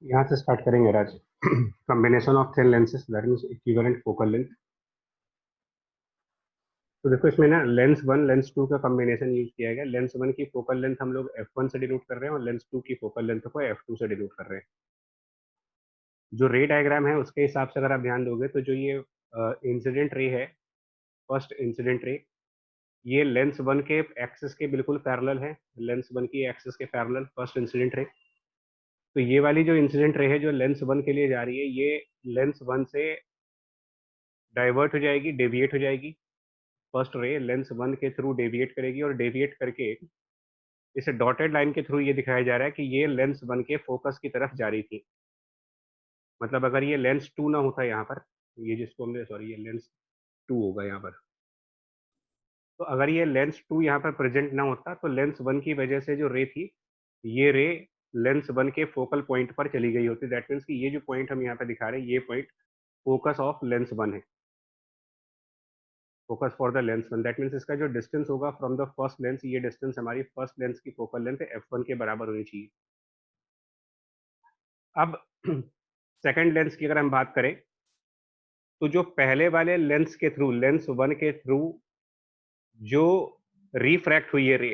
यहाँ से स्टार्ट करेंगे राज। Combination of thin lenses that means equivalent focal length. तो देखो इसमें ना लेंस वन लेंस टू का कॉम्बिनेशन यूज किया गया। लेंस वन की फोकल लेंथ हम लोग f1 से डिनोट कर रहे हैं और लेंस टू की फोकल लेंथ को f2 से डिनोट कर रहे हैं। जो रे डायग्राम है उसके हिसाब से अगर आप ध्यान दोगे तो जो ये इंसिडेंट रे है, फर्स्ट इंसिडेंट रे, ये लेंस वन के एक्सिस के बिल्कुल पैरेलल है। लेंस वन की एक्सिस के पैरेलल फर्स्ट इंसिडेंट रे। तो ये वाली जो इंसिडेंट रे है जो लेंस वन के लिए जा रही है, ये लेंस वन से डाइवर्ट हो जाएगी, डेविएट हो जाएगी। फर्स्ट रे लेंस वन के थ्रू डेविएट करेगी और डेविएट करके इसे डॉटेड लाइन के थ्रू ये दिखाया जा रहा है कि ये लेंस वन के फोकस की तरफ जा रही थी। मतलब अगर ये लेंस टू ना होता यहाँ पर, ये जिसको हमने सॉरी ये लेंस टू होगा यहाँ पर, तो अगर ये लेंस टू यहाँ पर प्रेजेंट ना होता तो लेंस वन की वजह से जो रे थी, ये रे लेंस वन के फोकल पॉइंट पर चली गई होती। दैट मीन्स कि ये जो पॉइंट हम यहाँ पे दिखा रहे हैं, ये point focus of lens one है, focus for the lens one. That means इसका जो डिस्टेंस होगा फ्रॉम द फर्स्ट लेंस, ये डिस्टेंस हमारी फर्स्ट लेंस की फोकल लेंथ f1 के बराबर होनी चाहिए। अब सेकंड लेंस की अगर हम बात करें तो जो पहले वाले लेंस के थ्रू, लेंस वन के थ्रू जो रिफ्रैक्ट हुई है रे,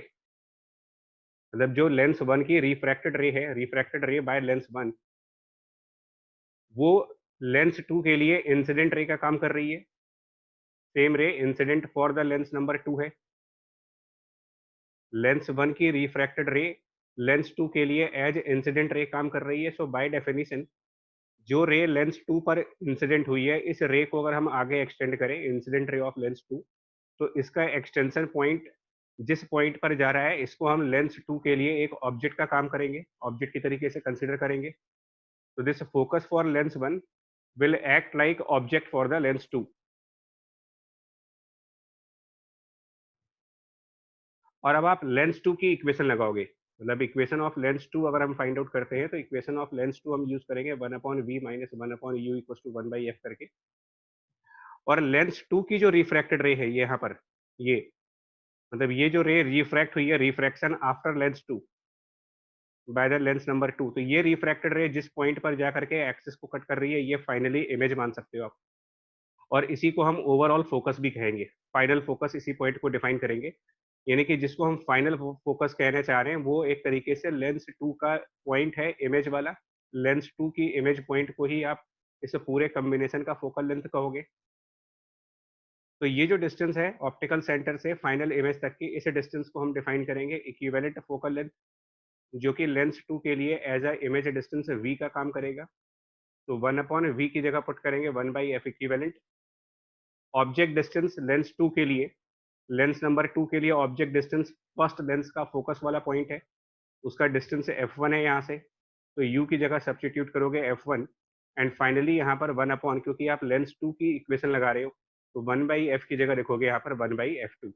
मतलब जो लेंस वन की रिफ्रैक्टेड रे है, रिफ्रैक्टेड रे बाय लेंस वन, वो लेंस टू के लिए इंसिडेंट रे का काम कर रही है। Same ray incident for the lens number to है। लेंस वन की रिफ्रैक्टेड रे लेंस टू के लिए एज इंसिडेंट रे काम कर रही है। सो बाय डेफिनेशन जो रे लेंस टू पर इंसिडेंट हुई है, इस रे को अगर हम आगे एक्सटेंड करें, incident ray of lens to, तो इसका एक्सटेंशन पॉइंट जिस पॉइंट पर जा रहा है, इसको हम लेंस टू के लिए एक ऑब्जेक्ट का काम करेंगे, ऑब्जेक्ट की तरीके से कंसिडर करेंगे। तो this focus for lens one will act like object for the lens two. और अब आप लेंस टू की इक्वेशन लगाओगे, मतलब इक्वेशन ऑफ लेंस टू अगर हम फाइंड आउट करते हैं तो इक्वेशन ऑफ लेंस टू हम यूज करेंगे 1/v minus 1/u equal to 1/f करके। और लेंस टू की जो रिफ्रैक्टेड रे है, ये यहाँ पर, ये मतलब ये जो रे रिफ्रैक्ट हुई है, refraction after lens two by the lens number two, तो ये रिफ्रैक्टेड रे जिस पॉइंट पर जाकर के एक्सिस को कट कर रही है, ये फाइनली इमेज मान सकते हो आप। और इसी को हम ओवरऑल फोकस भी कहेंगे। फाइनल फोकस इसी पॉइंट को डिफाइन करेंगे। यानी कि जिसको हम फाइनल फोकस कहना चाह रहे हैं, वो एक तरीके से लेंस टू का पॉइंट है, इमेज वाला। लेंस टू की इमेज पॉइंट को ही आप इस पूरे कॉम्बिनेशन का फोकल लेंथ कहोगे। तो ये जो डिस्टेंस है ऑप्टिकल सेंटर से फाइनल इमेज तक की, इस डिस्टेंस को हम डिफाइन करेंगे इक्विवेलेंट फोकल लेंथ, जो कि लेंस टू के लिए as a image distance v का काम करेगा। तो 1/v की जगह पुट करेंगे 1/f equivalent. Object distance lens two के लिए, लेंस नंबर टू के लिए ऑब्जेक्ट डिस्टेंस फर्स्ट लेंस का फोकस वाला पॉइंट है, उसका डिस्टेंस f1 है यहाँ से। तो u की जगह सब्सटीट्यूट करोगे f1 एंड फाइनली यहाँ पर 1/, क्योंकि आप लेंस टू की इक्वेशन लगा रहे हो, तो 1/f की जगह लिखोगे यहाँ पर 1/f2।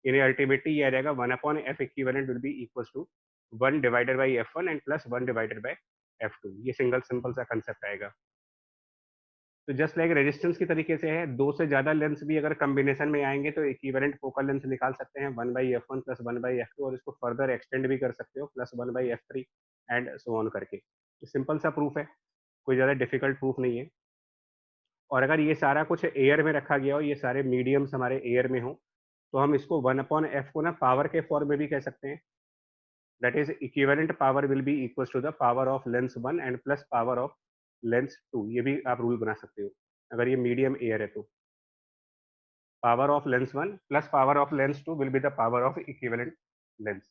यानी अल्टीमेटली ये आ जाएगा 1/f equivalent will be equal to 1 divided by f1 and plus 1 divided by f2। ये सिंगल सिंपल सा कंसेप्ट आएगा। तो जस्ट लाइक रेजिस्टेंस की तरीके से है, दो से ज्यादा लेंस भी अगर कॉम्बिनेशन में आएंगे तो इक्विवेलेंट फोकल लेंथ निकाल सकते हैं 1/f1 प्लस 1/f2, और इसको फर्दर एक्सटेंड भी कर सकते हो plus 1/f3 and so on करके। तो सिंपल सा प्रूफ है, कोई ज़्यादा डिफिकल्ट प्रूफ नहीं है। और अगर ये सारा कुछ एयर में रखा गया हो, ये सारे मीडियम्स हमारे एयर में हो, तो हम इसको 1/f को ना पावर के फॉर्म में भी कह सकते हैं। That is equivalent power will be equal to the power of lens one and plus power of lens two. ये भी आप रूल बना सकते हो अगर ये मीडियम एयर है तो। Power of lens one plus power of lens two will be the power of equivalent lens.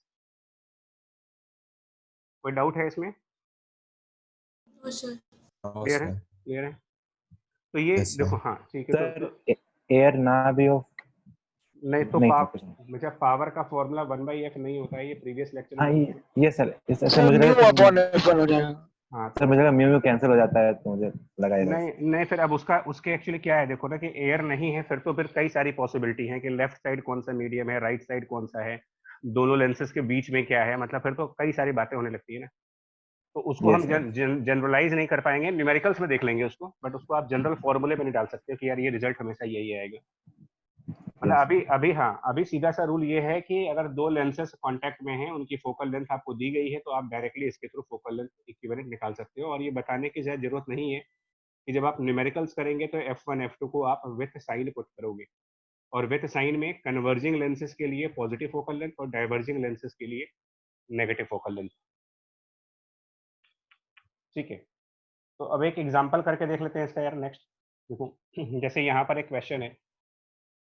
कोई डाउट है इसमें? No sir. क्लियर है? क्लियर है। तो ये Yes, देखो, sir. हाँ ठीक है। तो एयर ना भी हो नहीं तो नहीं था कुछ नहीं। मुझे पावर का फॉर्मूला 1/f नहीं होता है, ये प्रीवियस लेक्चर में हाँ बताया। ये सर, सर सर मुझे म्यू लगा अपॉन f1 हो जाएगा। हाँ सर मुझे लगा म्यू कैंसिल हो जाता है, तो मुझे लगा ये नहीं नहीं, फिर अब उसके एक्चुअली क्या है, देखो ना कि एयर नहीं है, फिर तो फिर कई सारी पॉसिबिलिटी है कि लेफ्ट साइड कौन सा मीडियम है, राइट साइड कौन सा है, दोनों लेंसेज के बीच में क्या है, मतलब फिर तो कई सारी बातें होने लगती है ना। तो उसको ये हम सर। जनरलाइज नहीं कर पाएंगे, न्यूमेरिकल्स में देख लेंगे उसको, बट उसको आप जनरल फॉर्मूले में नहीं डाल सकते कि यार ये रिजल्ट हमेशा यही आएगा। मतलब Yes, अभी अभी हाँ, अभी सीधा सा रूल ये है कि अगर दो लेंसेज कांटेक्ट में हैं, उनकी फोकल लेंथ आपको दी गई है, तो आप डायरेक्टली इसके थ्रू फोकल लेंथ इक्विवेलेंट निकाल सकते हो। और ये बताने की शायद जरूरत नहीं है कि जब आप न्यूमेरिकल्स करेंगे तो F1 F2 को आप विथ साइन पुट करोगे, और विथ साइन में कन्वर्जिंग लेंसेज के लिए पॉजिटिव फोकल लेंथ और डाइवर्जिंग लेंसेज के लिए नेगेटिव फोकल लेंथ। ठीक है, तो अब एक एग्जांपल करके देख लेते हैं इसका यार। नेक्स्ट देखो, जैसे यहाँ पर एक क्वेश्चन है,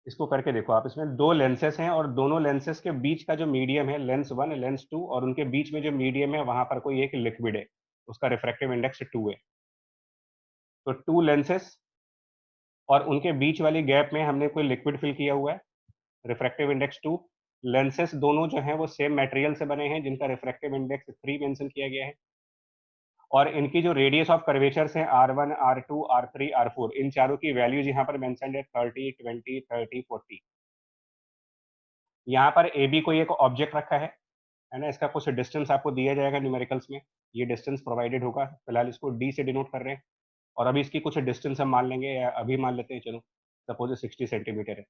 इसको करके देखो आप। इसमें दो लेंसेज हैं और दोनों लेंसेज के बीच का जो मीडियम है लेंस 1 लेंस 2, और उनके बीच में जो मीडियम है वहां पर कोई एक लिक्विड है, उसका रिफ्रैक्टिव इंडेक्स 2 है। तो टू लेंसेज और उनके बीच वाली गैप में हमने कोई लिक्विड फिल किया हुआ है, रिफ्रैक्टिव इंडेक्स 2। लेंसेज दोनों जो हैं वो सेम मटेरियल से बने हैं जिनका रिफ्रैक्टिव इंडेक्स 3 मेंशन किया गया है, और इनकी जो रेडियस ऑफ कर्वेचर्स हैं R1 R2 R3 R4, इन चारों की वैल्यूज यहाँ पर मेंशन्ड है 30 20 30 40। यहाँ पर AB कोई एक ऑब्जेक्ट रखा है ना, इसका कुछ डिस्टेंस आपको दिया जाएगा न्यूमेरिकल्स में, ये डिस्टेंस प्रोवाइडेड होगा। फिलहाल इसको D से डिनोट कर रहे हैं, और अभी इसकी कुछ डिस्टेंस हम मान लेंगे, या अभी मान लेते हैं, चलो सपोज 60 सेंटीमीटर है।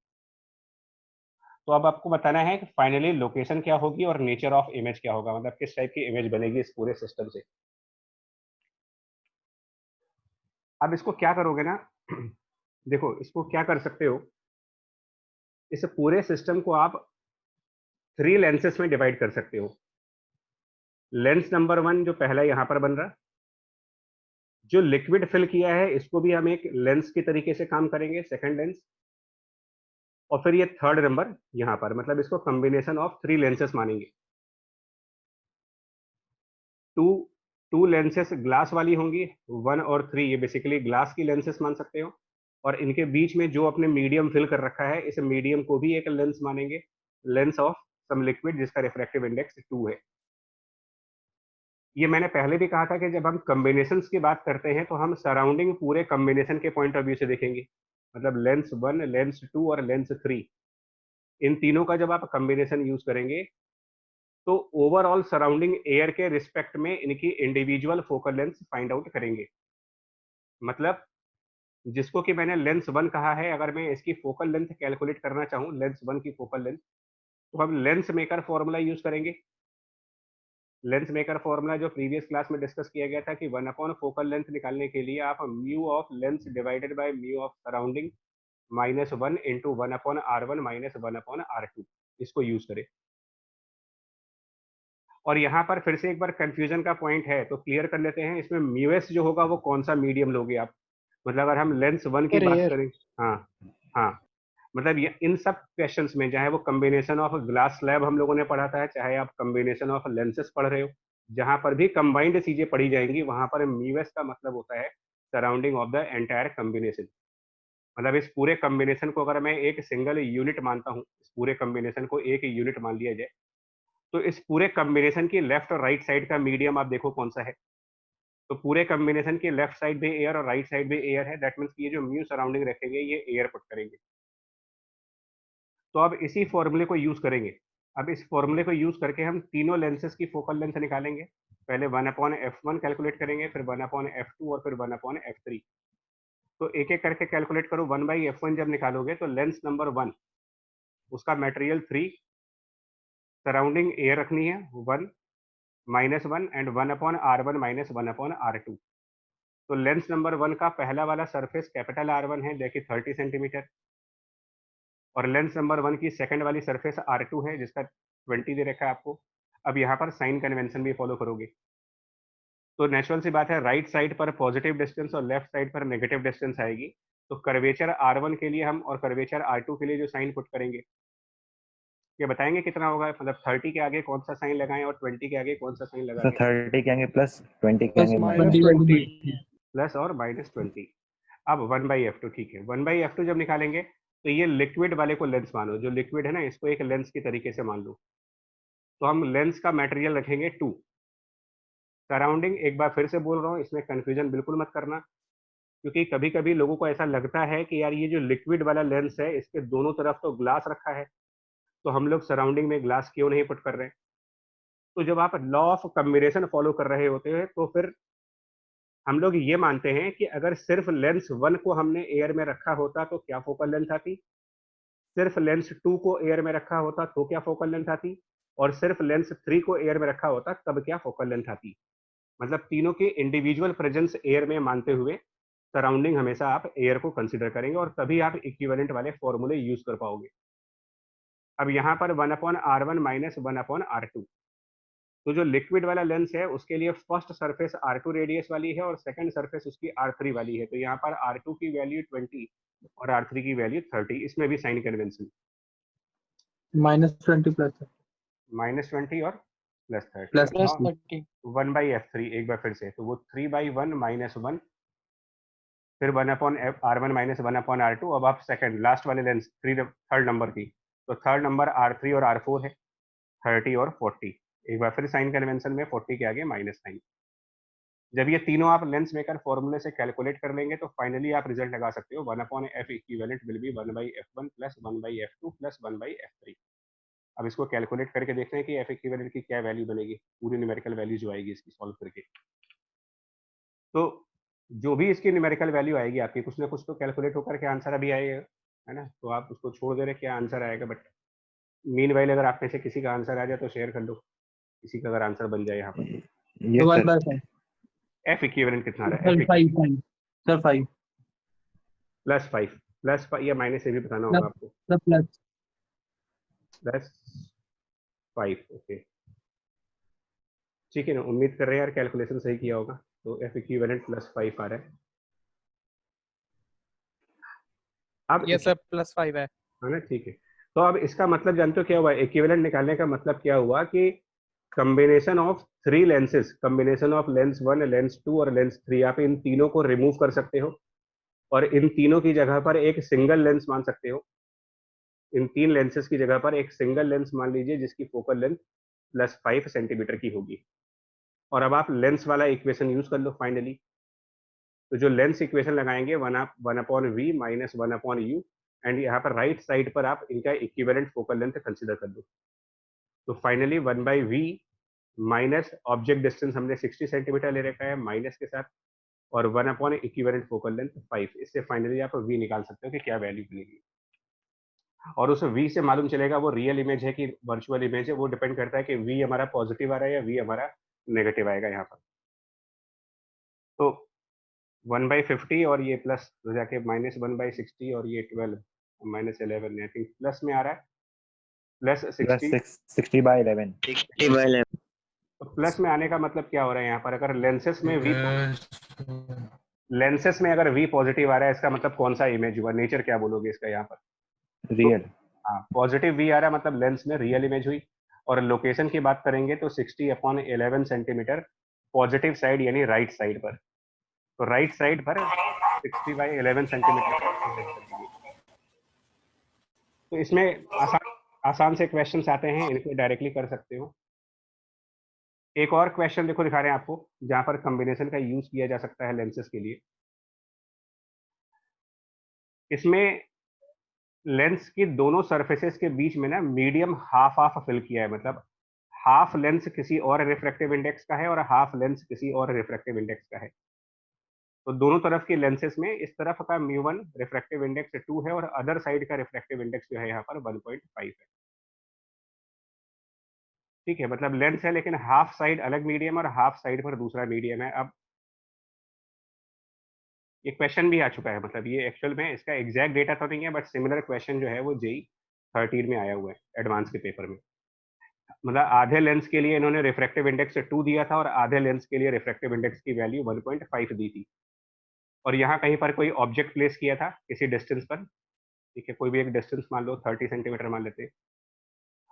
तो अब आपको बताना है कि फाइनली लोकेशन क्या होगी और नेचर ऑफ इमेज क्या होगा, मतलब किस टाइप की इमेज बनेगी इस पूरे सिस्टम से। अब इसको क्या करोगे ना, देखो इसको क्या कर सकते हो, इस पूरे सिस्टम को आप 3 लेंसेस में डिवाइड कर सकते हो। लेंस नंबर 1 जो पहला यहाँ पर बन रहा, जो लिक्विड फिल किया है इसको भी हम एक लेंस के तरीके से काम करेंगे, सेकंड लेंस। और फिर ये थर्ड नंबर यहाँ पर, मतलब इसको कॉम्बिनेशन ऑफ 3 लेंसेस मानेंगे। टू लेंसेस ग्लास वाली होंगी, 1 और 3 ये बेसिकली ग्लास की लेंसेस मान सकते हो, और इनके बीच में जो अपने मीडियम फिल कर रखा है इस मीडियम को भी एक लेंस मानेंगे, लेंस ऑफ सम लिक्विड जिसका रिफ्रैक्टिव इंडेक्स 2 है। ये मैंने पहले भी कहा था कि जब हम कॉम्बिनेशंस की बात करते हैं तो हम सराउंडिंग पूरे कॉम्बिनेशन के पॉइंट ऑफ व्यू से देखेंगे, मतलब लेंस 1 लेंस 2 और लेंस 3, इन तीनों का जब आप कॉम्बिनेशन यूज करेंगे तो ओवरऑल सराउंडिंग एयर के रिस्पेक्ट में इनकी individual focal length find out करेंगे। मतलब जिसको कि मैंने लेंस 1 कहा है, अगर मैं इसकी फोकल लेंथ कैलकुलेट करना चाहूँ, लेंस 1 की फोकल लेंथ, तो हम लेंस मेकर फॉर्मूला यूज करेंगे। लेंस मेकर फॉर्मूला जो प्रीवियस क्लास में डिस्कस किया गया था कि 1 अपॉन फोकल लेंथ निकालने के लिए आप mu of lens divided by mu of surrounding minus 1 into 1 upon R1 minus 1 upon R2 इसको यूज करें। और यहाँ पर फिर से एक बार कंफ्यूजन का पॉइंट है तो क्लियर कर लेते हैं, इसमें म्यूएस जो होगा वो कौन सा मीडियम लोगे आप, मतलब अगर हम लेंस 1 की बात करें, हाँ हाँ, मतलब ये इन सब क्वेश्चंस में चाहे वो कॉम्बिनेशन ऑफ ग्लास स्लैब हम लोगों ने पढ़ा था, चाहे आप कॉम्बिनेशन ऑफ लेंसेस पढ़ रहे हो, जहां पर भी कंबाइंड चीजें पढ़ी जाएंगी वहां पर म्यूएस का मतलब होता है surrounding of the entire combination. मतलब इस पूरे कॉम्बिनेशन को अगर मैं एक सिंगल यूनिट मानता हूँ, इस पूरे कॉम्बिनेशन को एक यूनिट मान लिया जाए, तो इस पूरे कॉम्बिनेशन की लेफ्ट और राइट साइड का मीडियम आप देखो कौन सा है। तो पूरे कॉम्बिनेशन की लेफ्ट साइड भी एयर और राइट साइड भी एयर है, दैट मीन्स ये जो म्यू सराउंडिंग रखेंगे ये एयर पुट करेंगे। तो अब इसी फॉर्मूले को यूज करेंगे। अब इस फॉर्मूले को यूज करके हम तीनों लेंसेज की फोकल लेंथ निकालेंगे। पहले 1 अपॉन f1 कैलकुलेट करेंगे, फिर 1 अपॉन f2 और फिर 1 अपॉन f3। तो एक एक करके कैलकुलेट करो। 1 बाई f1 जब निकालोगे तो लेंस नंबर 1 उसका मटेरियल 3, सराउंडिंग एयर रखनी है 1 minus 1 and 1 upon R1 minus 1 upon R2। तो लेंस नंबर 1 का पहला वाला सरफेस कैपिटल R1 है, देखिए 30 सेंटीमीटर, और लेंस नंबर 1 की सेकंड वाली सरफेस R2 है जिसका 20 दे रखा है आपको। अब यहाँ पर साइन कन्वेंशन भी फॉलो करोगे, तो नेचुरल सी बात है राइट साइड पर पॉजिटिव डिस्टेंस और लेफ्ट साइड पर नेगेटिव डिस्टेंस आएगी। तो कर्वेचर R1 के लिए हम और कर्वेचर R2 के लिए जो साइन पुट करेंगे ये बताएंगे कितना होगा, मतलब 30 के आगे कौन सा साइन लगाएं और 20 के आगे कौन सा साइन तो लगाएंगे। 30 के आगे प्लस, 20 के आगे माइनस माइनस। 20। प्लस और माइनस 20। अब 1 बाई F2, ठीक है, 1 बाई F2 जब निकालेंगे तो ये लिक्विड वाले को लेंस मानो, जो लिक्विड है ना इसको एक लेंस की तरीके से मान लो। तो हम लेंस का मटेरियल रखेंगे 2। सराउंडिंग एक बार फिर से बोल रहा हूँ, इसमें कंफ्यूजन बिल्कुल मत करना, क्योंकि कभी कभी लोगों को ऐसा लगता है कि यार ये जो लिक्विड वाला लेंस है इसके दोनों तरफ तो ग्लास रखा है, तो हम लोग सराउंडिंग में ग्लास क्यों नहीं पुट कर रहे हैं। तो जब आप लॉ ऑफ कॉम्बिनेशन फॉलो कर रहे होते हैं तो फिर हम लोग ये मानते हैं कि अगर सिर्फ लेंस 1 को हमने एयर में रखा होता तो क्या फोकल लेंथ आती, सिर्फ लेंस 2 को एयर में रखा होता तो क्या फोकल लेंथ आती, और सिर्फ लेंस 3 को एयर में रखा होता तब क्या फोकल लेंथ आती। मतलब तीनों की इंडिविजुअल प्रेजेंस एयर में मानते हुए सराउंडिंग हमेशा आप एयर को कंसिडर करेंगे और तभी आप इक्विवेलेंट वाले फॉर्मूले यूज कर पाओगे। अब यहाँ पर 1/r1 माइनस 1/r2, तो जो लिक्विड वाला लेंस है उसके लिए फर्स्ट सरफेस R2 रेडियस वाली है और सेकंड सरफेस उसकी R3 वाली है, तो यहाँ पर R2 की वैल्यू 20 और R3 की वैल्यू 30। इसमें भी साइन कन्वेंशन -20 प्लस -20 और +30 प्लस अब 30 1/f3 एक बार फिर से, तो वो 3/1 -1 फिर 1/r1 माइनस 1/r2। अब आप सेकंड लास्ट वाले लेंस थर्ड नंबर की, तो थर्ड नंबर R3 और R4 है, 30 और 40। एक बार फिर साइन कन्वेंशन में 40 के आगे माइनस साइन। जब ये तीनों आप लेंस मेकर फॉर्मूले से कैलकुलेट कर लेंगे तो फाइनली आप रिजल्ट लगा सकते हो 1/f equivalent will B 1/f1 plus 1/f2 plus 1/f3। अब इसको कैलकुलेट करके देखते हैं कि एफ इक्विवेलेंट की क्या वैल्यू बनेगी, पूरी न्यूमेरिकल वैल्यू जो आएगी इसकी सॉल्व करके। तो जो भी इसकी न्यूमेरिकल वैल्यू आएगी आपकी, कुछ ना कुछ तो कैलकुलेट होकर के आंसर अभी आएगा, है ना। तो आप उसको छोड़ दे रहे क्या आंसर आएगा, बट मीन वाइल अगर आप में से किसी का आंसर आ जाए तो शेयर कर दो, किसी का अगर आंसर बन जाए यहाँ पर। ये तो सर 1/5 एफ इक्विवेलेंट कितना आ रहा सर है? 5 सर 5 +5 +5 या माइनस से भी बताना होगा आपको। सर प्लस +5 ओके, ठीक है ना। उम्मीद कर रहे हैं यार कैलकुलेशन सही किया होगा। तो एफ इक्विवेलेंट +5 आ रहा है। अब ये सब +5 है। है ना, ठीक है। तो अब इसका मतलब जानते हो क्या हुआ, इक्विवेलेंट निकालने का मतलब क्या हुआ कि combination of 3 lenses, combination of lens 1 lens 2 और लेंस 3, आप इन तीनों को रिमूव कर सकते हो और इन तीनों की जगह पर एक सिंगल लेंस मान सकते हो। इन 3 लेंसेज की जगह पर एक सिंगल लेंस मान लीजिए जिसकी फोकल लेंथ +5 सेंटीमीटर की होगी। और अब आप लेंस वाला इक्वेशन यूज कर लो फाइनली। तो जो लेंस इक्वेशन लगाएंगे 1/v माइनस 1/u, एंड यहाँ पर राइट साइड पर आप इनका इक्विवेलेंट फोकल लेंथ कंसिडर कर लो। तो finally 1/v minus object distance हमने 60 सेंटीमीटर ले रखा है माइनस के साथ, और 1/ इक्विवेलेंट फोकल लेंथ 5। इससे फाइनली आप v निकाल सकते हो कि क्या वैल्यू मिलेगी। और उस v से मालूम चलेगा वो रियल इमेज है कि वर्चुअल इमेज है, वो डिपेंड करता है कि v हमारा पॉजिटिव आ रहा है या v हमारा नेगेटिव आएगा यहाँ पर। तो 1/50 और ये प्लस हो जाके -1/60 और ये 12 -11, आई थिंक प्लस में आ रहा है, +60। 60/11 तो प्लस में आने का मतलब क्या हो रहा है यहाँ पर, अगर लेंसेस में अगर v पॉजिटिव आ रहा है, इसका मतलब कौन सा इमेज हुआ, नेचर क्या बोलोगे इसका यहाँ पर। रियल हाँ, पॉजिटिव v आ रहा है मतलब लेंस में रियल इमेज हुई। और लोकेशन की बात करेंगे तो 60/11 सेंटीमीटर पॉजिटिव साइड यानी राइट साइड पर। तो राइट साइड पर 60/11 सेंटीमीटर पर image बनेगी। तो इसमें आसान आसान से क्वेश्चंस आते हैं, इनको डायरेक्टली कर सकते हो। एक और क्वेश्चन देखो दिखा रहे हैं आपको, जहां पर कॉम्बिनेशन का यूज किया जा सकता है लेंसेज के लिए। इसमें लेंस की दोनों सरफेसेस के बीच में ना मीडियम हाफ हाफ फिल किया है, मतलब हाफ लेंस किसी और रिफ्रैक्टिव इंडेक्स का है और हाफ लेंस किसी और रिफ्रैक्टिव इंडेक्स का है। तो दोनों तरफ के लेंसेस में इस तरफ का μ1 रिफ्रैक्टिव इंडेक्स 2 है और अदर साइड का रिफ्रैक्टिव इंडेक्स जो है यहाँ पर 1.5 है। ठीक है, मतलब लेंस है लेकिन हाफ साइड अलग मीडियम और हाफ साइड पर दूसरा मीडियम है। अब ये क्वेश्चन भी आ चुका है, मतलब ये एक्चुअल में इसका एग्जैक्ट डेटा तो नहीं है बट सिमिलर क्वेश्चन जो है वो JEE 13 में आया हुआ है एडवांस के पेपर में। मतलब आधे लेंस के लिए इन्होंने रिफ्रैक्टिव इंडेक्स 2 दिया था और आधे लेंस के लिए रिफ्रैक्टिव इंडेक्स की वैल्यू 1.5 दी थी। और यहाँ कहीं पर कोई ऑब्जेक्ट प्लेस किया था किसी डिस्टेंस पर, ठीक है, कोई भी एक डिस्टेंस मान लो 30 सेंटीमीटर मान लेते,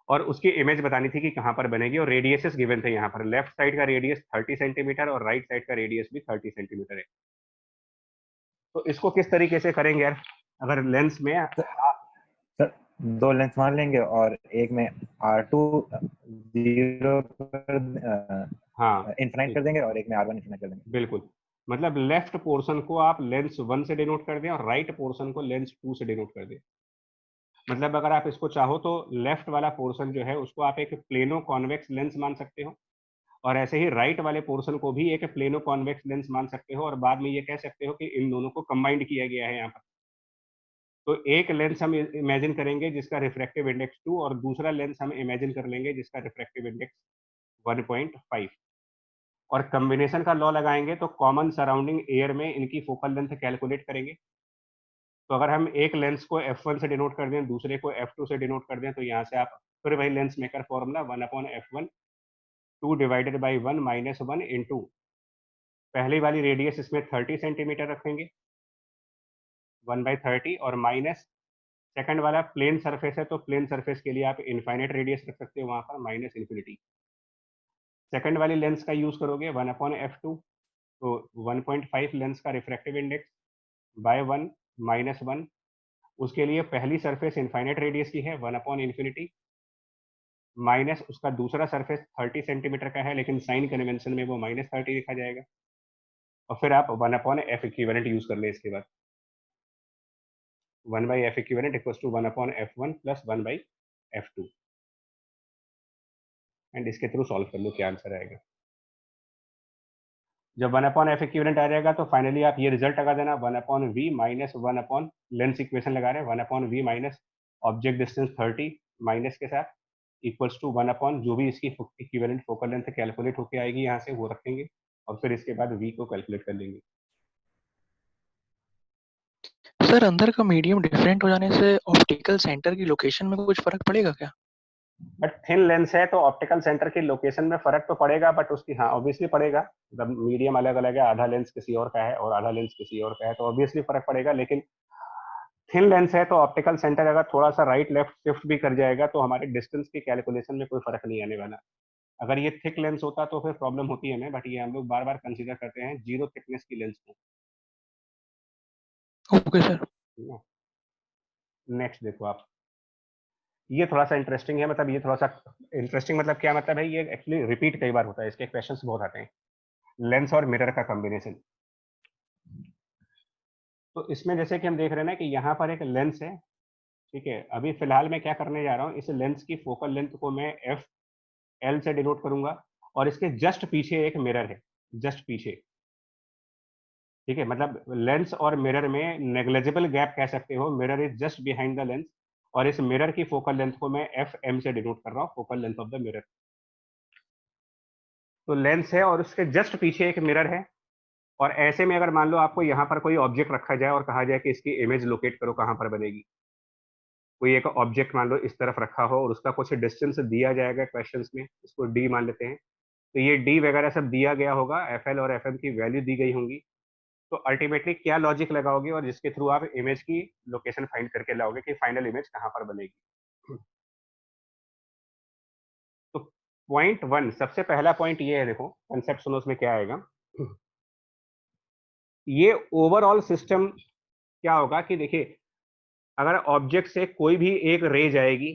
और उसकी इमेज बतानी थी कि कहाँ पर बनेगी, और रेडियसेस गिवन थे यहाँ पर। लेफ्ट साइड का रेडियस 30 सेंटीमीटर और राइट साइड का रेडियस भी 30 सेंटीमीटर है। तो इसको किस तरीके से करेंगे यार, अगर लेंस में सर 2 लेंस मान लेंगे और एक में R2 0 हाँ इन्फिनाइट कर देंगे और एक में R1 इन्फिनाइट कर देंगे। बिल्कुल, मतलब लेफ्ट पोर्शन को आप लेंस 1 से डिनोट कर दें और राइट पोर्शन को लेंस 2 से डिनोट कर दें। मतलब अगर आप इसको चाहो तो लेफ्ट वाला पोर्शन जो है उसको आप एक प्लेनो कॉन्वेक्स लेंस मान सकते हो, और ऐसे ही राइट वाले पोर्शन को भी एक प्लेनो कॉन्वेक्स लेंस मान सकते हो, और बाद में ये कह सकते हो कि इन दोनों को कंबाइंड किया गया है यहाँ पर। तो एक लेंस हम इमेजिन करेंगे जिसका रिफ्रैक्टिव इंडेक्स 2 और दूसरा लेंस हम इमेजिन कर लेंगे जिसका रिफ्रैक्टिव इंडेक्स 1.5। और कम्बिनेशन का लॉ लगाएंगे तो कॉमन सराउंडिंग एयर में इनकी फोकल लेंथ कैलकुलेट करेंगे। तो अगर हम एक लेंस को F1 से डिनोट कर दें, दूसरे को F2 से डिनोट कर दें, तो यहाँ से आप फिर वही lens maker formula 1/F1 2 divided by 1 minus 1 into पहली वाली रेडियस इसमें 30 सेंटीमीटर रखेंगे 1/30 और माइनस सेकंड वाला प्लेन सरफेस है तो प्लेन सरफेस के लिए आप इनफाइनाइट रेडियस रख सकते हो वहां पर माइनस इन्फिनिटी। सेकंड वाली लेंस का यूज करोगे 1/F2 तो 1.5 लेंस का रिफ्रैक्टिव इंडेक्स बाय 1 माइनस 1 उसके लिए पहली सरफेस इनफाइनाइट रेडियस की है 1/इन्फिनिटी माइनस उसका दूसरा सरफेस 30 सेंटीमीटर का है लेकिन साइन कन्वेंशन में वो -30 लिखा जाएगा और फिर आप 1/F इक्विवेलेंट यूज कर लें इसके बाद 1/F equivalent equals to 1/F1 plus 1/F2 and इसके थ्रू सॉल्व कर लो क्या आंसर आएगा। जब 1/F इक्विवेलेंट आ जाएगा तो फाइनली आप ये रिजल्ट लगा देना 1/V माइनस 1/ लेंस इक्वेशन लगा रहे हैं 1/V minus object distance 30 minus के साथ इक्वल्स टू 1/ जो भी इसकी इक्विवेलेंट फोकल लेंथ कैलकुलेट होके आएगी यहाँ से वो रखेंगे और फिर इसके बाद V को कैलकुलेट कर लेंगे। सर अंदर का मीडियम डिफरेंट हो जाने से ऑप्टिकल सेंटर की लोकेशन में कुछ फर्क पड़ेगा क्या? बट थिन लेंस है तो ऑप्टिकल सेंटर की लोकेशन में फर्क तो पड़ेगा बट उसकी हाँ ऑब्वियसली पड़ेगा। जब मीडियम अलग अलग है आधा लेंस किसी और का है और आधा लेंस किसी और का है तो ऑब्वियसली फर्क पड़ेगा लेकिन थिन लेंस है तो ऑप्टिकल सेंटर अगर थोड़ा सा राइट लेफ्ट शिफ्ट भी कर जाएगा तो हमारे डिस्टेंस की कैलकुलेशन में कोई फर्क नहीं आने वाला। अगर ये थिक लेंस होता तो फिर प्रॉब्लम होती है हमें बट ये हम लोग बार बार कंसीडर करते हैं जीरो थिकनेस की लेंस को। Okay sir. नेक्स्ट देखो आप ये थोड़ा सा इंटरेस्टिंग है मतलब ये थोड़ा सा इंटरेस्टिंग मतलब क्या मतलब है ये एक्चुअली रिपीट कई बार होता है इसके क्वेश्चंस बहुत आते हैं। लेंस और मिरर का कॉम्बिनेशन। तो इसमें जैसे कि हम देख रहे हैं ना कि यहाँ पर एक लेंस है ठीक है। अभी फिलहाल मैं क्या करने जा रहा हूँ इस लेंस की फोकल लेंथ को मैं FL से डिनोट करूंगा और इसके जस्ट पीछे एक मिरर है जस्ट पीछे ठीक है। मतलब लेंस और मिरर में नेग्लिजिबल गैप कह सकते हो mirror is just behind the lens और इस मिरर की फोकल लेंथ को मैं FM से डिनोट कर रहा हूँ focal length of the mirror. तो लेंस है और उसके जस्ट पीछे एक मिरर है और ऐसे में अगर मान लो आपको यहाँ पर कोई ऑब्जेक्ट रखा जाए और कहा जाए कि इसकी इमेज लोकेट करो कहाँ पर बनेगी। कोई एक ऑब्जेक्ट मान लो इस तरफ रखा हो और उसका कुछ डिस्टेंस दिया जाएगा क्वेश्चंस में इसको D मान लेते हैं तो ये D वगैरह सब दिया गया होगा FL और FM की वैल्यू दी गई होंगी। तो अल्टीमेटली क्या लॉजिक लगाओगे और जिसके थ्रू आप इमेज की लोकेशन फाइंड करके लाओगे कि फाइनल इमेज कहाँ पर बनेगी। तो पॉइंट 1 सबसे पहला पॉइंट ये है देखो कंसेप्ट सुनो उसमें क्या आएगा। ये ओवरऑल सिस्टम क्या होगा कि देखिए अगर ऑब्जेक्ट से कोई भी एक रे जाएगी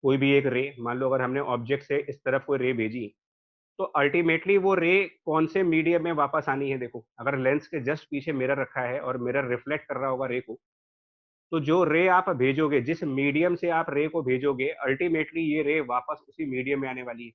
कोई भी एक रे मान लो अगर हमने ऑब्जेक्ट से इस तरफ कोई रे भेजी तो अल्टीमेटली वो रे कौन से मीडियम में वापस आनी है। देखो अगर लेंस के जस्ट पीछे मिरर रखा है और मिरर रिफ्लेक्ट कर रहा होगा रे को तो जो रे आप भेजोगे जिस मीडियम से आप रे को भेजोगे अल्टीमेटली ये रे वापस उसी मीडियम में आने वाली है।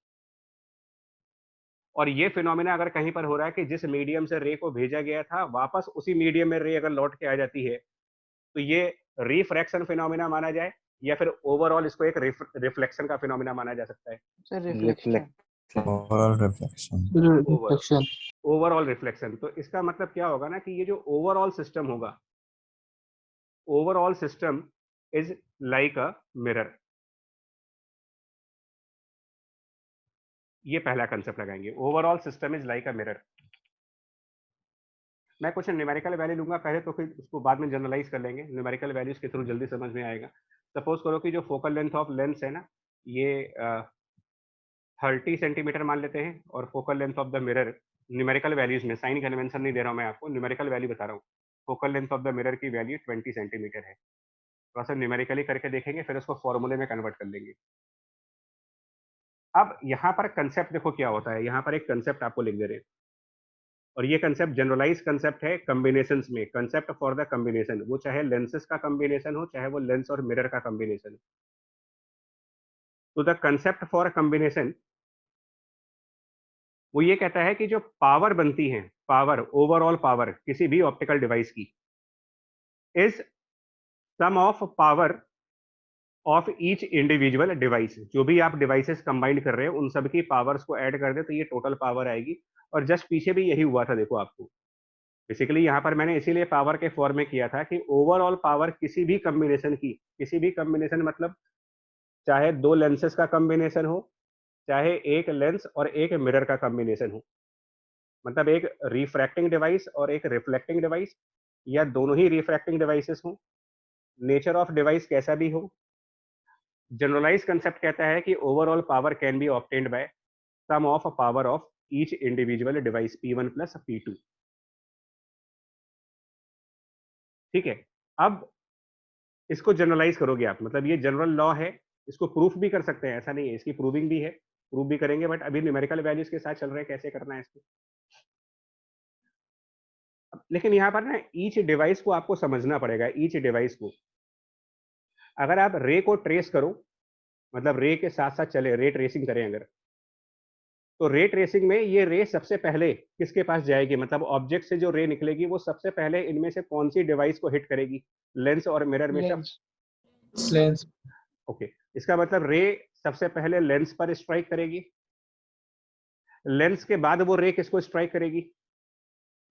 और ये फिनोमिना अगर कहीं पर हो रहा है कि जिस मीडियम से रे को भेजा गया था वापस उसी मीडियम में रे अगर लौट के आ जाती है तो ये रिफ्रैक्शन फिनोमिना माना जाए या फिर ओवरऑल इसको एक रिफ्लेक्शन का फिनोमिना माना जा सकता है। Sir reflection. Overall reflection. Reflection. Overall reflection तो इसका मतलब क्या होगा ना कि ये जो ओवरऑल सिस्टम होगा overall system is like a mirror. ये पहला कंसेप्ट लगाएंगे overall system is like a mirror. मैं कुछ न्यूमेरिकल वैल्यू लूंगा पहले तो फिर उसको बाद में जनरलाइज कर लेंगे न्यूमेरिकल वैल्यूज के थ्रू जल्दी समझ में आएगा। सपोज करो कि जो फोकल लेंथ ऑफ लेंस है ना ये 30 सेंटीमीटर मान लेते हैं और focal length of the mirror numerical values में साइन कन्वेंशन नहीं दे रहा हूँ मैं आपको न्यूमेरिकल वैल्यू बता रहा हूँ। Focal length of the mirror की वैल्यू 20 सेंटीमीटर है। थोड़ा सा न्यूमेरिकली करके देखेंगे फिर उसको फॉर्मूले में कन्वर्ट कर लेंगे। अब यहाँ पर कंसेप्ट देखो क्या होता है यहाँ पर एक कंसेप्ट आपको लिख दे रहे हैं और ये कंसेप्ट जनरलाइज कंसेप्ट है कॉम्बिनेशंस में कंसेप्ट फॉर द कॉम्बिनेशन वो चाहे लेंसेज का कॉम्बिनेशन हो चाहे वो लेंस और मिरर का कॉम्बिनेशन। तो द कंसेप्ट फॉर कॉम्बिनेशन वो ये कहता है कि जो पावर बनती है पावर ओवरऑल पावर किसी भी ऑप्टिकल डिवाइस की is sum of power of each individual device. जो भी आप डिवाइसेस कंबाइन कर रहे हो उन सब की पावर्स को ऐड कर दे तो ये टोटल पावर आएगी और जस्ट पीछे भी यही हुआ था। देखो आपको बेसिकली यहाँ पर मैंने इसीलिए पावर के फॉर्म में किया था कि ओवरऑल पावर किसी भी कॉम्बिनेशन की, किसी भी कॉम्बिनेशन मतलब चाहे दो लेंसेज का कॉम्बिनेशन हो, चाहे एक लेंस और एक मिरर का कॉम्बिनेशन हो, मतलब एक रिफ्रैक्टिंग डिवाइस और एक रिफ्लेक्टिंग डिवाइस, या दोनों ही रिफ्रैक्टिंग डिवाइसेस हो, नेचर ऑफ डिवाइस कैसा भी हो, जनरलाइज कंसेप्ट कहता है कि overall power can be obtained by sum of power of each individual device P1 plus P2। ठीक है, अब इसको जनरलाइज करोगे आप, मतलब ये जनरल लॉ है, इसको प्रूफ भी कर सकते हैं, ऐसा नहीं है, इसकी प्रूविंग भी है, प्रूफ भी करेंगे, बट अभी न्यूमेरिकल वैल्यूज के साथ चल रहे हैं कैसे करना है इसको। लेकिन यहाँ पर ना ईच डिवाइस को आपको समझना पड़ेगा, ईच डिवाइस को। अगर आप रे को ट्रेस करो, मतलब रे के साथ साथ चले, रे ट्रेसिंग करें अगर, तो रे ट्रेसिंग में ये रे सबसे पहले किसके पास जाएगी, मतलब ऑब्जेक्ट से जो रे निकलेगी वो सबसे पहले इनमें से कौन सी डिवाइस को हिट करेगी, लेंस और मिरर में से। लेंस। ओके, इसका मतलब रे सबसे पहले लेंस पर स्ट्राइक करेगी, लेंस के बाद वो रे किसको स्ट्राइक करेगी,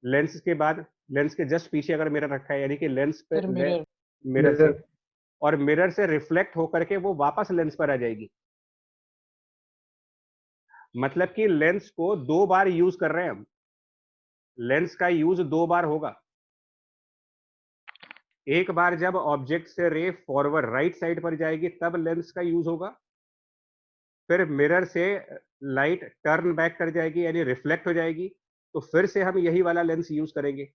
लेंस के बाद, लेंस के जस्ट पीछे अगर मिरर रखा है, यानी कि लेंस पे मिरर से, और मिरर से रिफ्लेक्ट होकर के वो वापस लेंस पर आ जाएगी। मतलब कि लेंस को दो बार यूज कर रहे हैं हम, लेंस का यूज दो बार होगा। एक बार जब ऑब्जेक्ट से रे फॉरवर्ड राइट साइड पर जाएगी तब लेंस का यूज होगा, फिर मिरर से लाइट टर्न बैक कर जाएगी यानी रिफ्लेक्ट हो जाएगी, तो फिर से हम यही वाला लेंस यूज करेंगे।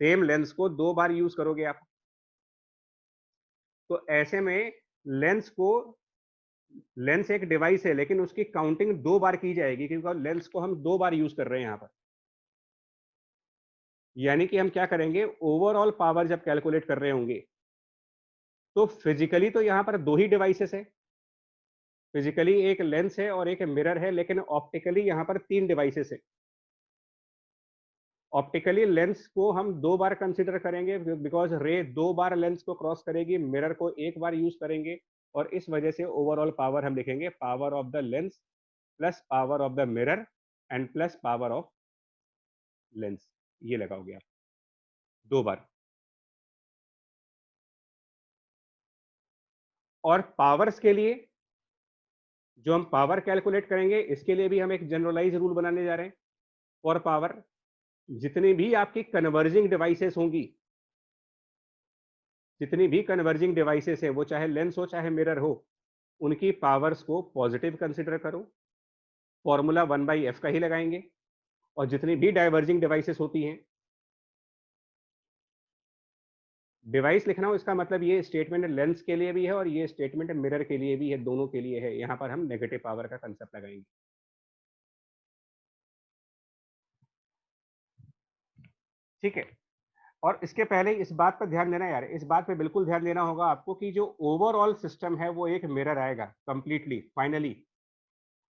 सेम लेंस को दो बार यूज करोगे आप, तो ऐसे में लेंस को, लेंस एक डिवाइस है लेकिन उसकी काउंटिंग दो बार की जाएगी, क्योंकि लेंस को हम दो बार यूज कर रहे हैं यहां पर। यानी कि हम क्या करेंगे, ओवरऑल पावर जब कैलकुलेट कर रहे होंगे तो फिजिकली तो यहां पर दो ही डिवाइसेस है, फिजिकली एक लेंस है और एक मिरर है, लेकिन ऑप्टिकली यहां पर तीन डिवाइसेस है। ऑप्टिकली लेंस को हम दो बार कंसीडर करेंगे बिकॉज रे दो बार लेंस को क्रॉस करेगी, मिरर को एक बार यूज करेंगे, और इस वजह से ओवरऑल पावर हम लिखेंगे power of the lens plus power of the mirror and plus power of lens, ये लगाओगे आप दो बार। और पावर्स के लिए जो हम पावर कैलकुलेट करेंगे, इसके लिए भी हम एक जनरलाइज रूल बनाने जा रहे हैं। फॉर पावर, जितनी भी आपकी कन्वर्जिंग डिवाइसेस होंगी, जितनी भी कन्वर्जिंग डिवाइसेस है, वो चाहे लेंस हो चाहे मिरर हो, उनकी पावर्स को पॉजिटिव कंसिडर करो, फॉर्मूला 1/f का ही लगाएंगे। और जितनी भी डाइवर्जिंग डिवाइसेस होती हैं, डिवाइस लिखना हो इसका मतलब ये स्टेटमेंट लेंस के लिए भी है और ये स्टेटमेंट मिरर के लिए भी है, दोनों के लिए है। यहां पर हम नेगेटिव पावर का कंसेप्ट लगाएंगे। ठीक है, और इसके पहले इस बात पर ध्यान देना यार, इस बात पे बिल्कुल ध्यान देना होगा आपको कि जो ओवरऑल सिस्टम है वो एक मिरर आएगा कंप्लीटली फाइनली।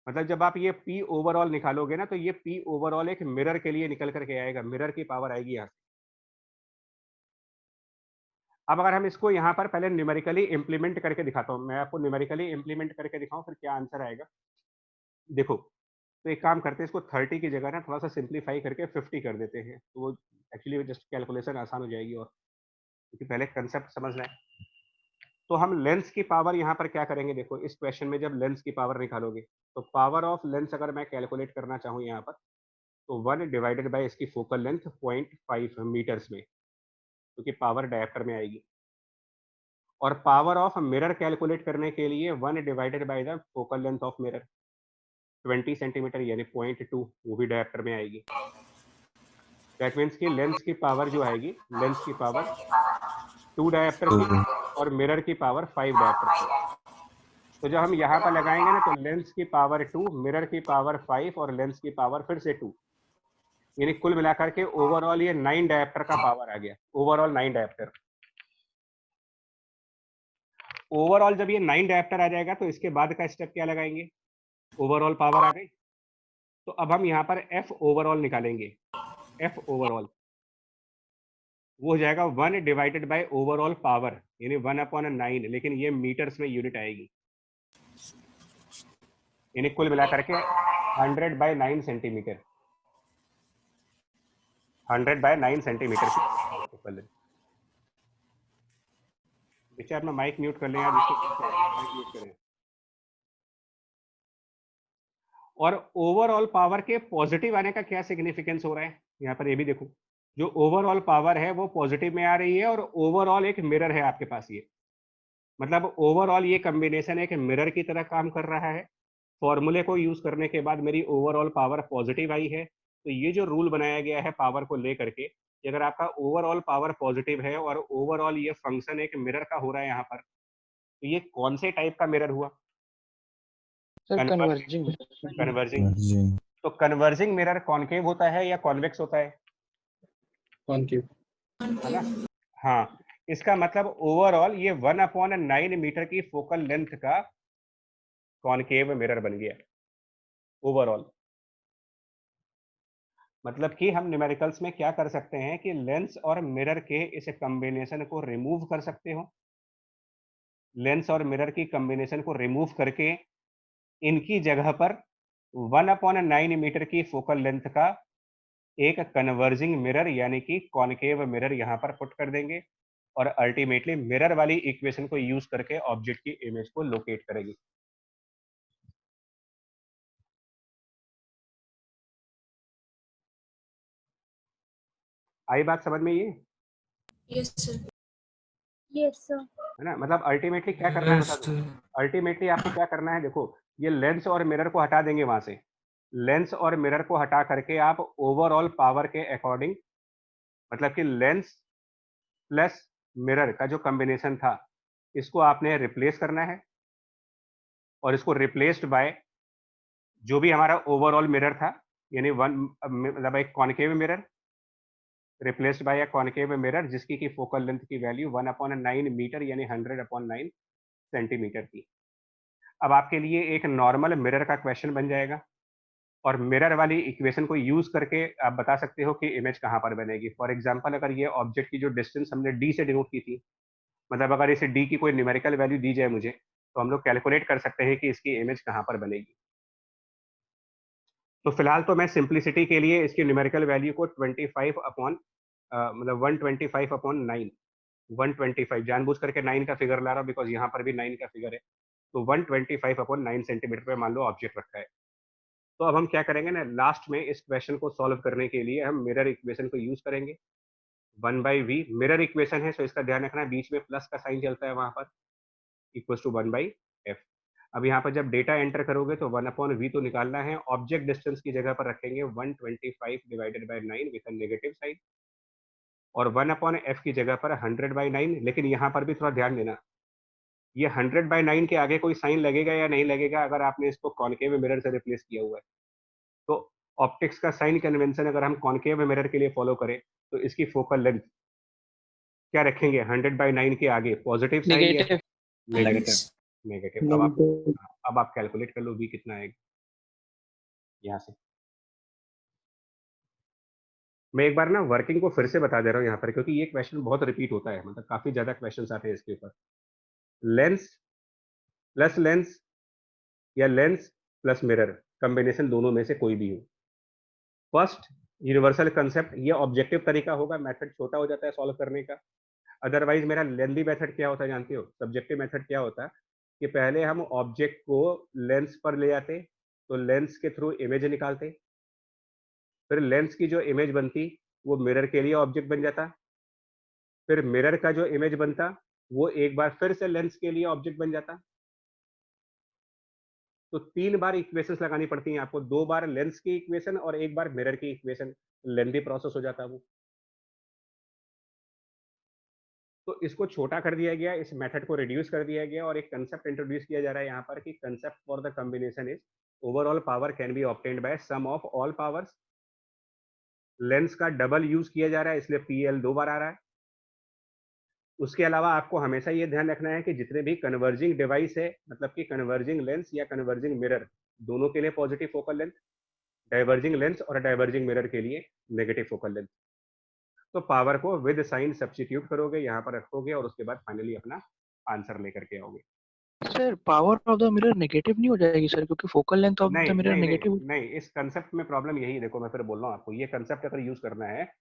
मतलब जब आप ये P ओवरऑल निकालोगे ना, तो ये P ओवरऑल एक मिरर के लिए निकल करके आएगा, मिरर की पावर आएगी यहाँ से। अब अगर हम इसको यहाँ पर पहले न्यूमेरिकली इंप्लीमेंट करके दिखाता हूँ, मैं आपको न्यूमेरिकली इंप्लीमेंट करके दिखाऊं फिर क्या आंसर आएगा। देखो, तो एक काम करते हैं, इसको 30 की जगह ना थोड़ा सा सिंप्लीफाई करके 50 कर देते हैं, तो वो एक्चुअली जस्ट कैलकुलेशन आसान हो जाएगी, और क्योंकि पहले कंसेप्ट समझना है। तो हम लेंस की पावर यहाँ पर क्या करेंगे, देखो इस क्वेश्चन में जब लेंस की पावर निकालोगे तो पावर ऑफ लेंस अगर मैं कैलकुलेट करना चाहूँ यहाँ पर, तो 1 डिवाइडेड बाय इसकी फोकल लेंथ 0.5 मीटर्स में, क्योंकि पावर डायप्टर में आएगी। और पावर ऑफ मिरर कैलकुलेट करने के लिए 1 divided by the focal length of mirror 20 centimetre यानी 0.2, वो भी डायप्टर में आएगी। दैट मीन्स कि लेंस की पावर जो आएगी, लेंस की पावर 2 डायप्टर की और मिरर की पावर 5 डायप्टर की। तो जब हम यहाँ पर लगाएंगे ना, तो लेंस की पावर 2, मिरर की पावर 5 और लेंस की पावर फिर से 2, यानी कुल मिलाकर के ओवरऑल ये 9 डायप्टर का पावर आ गया, ओवरऑल 9 डायप्टर। ओवरऑल जब ये 9 डायप्टर आ जाएगा तो इसके बाद का स्टेप क्या लगाएंगे, ओवरऑल पावर आ गई, तो अब हम यहाँ पर एफ ओवरऑल निकालेंगे। एफ ओवरऑल वो हो जाएगा 1 डिवाइडेड बाय ओवरऑल पावर यानी 1/9, लेकिन ये मीटर्स में यूनिट आएगी, यानी कुल मिलाकर के 100 बाय 9 सेंटीमीटर, 100 बाय 9 सेंटीमीटर की फोकल लेंथ। पीछे अपना माइक म्यूट कर लें यार, माइक म्यूट करें। और ओवरऑल पावर के पॉजिटिव आने का क्या सिग्निफिकेंस हो रहा है, यहाँ पर ये भी देखो, जो ओवरऑल पावर है वो पॉजिटिव में आ रही है और ओवरऑल एक मिरर है आपके पास, ये मतलब ओवरऑल ये कॉम्बिनेशन एक मिरर की तरह काम कर रहा है। फॉर्मूले को यूज करने के बाद मेरी ओवरऑल पावर पॉजिटिव आई है, तो ये जो रूल बनाया गया है पावर को लेकर के, कि अगर आपका ओवरऑल पावर पॉजिटिव है और ओवरऑल ये फंक्शन एक मिरर का हो रहा है यहाँ पर, तो ये कौन से टाइप का मिरर हुआ? Sir converging. कन्वर्जिंग। Converging. तो कन्वर्जिंग मिरर कॉन्केव होता है या कॉन्वेक्स होता है? कॉन्केव। है ना? हाँ, इसका मतलब ओवरऑल ये 1/9 मीटर की फोकल लेंथ का कॉन्केव मिरर बन गया ओवरऑल। मतलब कि हम न्यूमेरिकल्स में क्या कर सकते हैं कि लेंस और मिरर के इस कॉम्बिनेशन को रिमूव कर सकते हो, लेंस और मिरर की कॉम्बिनेशन को रिमूव करके इनकी जगह पर 1/9 मीटर की फोकल लेंथ का एक कन्वर्जिंग मिरर यानी कि कॉन्केव मिरर यहाँ पर पुट कर देंगे और अल्टीमेटली मिरर वाली इक्वेशन को यूज करके ऑब्जेक्ट की इमेज को लोकेट करेगी। आई बात समझ में? ये यस सर। Yes sir. है ना, मतलब अल्टीमेटली क्या करना है बता दो। अल्टीमेटली आपको क्या करना है, देखो ये लेंस और मिरर को हटा देंगे वहां से, लेंस और मिरर को हटा करके आप ओवरऑल पावर के अकॉर्डिंग, मतलब कि लेंस प्लस मिरर का जो कॉम्बिनेशन था इसको आपने रिप्लेस करना है और इसको रिप्लेस्ड बाय जो भी हमारा ओवरऑल मिरर था, यानी वन मतलब एक concave mirror replaced by a concave mirror जिसकी की फोकल लेंथ की वैल्यू 1/9 मीटर यानी 100/9 सेंटीमीटर थी। अब आपके लिए एक नॉर्मल मिरर का क्वेश्चन बन जाएगा और मिरर वाली इक्वेशन को यूज करके आप बता सकते हो कि इमेज कहाँ पर बनेगी। फॉर एग्जांपल अगर ये ऑब्जेक्ट की जो डिस्टेंस हमने डी से डिनोट की थी, मतलब अगर इसे डी की कोई न्यूमेरिकल वैल्यू दी जाए मुझे, तो हम लोग कैलकुलेट कर सकते हैं कि इसकी इमेज कहाँ पर बनेगी। तो फिलहाल तो मैं सिंप्लिसिटी के लिए इसकी न्यूमेरिकल वैल्यू को 25 अपॉन मतलब 125/9, 125 जानबूझ करके 9 का फिगर ला रहा हूँ बिकॉज यहाँ पर भी 9 का फिगर है, तो 125/9 सेंटीमीटर पे मान लो ऑब्जेक्ट रखा है। तो अब हम क्या करेंगे ना, लास्ट में इस क्वेश्चन को सॉल्व करने के लिए हम मिरर इक्वेशन को यूज करेंगे। 1/v मिरर इक्वेशन है, सो इसका ध्यान रखना बीच में प्लस का साइन चलता है वहां पर, इक्वल टू 1/f। अब यहाँ पर जब डेटा एंटर करोगे तो 1/v तो निकालना है, ऑब्जेक्ट डिस्टेंस की जगह पर रखेंगे 125 divided by 9 with negative sign और 1/f की जगह पर 100/9। लेकिन यहाँ पर भी थोड़ा ध्यान देना, ये 100/9 के आगे कोई साइन लगेगा या नहीं लगेगा अगर आपने इसको कॉन्केव मिरर से रिप्लेस किया हुआ है। तो ऑप्टिक्स का साइन कन्वेंशन अगर हम कॉन्केव मिरर के लिए फॉलो करें तो इसकी फोकल लेंथ क्या रखेंगे, 100/9 के आगे पॉजिटिव साइन या नेगेटिव। नेगेटिव? नेगेटिव। अब आप कैलकुलेट कर लो v कितना आएगा यहाँ से। मैं एक बार ना वर्किंग को फिर से बता दे रहा हूँ यहाँ पर, क्योंकि ये क्वेश्चन बहुत रिपीट होता है, मतलब काफी ज्यादा क्वेश्चन आते हैं इसके ऊपर। लेंस प्लस लेंस या लेंस प्लस मिरर कॉम्बिनेशन दोनों में से कोई भी हो, फर्स्ट यूनिवर्सल कंसेप्ट, ये ऑब्जेक्टिव तरीका होगा, मेथड छोटा हो जाता है सॉल्व करने का। अदरवाइज मेरा लेंदी मेथड क्या होता है जानते हो, सब्जेक्टिव मेथड क्या होता है कि पहले हम ऑब्जेक्ट को लेंस पर ले आते, तो लेंस के थ्रू इमेज निकालते, फिर लेंस की जो इमेज बनती वो मिरर के लिए ऑब्जेक्ट बन जाता, फिर मिरर का जो इमेज बनता वो एक बार फिर से लेंस के लिए ऑब्जेक्ट बन जाता। तो 3 बार इक्वेशंस लगानी पड़ती हैं आपको, 2 बार लेंस की इक्वेशन और 1 बार मिरर की इक्वेशन, लेंदी प्रोसेस हो जाता है वो। तो इसको छोटा कर दिया गया, इस मेथड को रिड्यूस कर दिया गया और एक कंसेप्ट इंट्रोड्यूस किया जा रहा है यहाँ पर कि concept for the combination is overall power can be obtained by sum of all powers. Lens का डबल यूज किया जा रहा है इसलिए पीएल 2 बार आ रहा है। उसके अलावा आपको हमेशा ये ध्यान रखना है कि जितने भी कन्वर्जिंग डिवाइस है, मतलब कि कन्वर्जिंग लेंस या कन्वर्जिंग मिरर, दोनों के लिए positive focal length, diverging lens और डाइवर्जिंग मिरर के लिए नेगेटिव फोकल लेंथ। तो पावर को विद साइन सब्स्टिट्यूट करोगे, यहाँ पर रखोगे और उसके बाद फाइनली अपना आंसर लेकर के आओगे। Sir power of the mirror negative नहीं हो जाएगी सर, क्योंकि फोकल लेंथ ऑफ द नहीं मिरर नहीं नहीं नेगेटिव। नहीं, इस कंसेप्ट में प्रॉब्लम यही, देखो मैं फिर बोल रहा हूँ आपको, ये कंसेप्ट अगर यूज करना है,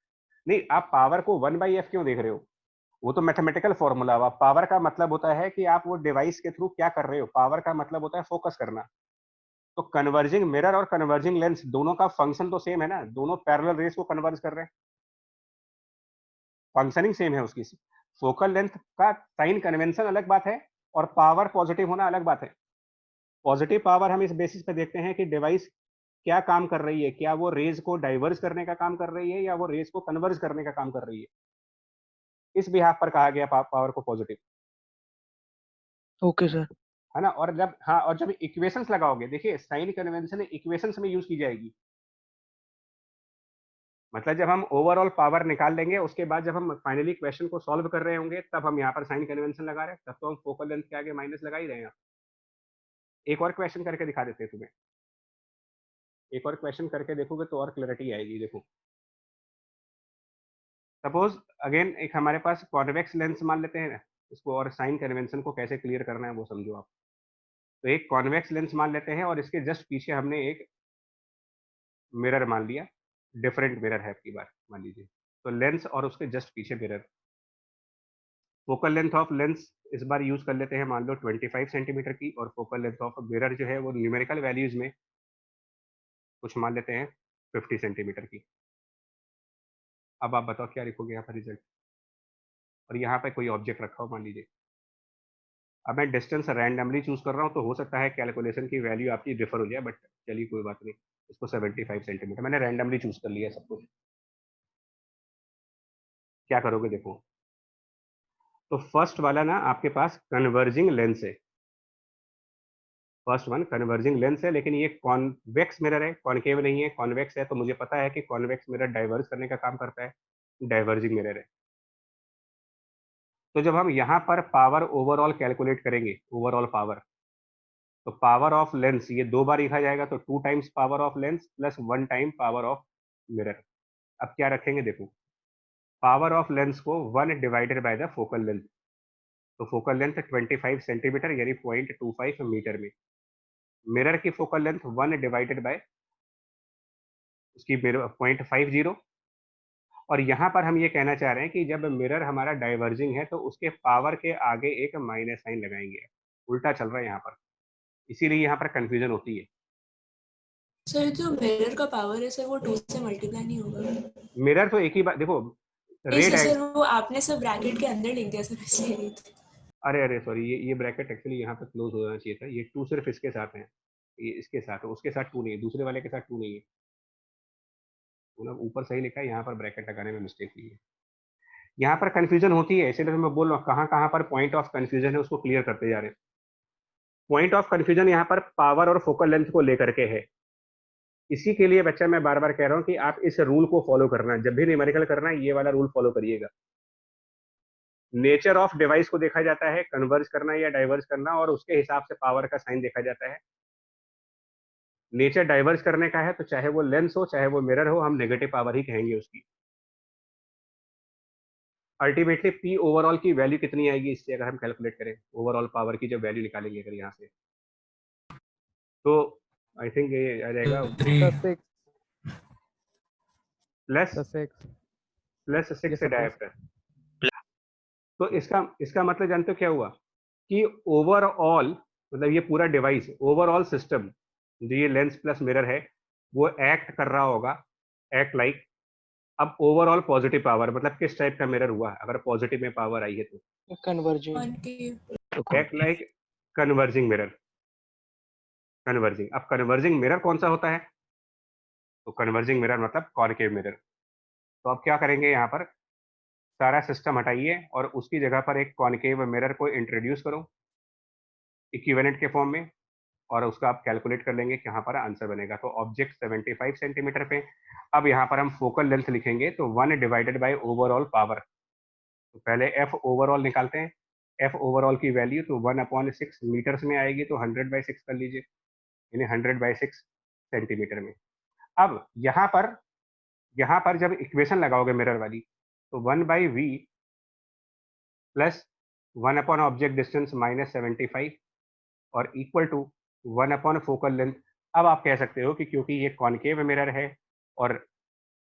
नहीं आप पावर को 1/f क्यों देख रहे हो? वो तो मैथमेटिकल फॉर्मूला हुआ। पावर का मतलब होता है कि आप वो डिवाइस के थ्रू क्या कर रहे हो, पावर का मतलब होता है फोकस करना। तो कन्वर्जिंग मिरर और कन्वर्जिंग लेंस दोनों का फंक्शन तो सेम है ना, दोनों पैरेलल रेस को कन्वर्ज कर रहे हैं, फंक्शनिंग सेम है उसकी। फोकल लेंथ का साइन कन्वेंशन अलग बात है और पावर पॉजिटिव होना अलग बात है। पॉजिटिव पावर हम इस बेसिस पे देखते हैं कि डिवाइस क्या काम कर रही है, क्या वो रेज को डाइवर्ज करने का काम कर रही है या वो रेज को कन्वर्ज करने का काम कर रही है, इस बिहाफ पर कहा गया पावर को पॉजिटिव, ओके सर। है ना। और जब हाँ, और जब इक्वेशंस लगाओगे, देखिए साइन कन्वेंशन इक्वेशंस में यूज की जाएगी। मतलब जब हम ओवरऑल पावर निकाल लेंगे, उसके बाद जब हम फाइनली क्वेश्चन को सॉल्व कर रहे होंगे, तब हम यहाँ पर साइन कन्वेंशन लगा रहे हैं, तब तो हम फोकल लेंथ के आगे माइनस लगा ही रहे हैं। एक और क्वेश्चन करके दिखा देते हैं तुम्हें, एक और क्वेश्चन करके देखोगे तो और क्लैरिटी आएगी। देखो सपोज अगेन एक हमारे पास कॉन्वेक्स लेंस मान लेते हैं ना इसको, और साइन कन्वेंशन को कैसे क्लियर करना है वो समझो आप। तो एक कॉन्वेक्स लेंस मान लेते हैं और इसके जस्ट पीछे हमने एक मिरर मान लिया, डिफरेंट मिरर है आपकी बार मान लीजिए। तो लेंस और उसके जस्ट पीछे mirror. Focal length of lens इस बार यूज कर लेते हैं मान लो 25 सेंटीमीटर की, और फोकल लेंथ ऑफ मिरर जो है वो न्यूमेरिकल वैल्यूज में कुछ मान लेते हैं 50 सेंटीमीटर की। अब आप बताओ क्या लिखोगे यहाँ पर रिजल्ट, और यहाँ पे कोई ऑब्जेक्ट रखा हो मान लीजिए। अब मैं डिस्टेंस रैंडमली चूज कर रहा हूँ, तो हो सकता है कैलकुलेशन की वैल्यू आपकी डिफर हो जाए, बट चलिए कोई बात नहीं। इसको 75 सेंटीमीटर मैंने रैंडमली चूज कर लिया सब कुछ। क्या करोगे देखो, तो फर्स्ट वाला ना आपके पास कन्वर्जिंग लेंस है, फर्स्ट वन कन्वर्जिंग लेंस है, लेकिन ये कॉन्वेक्स मिरर है, कॉनकेव नहीं है, कॉन्वेक्स है। तो मुझे पता है कि कॉन्वेक्स मिरर डाइवर्ज करने का काम करता है, डाइवर्जिंग मिरर है। तो जब हम यहाँ पर पावर ओवरऑल कैलकुलेट करेंगे, ओवरऑल पावर, तो पावर ऑफ लेंस ये दो बार लिखा जाएगा, तो 2 times power of lens plus 1 time power of mirror. अब क्या रखेंगे देखो, पावर ऑफ लेंस को 1 divided by the focal length. तो फोकल लेंथ 25 सेंटीमीटर यानी 0.25 मीटर में, मिरर की फोकल लेंथ 1 डिवाइडेड बाय उसकी 0.50। और यहाँ पर हम ये कहना चाह रहे हैं कि जब मिरर हमारा डाइवर्जिंग है तो उसके पावर के आगे एक माइनस साइन लगाएंगे। उल्टा चल रहा है यहाँ पर, इसीलिए यहाँ पर कंफ्यूजन होती है। सर जो मिरर का पावर है सर वो 2 से मल्टीप्लाई नहीं होगा? मिरर तो एक ही बात देखो, नहीं रे सर वो आपने सब ब्रैकेट के अंदर लिख दिया सर, इसलिए। अरे अरे सॉरी, ये ब्रैकेट एक्चुअली यहाँ पे क्लोज हो जाना चाहिए था। ये 2 सिर्फ इसके साथ है, ये इसके साथ है, उसके साथ 2 नहीं है, दूसरे वाले के साथ 2 नहीं है। मतलब ऊपर सही लिखा है, यहाँ पर ब्रैकेट लगाने में मिस्टेक हुई है। यहाँ पर कंफ्यूजन होती है, इसीलिए मैं बोल रहा हूँ कहाँ कहाँ पर पॉइंट ऑफ कंफ्यूजन है उसको क्लियर करते जा रहे हैं। पॉइंट ऑफ कंफ्यूजन यहाँ पर पावर और फोकल लेंथ को लेकर के है। इसी के लिए बच्चा मैं बार बार कह रहा हूँ कि आप इस रूल को फॉलो करना, जब भी न्यूमेरिकल करना है ये वाला रूल फॉलो करिएगा। नेचर ऑफ डिवाइस को देखा जाता है, कन्वर्ज करना या डाइवर्ज करना, और उसके हिसाब से पावर का साइन देखा जाता है। नेचर डाइवर्ज करने का है तो चाहे वो लेंस हो चाहे वो मिरर हो, हम नेगेटिव पावर ही कहेंगे उसकी। अल्टीमेटली पी ओवरऑल की वैल्यू कितनी आएगी इससे अगर हम कैलकुलेट करें, ओवरऑल पावर की जब वैल्यू निकालेंगे अगर यहाँ से, तो आई थिंक ये आ जाएगा प्लस 6 से डायप्टर। तो इसका मतलब जानते हो क्या हुआ कि ओवरऑल, मतलब ये पूरा डिवाइस, ओवरऑल सिस्टम जो ये लेंस प्लस मिरर है वो एक्ट कर रहा होगा, एक्ट लाइक। अब ओवरऑल पॉजिटिव पावर मतलब किस टाइप का मिरर हुआ, अगर पॉजिटिव में पावर आई है तो converging. Act like converging mirror. Converging, अब कन्वर्जिंग मिरर कौन सा होता है, तो कन्वर्जिंग मिरर मतलब कॉनकेव मिरर। तो अब क्या करेंगे, यहाँ पर सारा सिस्टम हटाइए और उसकी जगह पर एक कॉनकेव मिरर को इंट्रोड्यूस करो इक्विवेलेंट के फॉर्म में, और उसका आप कैलकुलेट कर लेंगे कहाँ पर आंसर बनेगा। तो ऑब्जेक्ट 75 सेंटीमीटर पे, अब यहाँ पर हम फोकल लेंथ लिखेंगे तो 1 डिवाइडेड बाय ओवरऑल पावर। तो पहले एफ ओवरऑल निकालते हैं, एफ ओवरऑल की वैल्यू तो 1/6 मीटर्स में आएगी, तो 100/6 कर लीजिए, यानी 100/6 सेंटीमीटर में। अब यहाँ पर जब इक्वेशन लगाओगे मिरर वाली, तो 1/v plus 1 upon object distance minus 75 और इक्वल टू 1 फोकल लेंथ। अब आप कह सकते हो कि क्योंकि ये कॉनकेव मिरर है और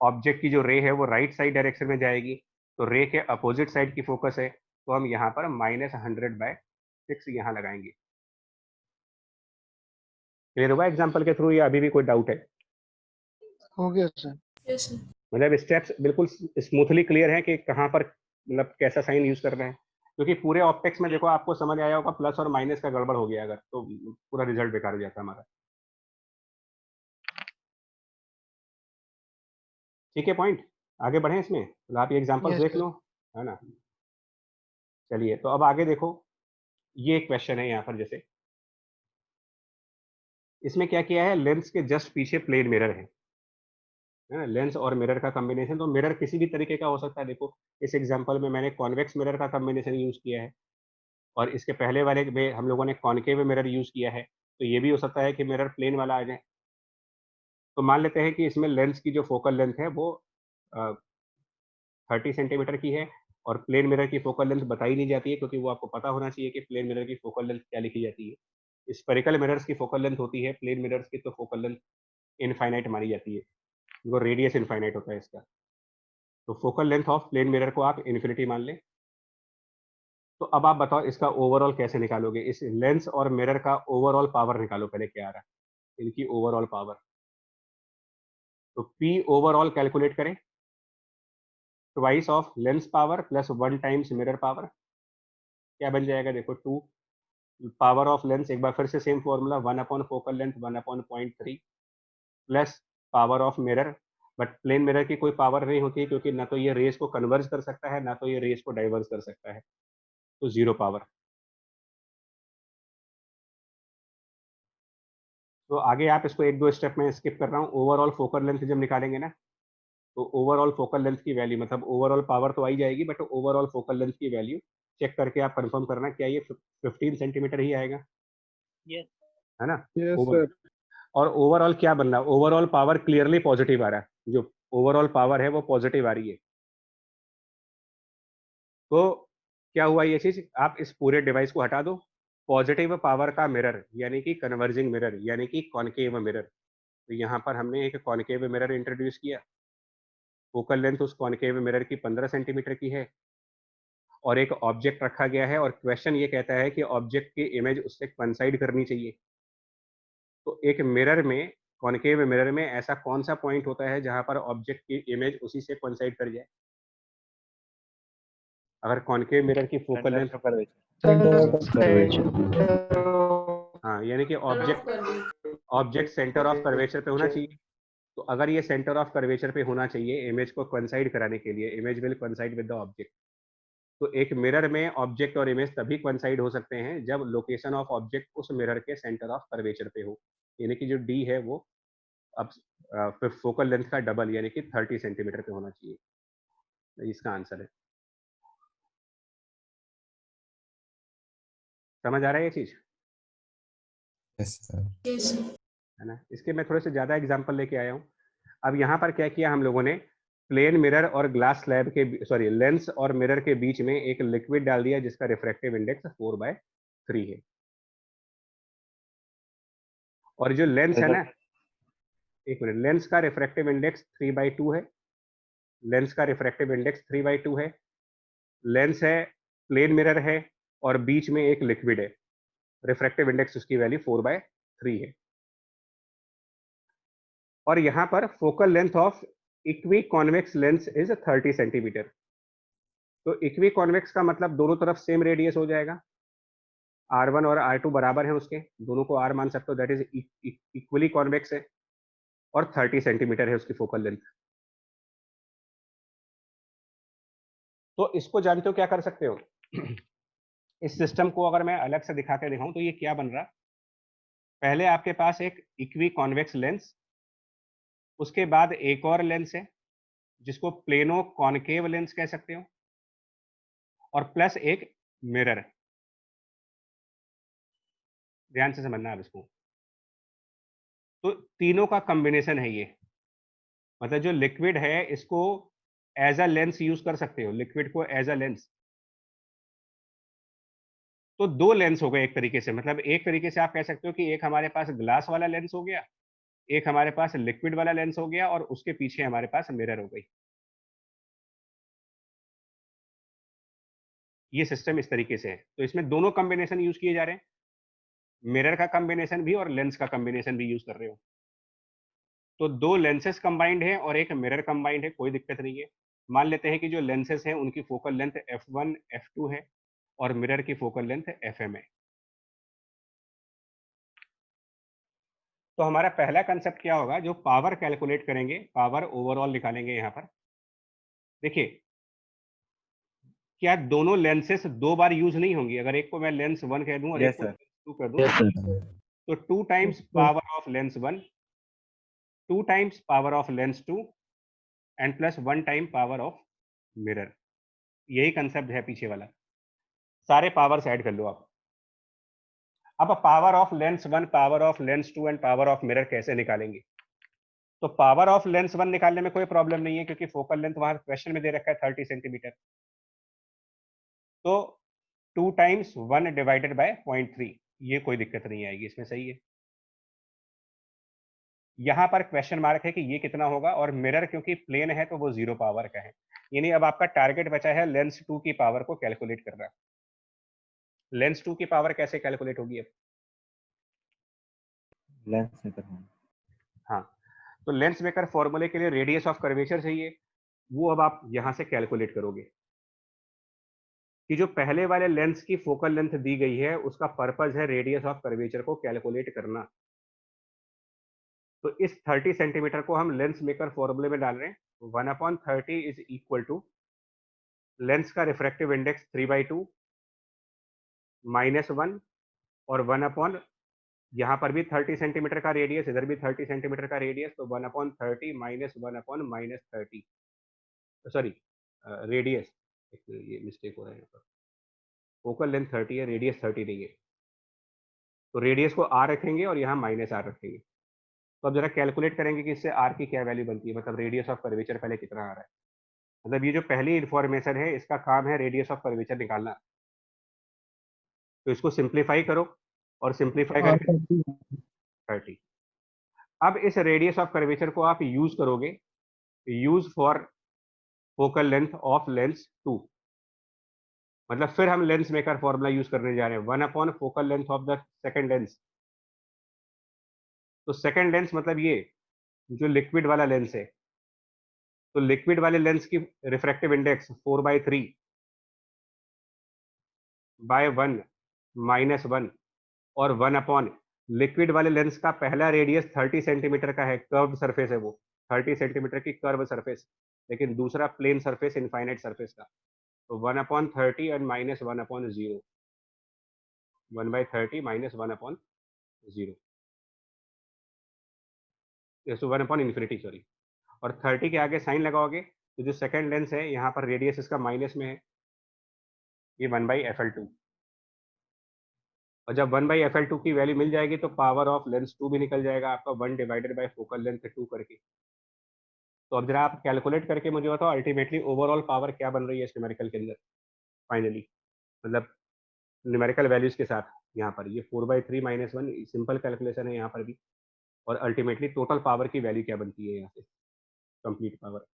ऑब्जेक्ट की जो रे है वो राइट साइड डायरेक्शन में जाएगी, तो रे के अपोजिट साइड की फोकस है, तो हम यहाँ पर -100/6 यहाँ लगाएंगे। क्लियर हुआ एग्जाम्पल के थ्रू, या अभी भी कोई डाउट है? हो गया सर। Yes sir. मतलब स्टेप्स बिल्कुल स्मूथली क्लियर है कि कहाँ पर मतलब कैसा साइन यूज करना है, क्योंकि पूरे ऑप्टिक्स में देखो आपको समझ आया होगा प्लस और माइनस का गड़बड़ हो गया अगर, तो पूरा रिजल्ट बेकार हो जाता है हमारा। ठीक है पॉइंट, आगे बढ़े इसमें, तो आप ये एग्जांपल्स यस देख सर। लो, है ना। चलिए तो अब आगे देखो, ये एक क्वेश्चन है यहाँ पर, जैसे इसमें क्या किया है, लेंस के जस्ट पीछे प्लेन मिरर है ना, लेंस और मिरर का कॉम्बिनेशन। तो मिरर किसी भी तरीके का हो सकता है, देखो इस एग्जांपल में मैंने कॉन्वेक्स मिरर का कॉम्बिनेशन यूज किया है, और इसके पहले वाले में हम लोगों ने कॉनकेव मिरर यूज किया है, तो ये भी हो सकता है कि मिरर प्लेन वाला आ जाए। तो मान लेते हैं कि इसमें लेंस की जो फोकल लेंथ है वो 30 सेंटीमीटर की है, और प्लेन मिरर की फोकल लेंथ बताई नहीं जाती है, क्योंकि वो आपको पता होना चाहिए कि प्लेन मिरर की फोकल लेंथ क्या लिखी जाती है। स्फेरिकल मिरर्स की फोकल लेंथ होती है, प्लेन मिरर्स की तो फोकल लेंथ इनफाइनाइट मानी जाती है, वो रेडियस इनफाइनाइट होता है इसका। तो focal length of plane mirror को आप इन्फिनिटी मान लें। तो अब आप बताओ इसका ओवरऑल कैसे निकालोगे, इस लेंस और मिरर का ओवरऑल पावर निकालो पहले, क्या आ रहा है इनकी ओवरऑल पावर। तो P ओवरऑल कैलकुलेट करें, twice of lens power plus 1 times mirror power, क्या बन जाएगा देखो, 2 पावर ऑफ लेंस, एक बार फिर से same formula, 1 focal length 1/0.3 plus power of mirror, but plane mirror की कोई पावर नहीं होती है, क्योंकि ना तो ये रेस को कन्वर्ज कर सकता है ना तो ये रेस को डाइवर्स कर सकता है, तो 0 पावर। तो आगे आप इसको एक दो स्टेप में स्किप कर रहा हूँ। ओवरऑल फोकल लेंथ जब निकालेंगे ना, तो ओवरऑल फोकल लेंथ की वैल्यू, मतलब ओवरऑल पावर तो आई जाएगी, बट ओवरऑल फोकल लेंथ की वैल्यू चेक करके आप कंफर्म करना क्या ये 15 सेंटीमीटर ही आएगा, यस है ना। Yes over sir. और ओवरऑल क्या बन रहा है, ओवरऑल पावर क्लियरली पॉजिटिव आ रहा है, जो ओवरऑल पावर है वो पॉजिटिव आ रही है। तो क्या हुआ ये चीज, आप इस पूरे डिवाइस को हटा दो, पॉजिटिव पावर का मिरर यानी कि कन्वर्जिंग मिरर यानी कि कॉनकेव मिरर, तो यहाँ पर हमने एक कॉनकेव मिरर इंट्रोड्यूस किया, फोकल लेंथ उस कॉनकेव मिरर की 15 सेंटीमीटर की है, और एक ऑब्जेक्ट रखा गया है, और क्वेश्चन ये कहता है कि ऑब्जेक्ट की इमेज उससे कोइंसाइड करनी चाहिए। तो एक मिरर में, कॉनकेव मिरर में ऐसा कौन सा पॉइंट होता है जहां पर ऑब्जेक्ट की इमेज उसी से कोइंसाइड कर जाए? अगर कॉनकेव मिरर की फोकल लेंथ, हाँ यानी कि ऑब्जेक्ट सेंटर ऑफ कर्वेचर पे होना चाहिए। तो अगर ये सेंटर ऑफ कर्वेचर पे होना चाहिए इमेज को कोइंसाइड कराने के लिए, image will coincide with the object. तो एक मिरर में ऑब्जेक्ट और इमेज तभी कोइंसाइड हो सकते हैं जब लोकेशन ऑफ ऑब्जेक्ट उस मिरर के सेंटर ऑफ कर्वेचर पे हो, यानी कि जो डी है वो अब फोकल लेंथ का डबल यानी कि 30 सेंटीमीटर पे होना चाहिए। इसका आंसर है। समझ आ रहा है ये चीज, Yes, sir. Yes sir. है ना। इसके मैं थोड़े से ज्यादा एग्जांपल लेके आया हूँ। अब यहाँ पर क्या किया हम लोगों ने, प्लेन मिरर और ग्लास स्लैब के, सॉरी लेंस और मिरर के बीच में एक लिक्विड डाल दिया जिसका रिफ्रैक्टिव इंडेक्स 4/3 है, और जो लेंस है ना, एक मिनट, लेंस का रिफ्रैक्टिव इंडेक्स 3/2 है, लेंस का रिफ्रैक्टिव इंडेक्स 3/2 है, लेंस है, प्लेन मिरर है, और बीच में एक लिक्विड है, रिफ्रैक्टिव इंडेक्स उसकी वैल्यू 4/3 है। और यहाँ पर focal length of equi convex lens is 30 centimetre. तो इक्वी कॉन्वेक्स का मतलब दोनों तरफ सेम रेडियस हो जाएगा, R1 और R2 बराबर है उसके, दोनों को R मान सकते हो, दैट इज इक्वली कॉन्वेक्स है, और 30 सेंटीमीटर है उसकी फोकल लेंथ। तो इसको जानते हो क्या कर सकते हो इस सिस्टम को अगर मैं अलग से दिखा के दिखाऊं तो ये क्या बन रहा, पहले आपके पास एक इक्वी कॉन्वेक्स लेंस, उसके बाद एक और लेंस है जिसको प्लेनो कॉनकेव लेंस कह सकते हो, और प्लस एक मिरर। ध्यान से समझना आप इसको, तो तीनों का कॉम्बिनेशन है ये, मतलब जो लिक्विड है इसको एज अ लेंस यूज कर सकते हो, लिक्विड को एज अ लेंस, तो दो लेंस हो गए एक तरीके से, मतलब एक तरीके से आप कह सकते हो कि एक हमारे पास ग्लास वाला लेंस हो गया, एक हमारे पास लिक्विड वाला लेंस हो गया, और उसके पीछे हमारे पास मिरर हो गई। ये सिस्टम इस तरीके से है। तो इसमें दोनों कॉम्बिनेशन यूज किए जा रहे हैं, मिरर का कॉम्बिनेशन भी और लेंस का कॉम्बिनेशन भी यूज कर रहे हो। तो दो लेंसेस कंबाइंड है और एक मिरर कंबाइंड है, कोई दिक्कत नहीं है। मान लेते हैं कि जो लेंसेस हैं उनकी फोकल लेंथ f1 f2 है और मिरर की फोकल लेंथ fm है। तो हमारा पहला कंसेप्ट क्या होगा, जो पावर कैलकुलेट करेंगे, पावर ओवरऑल निकालेंगे यहाँ पर। देखिए, क्या दोनों लेंसेस दो बार यूज नहीं होंगी? अगर एक को मैं लेंस 1 कह दूं और एक यस को सर। लेंस 2 कर दूं, तो 2 टाइम्स तो power of lens 1, 2 times power of lens 2 and plus 1 time power of mirror. यही कंसेप्ट है पीछे वाला। सारे पावर्स ऐड कर लो आप। अब power of lens 1, power of lens 2 and power of mirror कैसे निकालेंगे? तो पावर ऑफ लेंस 1 निकालने में कोई प्रॉब्लम नहीं है, क्योंकि फोकल लेंथ वहां क्वेश्चन में दे रखा है 30 सेंटीमीटर। तो 2 टाइम्स 1 डिवाइडेड बाय 0.3, ये कोई दिक्कत नहीं आएगी, इसमें सही है। यहां पर क्वेश्चन मार्क है कि ये कितना होगा, और मिरर क्योंकि प्लेन है तो वो 0 पावर का है। यानी अब आपका टारगेट बचा है लेंस 2 की पावर को कैलकुलेट करना। लेंस 2 की पावर कैसे कैलकुलेट होगी अब? लेंस मेकर हूँ। हाँ, तो लेंस मेकर फॉर्मूले के लिए रेडियस ऑफ कर्वेचर चाहिए, वो अब आप यहां से कैलकुलेट करोगे कि जो पहले वाले लेंस की फोकल लेंथ दी गई है उसका पर्पज है रेडियस ऑफ कर्वेचर को कैलकुलेट करना। तो इस 30 सेंटीमीटर को हम लेंस मेकर फॉर्मूले में डाल रहे हैं। 1/30 इज इक्वल टू लेंस का रिफ्रैक्टिव इंडेक्स 3/2 -1 और 1/, यहाँ पर भी 30 सेंटीमीटर का रेडियस, इधर भी 30 सेंटीमीटर का रेडियस, तो 1/30 -1/, -30, सॉरी रेडियस, ये मिस्टेक हो रहा है यहाँ पर, फोकल लेंथ 30 है, रेडियस 30 नहीं है। तो रेडियस को r रखेंगे और यहाँ -r रखेंगे। तो अब जरा कैलकुलेट करेंगे कि इससे r की क्या वैल्यू बनती है, मतलब रेडियस ऑफ कर्वेचर पहले कितना आ रहा है। मतलब ये जो पहली इंफॉर्मेशन है इसका काम है रेडियस ऑफ कर्वेचर निकालना। तो इसको सिंप्लीफाई करो और सिंप्लीफाई करके 30। अब इस रेडियस ऑफ कर्वेचर को आप यूज करोगे, use for focal length of lens 2। मतलब फिर हम लेंस मेकर फॉर्मूला यूज करने जा रहे हैं, 1/, focal length of the second lens. तो सेकंड लेंस मतलब ये जो लिक्विड वाला लेंस है, तो लिक्विड वाले लेंस की रिफ्रैक्टिव इंडेक्स 4/3 बाय 1 -1 और 1/, लिक्विड वाले लेंस का पहला रेडियस 30 सेंटीमीटर का है, कर्व सरफेस है वो, 30 सेंटीमीटर की कर्व सरफेस, लेकिन दूसरा प्लेन सरफेस, इनफाइनाइट सरफेस का। तो 1/30 एंड -1/0, 1/30 -1/0, सो 1/∞, सॉरी। और 30 के आगे साइन लगाओगे तो जो सेकंड लेंस है यहाँ पर रेडियस इसका माइनस में है, ये 1/FL2। और जब 1/FL2 की वैल्यू मिल जाएगी तो पावर ऑफ लेंस 2 भी निकल जाएगा आपका, 1 डिवाइडेड बाय फोकल लेंथ 2 करके। तो अब जरा आप कैलकुलेट करके मुझे बताओ अल्टीमेटली ओवरऑल पावर क्या बन रही है इस न्यूमेरिकल के अंदर फाइनली, मतलब न्यूमेरिकल वैल्यूज के साथ। यहाँ पर ये 4/3 -1 सिंपल कैलकुलेशन है यहाँ पर भी, और अल्टीमेटली टोटल पावर की वैल्यू क्या बनती है यहाँ से, कंप्लीट पावर,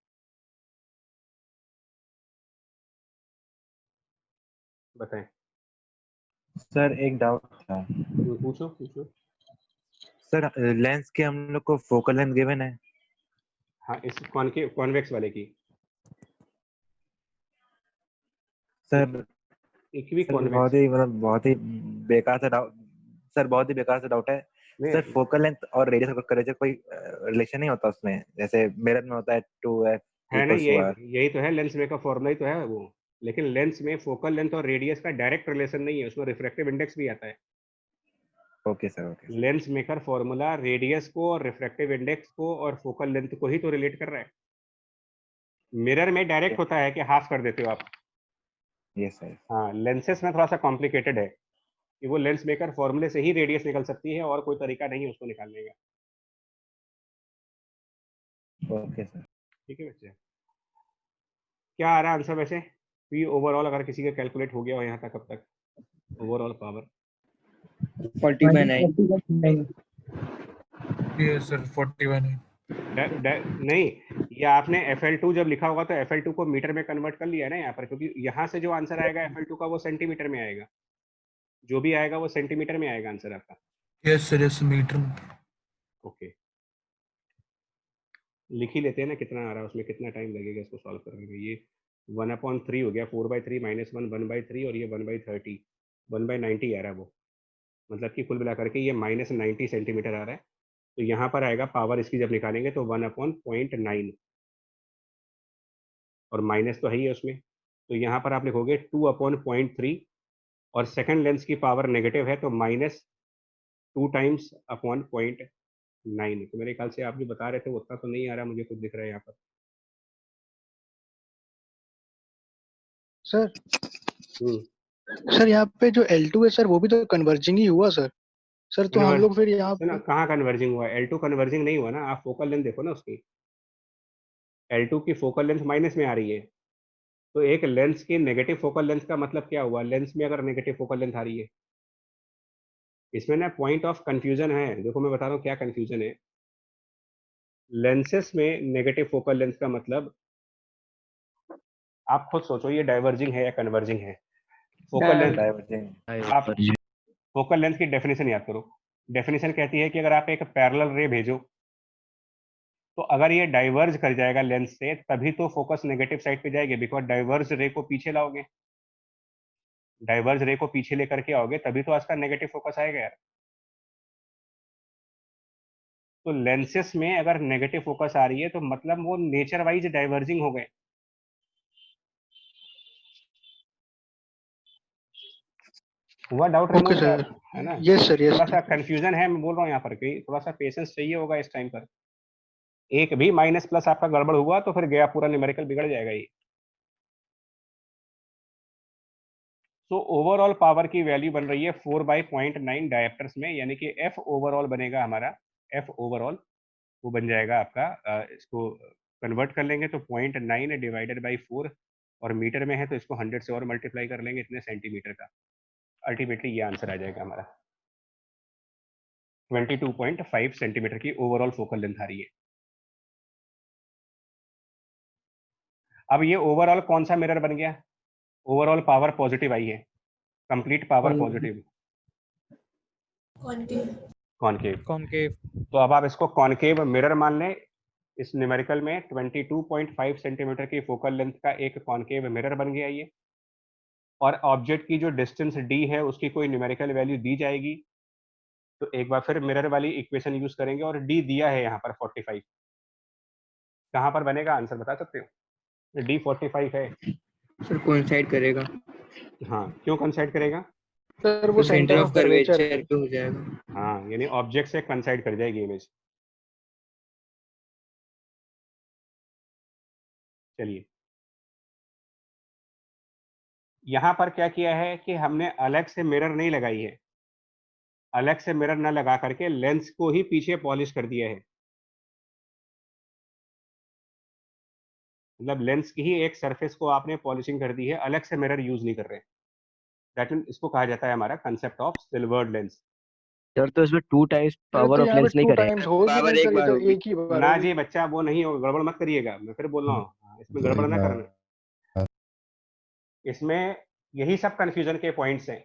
बताएं। सर एक डाउट था पूछो पूछो। सर, लेंस के हम लोग को फोकल लेंथ गिवन है। हाँ, इस कॉन्वेक्स वाले की सर इक्वी सर कॉन्वेक्स। बहुत ही बेकार सा डाउट। सर बहुत ही बेकार सा डाउट है। सर फोकल लेंथ और रेडियस ऑफ कर्वेचर कोई रिलेशन नहीं होता उसमें, जैसे मिरर में होता है 2f है ना, इक्वल्स टू r। यही तो है लेंस मेकर फॉर्मूला ही तो है वो। लेकिन लेंस में फोकल लेंथ और रेडियस का डायरेक्ट रिलेशन नहीं है, उसमें रिफ्रैक्टिव इंडेक्स भी आता है। Okay sir, okay sir. Lens maker formula radius को और रिफ्रैक्टिव इंडेक्स को और फोकल लेंथ को ही तो रिलेट कर रहा है। मिरर में डायरेक्ट होता है कि हाफ कर देते हो आप। Yes sir. हाँ, लेंसेस में थोड़ा सा कॉम्प्लिकेटेड है कि वो लेंस मेकर फॉर्मूले से ही रेडियस निकल सकती है और कोई तरीका नहीं है उसको निकालने का। Okay sir. ठीक है बच्चे, क्या आ रहा है आंसर वैसे? पी ओवरऑल अगर किसी का कैलकुलेट हो गया हो यहाँ तक अब तक? ओवरऑल पावर 40/9 Yes sir, 41 है। नहीं, ये आपने FL2 जब लिखा होगा तो FL2 को मीटर में कन्वर्ट कर लिया है ना यहाँ पर, क्योंकि यहाँ से जो आंसर आएगा FL2 का वो सेंटीमीटर में आएगा, जो भी आएगा वो सेंटीमीटर में आएगा आंसर आपका। Yes sir, yes मीटर में। ओके, लिख ही लेते हैं ना कितना आ रहा है, उसमें कितना टाइम लगेगा इसको सॉल्व करने में। ये 1/3 हो गया, 4/3 -1 1/3, और ये 1/30 1/90 आ रहा है वो, मतलब कि कुल मिला करके ये -90 सेंटीमीटर आ रहा है। तो यहाँ पर आएगा पावर इसकी जब निकालेंगे तो 1/0.9, और माइनस तो है ही है उसमें, तो यहाँ पर आप लिखोगे 2/0.3, और सेकंड लेंस की पावर नेगेटिव है तो -2 टाइम्स अपॉन 0.9। तो मेरे ख्याल से आप जो बता रहे थे उतना तो नहीं आ रहा, मुझे कुछ दिख रहा है यहाँ पर। सर यहाँ पे जो L2 है सर वो भी तो कन्वर्जिंग ही हुआ सर। सर तो हम लोग फिर यहाँ ना कहाँ कन्वर्जिंग हुआ? L2 कन्वर्जिंग नहीं हुआ ना, आप फोकल लेंथ देखो ना उसकी, L2 की फोकल लेंथ माइनस में आ रही है, तो एक लेंस की नेगेटिव फोकल लेंथ का मतलब क्या हुआ? लेंस में अगर नेगेटिव फोकल लेंथ आ रही है, इसमें ना पॉइंट ऑफ कंफ्यूजन है। देखो मैं बता रहा हूँ क्या कंफ्यूजन है। लेंसेस में नेगेटिव फोकल लेंथ का मतलब, आप खुद सोचो ये डाइवर्जिंग है या कन्वर्जिंग है? फोकल लेंथ, आप फोकल लेंथ की डेफिनेशन याद करो। डेफिनेशन कहती है कि अगर आप एक पैरेलल रे भेजो तो अगर ये डाइवर्ज कर जाएगा लेंस से तभी तो फोकस नेगेटिव साइड पे जाएगी, बिकॉज डाइवर्ज रे को पीछे लाओगे, डाइवर्ज रे को पीछे लेकर के आओगे तभी तो इसका नेगेटिव फोकस आएगा यार। तो लेंसेस में अगर नेगेटिव फोकस आ रही है तो मतलब वो नेचर वाइज डाइवर्जिंग हो गए। हुआ डाउट रिमूव यार, है ना? यस सर, यस थोड़ा सा कंफ्यूजन है, मैं बोल रहा हूँ यहाँ पर कि थोड़ा सा पेशेंस चाहिए होगा इस टाइम पर। एक भी माइनस प्लस आपका गड़बड़ हुआ तो फिर गया पूरा न्यूमेरिकल, बिगड़ जाएगा ये। तो ओवरऑल पावर की वैल्यू बन रही है 4/0.9 डायप्टर्स में, यानी कि F ओवरऑल बनेगा हमारा, F ओवरऑल वो बन जाएगा आपका, इसको कन्वर्ट कर लेंगे तो 0.9 डिवाइडेड बाई 4, और मीटर में है तो इसको 100 से और मल्टीप्लाई कर लेंगे इतने सेंटीमीटर का। अल्टीमेटली ये आंसर आ जाएगा हमारा, 22.5 सेंटीमीटर की ओवरऑल फोकल लेंथ आ रही है। अब ये ओवरऑल कौन सा मिरर बन गया? ओवरऑल पावर पॉजिटिव आई है, complete power positive, concave. Concave. तो अब आप इसको कॉनकेव मिरर मान लें। इस न्यूमेरिकल में 22.5 सेंटीमीटर की फोकल लेंथ का एक कॉनकेव मिरर बन गया ये, और ऑब्जेक्ट की जो डिस्टेंस d है उसकी कोई न्यूमेरिकल वैल्यू दी जाएगी। तो एक बार फिर मिरर वाली इक्वेशन यूज करेंगे, और d दिया है यहाँ पर 45, कहाँ पर बनेगा आंसर बता सकते हो? d 45 है सर कोइंसाइड करेगा। हाँ, क्यों कंसाइड करेगा? सर वो सेंटर ऑफ कर्वेचर पे हो जाएगा। हाँ, यानी ऑब्जेक्ट से कंसाइड कर जाएगी इमेज। चलिए, यहाँ पर क्या किया है कि हमने अलग से मिरर नहीं लगाई है, अलग से मिरर ना लगा करके लेंस को ही पीछे पॉलिश कर दिया है। मतलब लेंस की ही एक सरफेस को आपने पॉलिशिंग कर दी है, अलग से मिरर यूज नहीं कर रहे। दैट मीन इसको कहा जाता है हमारा concept of silvered lens. Sir तो इसमें 2 टाइम्स पावर ऑफ लेंस नहीं करेंगे, पावर एक बार होगी। एक ही बार ना जी बच्चा, वो नहीं होगा, गड़बड़ मत करिएगा, मैं फिर बोल रहा हूँ इसमें गड़बड़ ना करना। इसमें यही सब कंफ्यूजन के पॉइंट्स हैं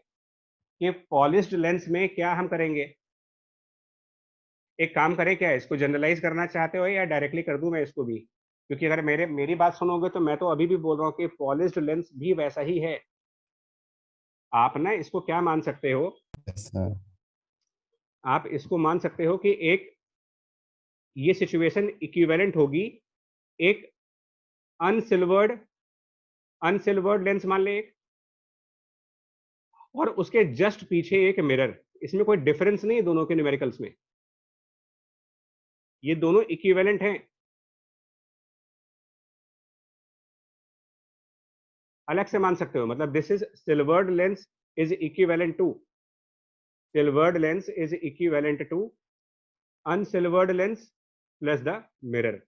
कि पॉलिश्ड लेंस में क्या हम करेंगे। एक काम करें क्या, इसको जनरलाइज करना चाहते हो या डायरेक्टली कर दूं मैं इसको भी? क्योंकि अगर मेरी बात सुनोगे तो मैं तो अभी भी बोल रहा हूँ कि पॉलिश्ड लेंस भी वैसा ही है। आप ना इसको क्या मान सकते हो, आप इसको मान सकते हो कि एक ये सिचुएशन इक्विवेलेंट होगी एक अनसिल्वर्ड लेंस मान ले एक, और उसके जस्ट पीछे एक मिरर। इसमें कोई डिफरेंस नहीं है दोनों के न्यूमेरिकल्स में, ये दोनों इक्विवेलेंट हैं। अलग से मान सकते हो, मतलब this is silvered lens is equivalent to, silvered lens is equivalent to unsilvered lens plus the mirror.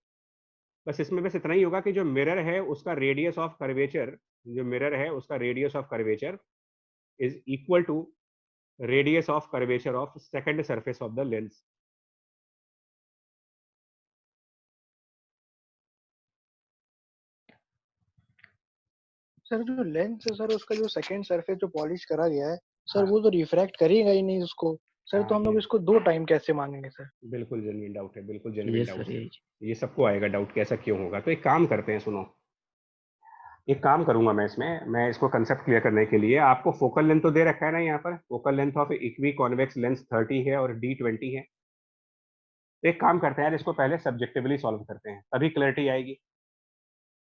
बस इसमें बस इतना ही होगा कि जो मिरर है उसका रेडियस ऑफ कर्वेचर, जो मिरर है उसका radius of curvature is equal to radius of curvature of second surface of the lens. Sir जो लेंस है सर, उसका जो सेकंड सरफेस जो पॉलिश करा गया है सर, हाँ। वो तो रिफ्रैक्ट करेगा ही नहीं उसको। सर तो हाँ, हम लोग ये इसको 2 टाइम कैसे मानेंगे सर? बिल्कुल जेन्युइन डाउट है, बिल्कुल जेन्युइन यस डाउट सर, है। यही ये सबको आएगा डाउट कि ऐसा क्यों होगा। तो एक काम करते हैं, सुनो, एक काम करूंगा मैं इसमें, मैं इसको कंसेप्ट क्लियर करने के लिए, आपको फोकल लेंथ तो दे रखा है ना यहाँ पर, focal length of equi convex lens 30 है और डी 20 है। तो एक काम करते हैं यार, इसको पहले सब्जेक्टिवली सॉल्व करते हैं, तभी क्लैरिटी आएगी।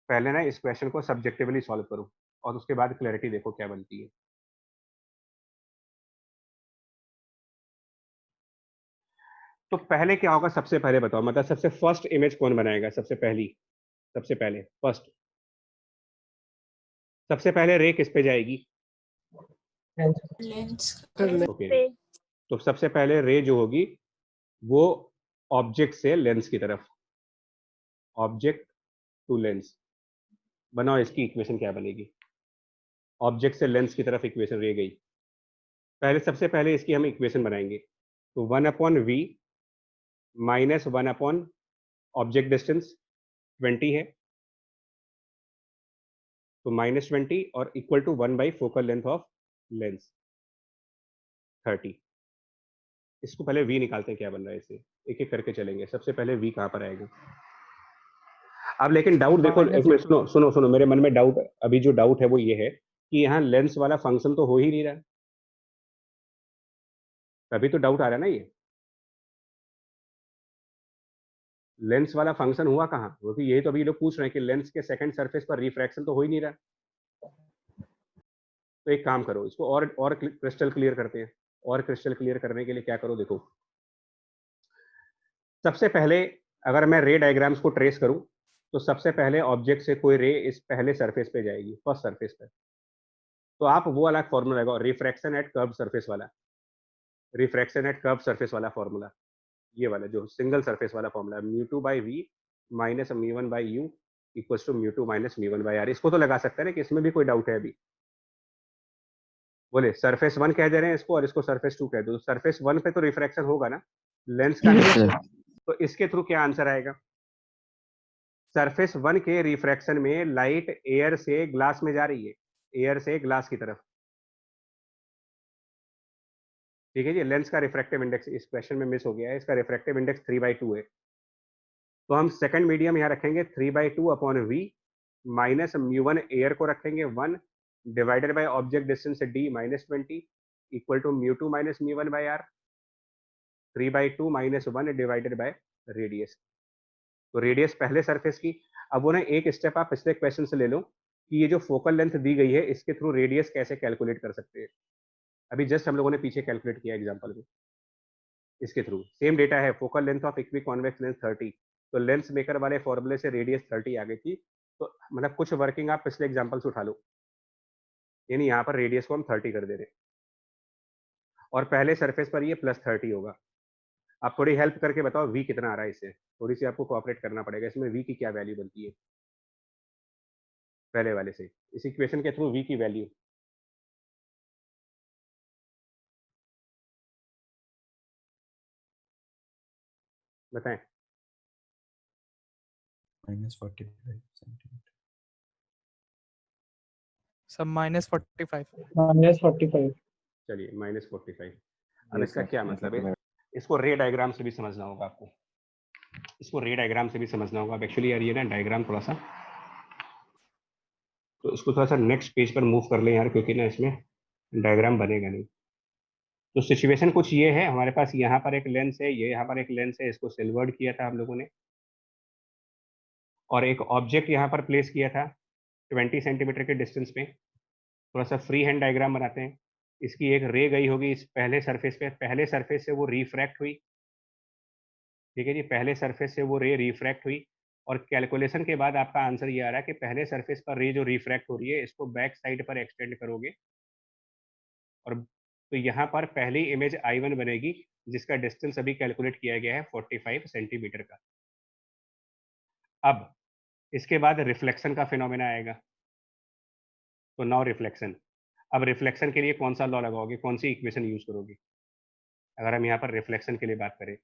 पहले ना इस क्वेश्चन को सब्जेक्टिवली सॉल्व करो और उसके बाद क्लैरिटी देखो क्या बनती है। तो पहले क्या होगा, सबसे पहले बताओ, मतलब सबसे फर्स्ट इमेज कौन बनाएगा, सबसे पहले फर्स्ट, सबसे पहले रे किस पे जाएगी? लेंस सर ओके, तो सबसे पहले रे जो होगी वो ऑब्जेक्ट से लेंस की तरफ, ऑब्जेक्ट टू लेंस। बनाओ इसकी इक्वेशन क्या बनेगी, ऑब्जेक्ट से लेंस की तरफ इक्वेशन रे गई। पहले सबसे पहले इसकी हम इक्वेशन बनाएंगे, तो 1/v माइनस 1/ ऑब्जेक्ट डिस्टेंस 20 है, तो -20 और equal to 1 / focal length of lens 30। इसको पहले v निकालते हैं क्या बन रहा है, इसे एक एक करके चलेंगे। सबसे पहले v कहाँ पर आएगा? अब लेकिन डाउट देखो, एक मिनट सुनो सुनो सुनो, मेरे मन में डाउट, अभी जो डाउट है वो ये है कि यहाँ लेंस वाला फंक्शन तो हो ही नहीं रहा, तभी तो डाउट आ रहा है ना। ये लेंस वाला फंक्शन हुआ कहाँ? क्योंकि यही तो अभी लोग पूछ रहे हैं कि लेंस के सेकंड सरफेस पर रिफ्रैक्शन तो हो ही नहीं रहा। तो एक काम करो, इसको और क्रिस्टल क्लियर करते हैं। और क्रिस्टल क्लियर करने के लिए क्या करो, देखो, सबसे पहले अगर मैं रे डायग्राम्स को ट्रेस करूं, तो सबसे पहले ऑब्जेक्ट से कोई रे इस पहले सरफेस पे जाएगी, फर्स्ट सरफेस पे। तो आप वो वाला फॉर्मूला लगाओ, रिफ्रैक्शन एट कर्व सरफेस वाला, रिफ्रैक्शन एट कर्व सरफेस वाला फॉर्मूला, ये वाला जो सिंगल सरफेस वाला formula, μ2/v minus μ1/u equals to μ2 minus μ1/r। इसको तो लगा सकते हैं ना, कि इसमें भी कोई डाउट है अभी? बोले सरफेस 1 कह दे रहे हैं इसको और इसको सरफेस 2 कह दो, सरफेस 1 पे तो रिफ्रैक्शन होगा ना लेंस का। Yes sir. तो इसके थ्रू क्या आंसर आएगा? सरफेस 1 के रिफ्रैक्शन में लाइट एयर से ग्लास में जा रही है, एयर से ग्लास की तरफ, ठीक है जी। लेंस का रिफ्रैक्टिव इंडेक्स इस क्वेश्चन में मिस हो गया है, इसका रिफ्रैक्टिव इंडेक्स 3/2 है। तो हम सेकंड मीडियम यहाँ रखेंगे 3/2/v माइनस μ1 एयर को रखेंगे 1 divided by object distance d -20 equal to μ2 minus μ1/r, 3/2 minus 1 divided by radius. तो रेडियस पहले सरफेस की। अब उन्हें एक स्टेप आप पिछले क्वेश्चन से ले लो कि ये जो फोकल लेंथ दी गई है इसके थ्रू रेडियस कैसे कैलकुलेट कर सकते हैं। अभी जस्ट हम लोगों ने पीछे कैलकुलेट किया एग्जांपल में, इसके थ्रू सेम डेटा है, focal length of equi convex lens 30, तो लेंस मेकर वाले फॉर्मूले से रेडियस 30 आ गई थी। तो मतलब कुछ वर्किंग आप पिछले एग्जांपल से उठा लो, यानी यहाँ पर रेडियस को हम 30 कर दे रहे हैं और पहले सरफेस पर ये +30 होगा। आप थोड़ी हेल्प करके बताओ v कितना आ रहा है, इससे थोड़ी सी आपको कोऑपरेट करना पड़ेगा। इसमें v की क्या वैल्यू बनती है पहले वाले से, इस इक्वेशन के थ्रू v की वैल्यू बताएं। -45 सेंटीमीटर। सब -45। -45। चलिए -45। अब Yes, इसका sir. क्या मतलब है, इसको रे डायग्राम से भी समझना होगा आपको, इसको रे डायग्राम से भी समझना होगा। एक्चुअली यार ये ना डायग्राम थोड़ा सा, तो इसको थोड़ा सा नेक्स्ट पेज पर मूव कर लें यार, क्योंकि ना इसमें डायग्राम बनेगा नहीं। तो सिचुएशन कुछ ये है, हमारे पास यहाँ पर एक लेंस है, ये यहाँ पर एक लेंस है, इसको सिल्वर्ड किया था हम लोगों ने, और एक ऑब्जेक्ट यहाँ पर प्लेस किया था 20 सेंटीमीटर के डिस्टेंस पे। थोड़ा सा फ्री हैंड डायग्राम बनाते हैं। इसकी एक रे गई होगी इस पहले सरफेस पे, पहले सरफेस से वो रिफ्रैक्ट हुई, ठीक है जी, पहले सरफेस से वो रे रिफ्रैक्ट हुई, और कैलकुलेशन के बाद आपका आंसर ये आ रहा है कि पहले सरफेस पर रे जो रिफ्रैक्ट हो रही है इसको बैक साइड पर एक्सटेंड करोगे, और तो यहाँ पर पहली इमेज I1 बनेगी जिसका डिस्टेंस अभी कैलकुलेट किया गया है 45 सेंटीमीटर का। अब इसके बाद रिफ्लेक्शन का फिनोमेना आएगा, तो नाउ रिफ्लेक्शन। अब रिफ्लेक्शन के लिए कौन सा लॉ लगाओगे, कौन सी इक्वेशन यूज करोगे? अगर हम यहाँ पर रिफ्लेक्शन के लिए बात करें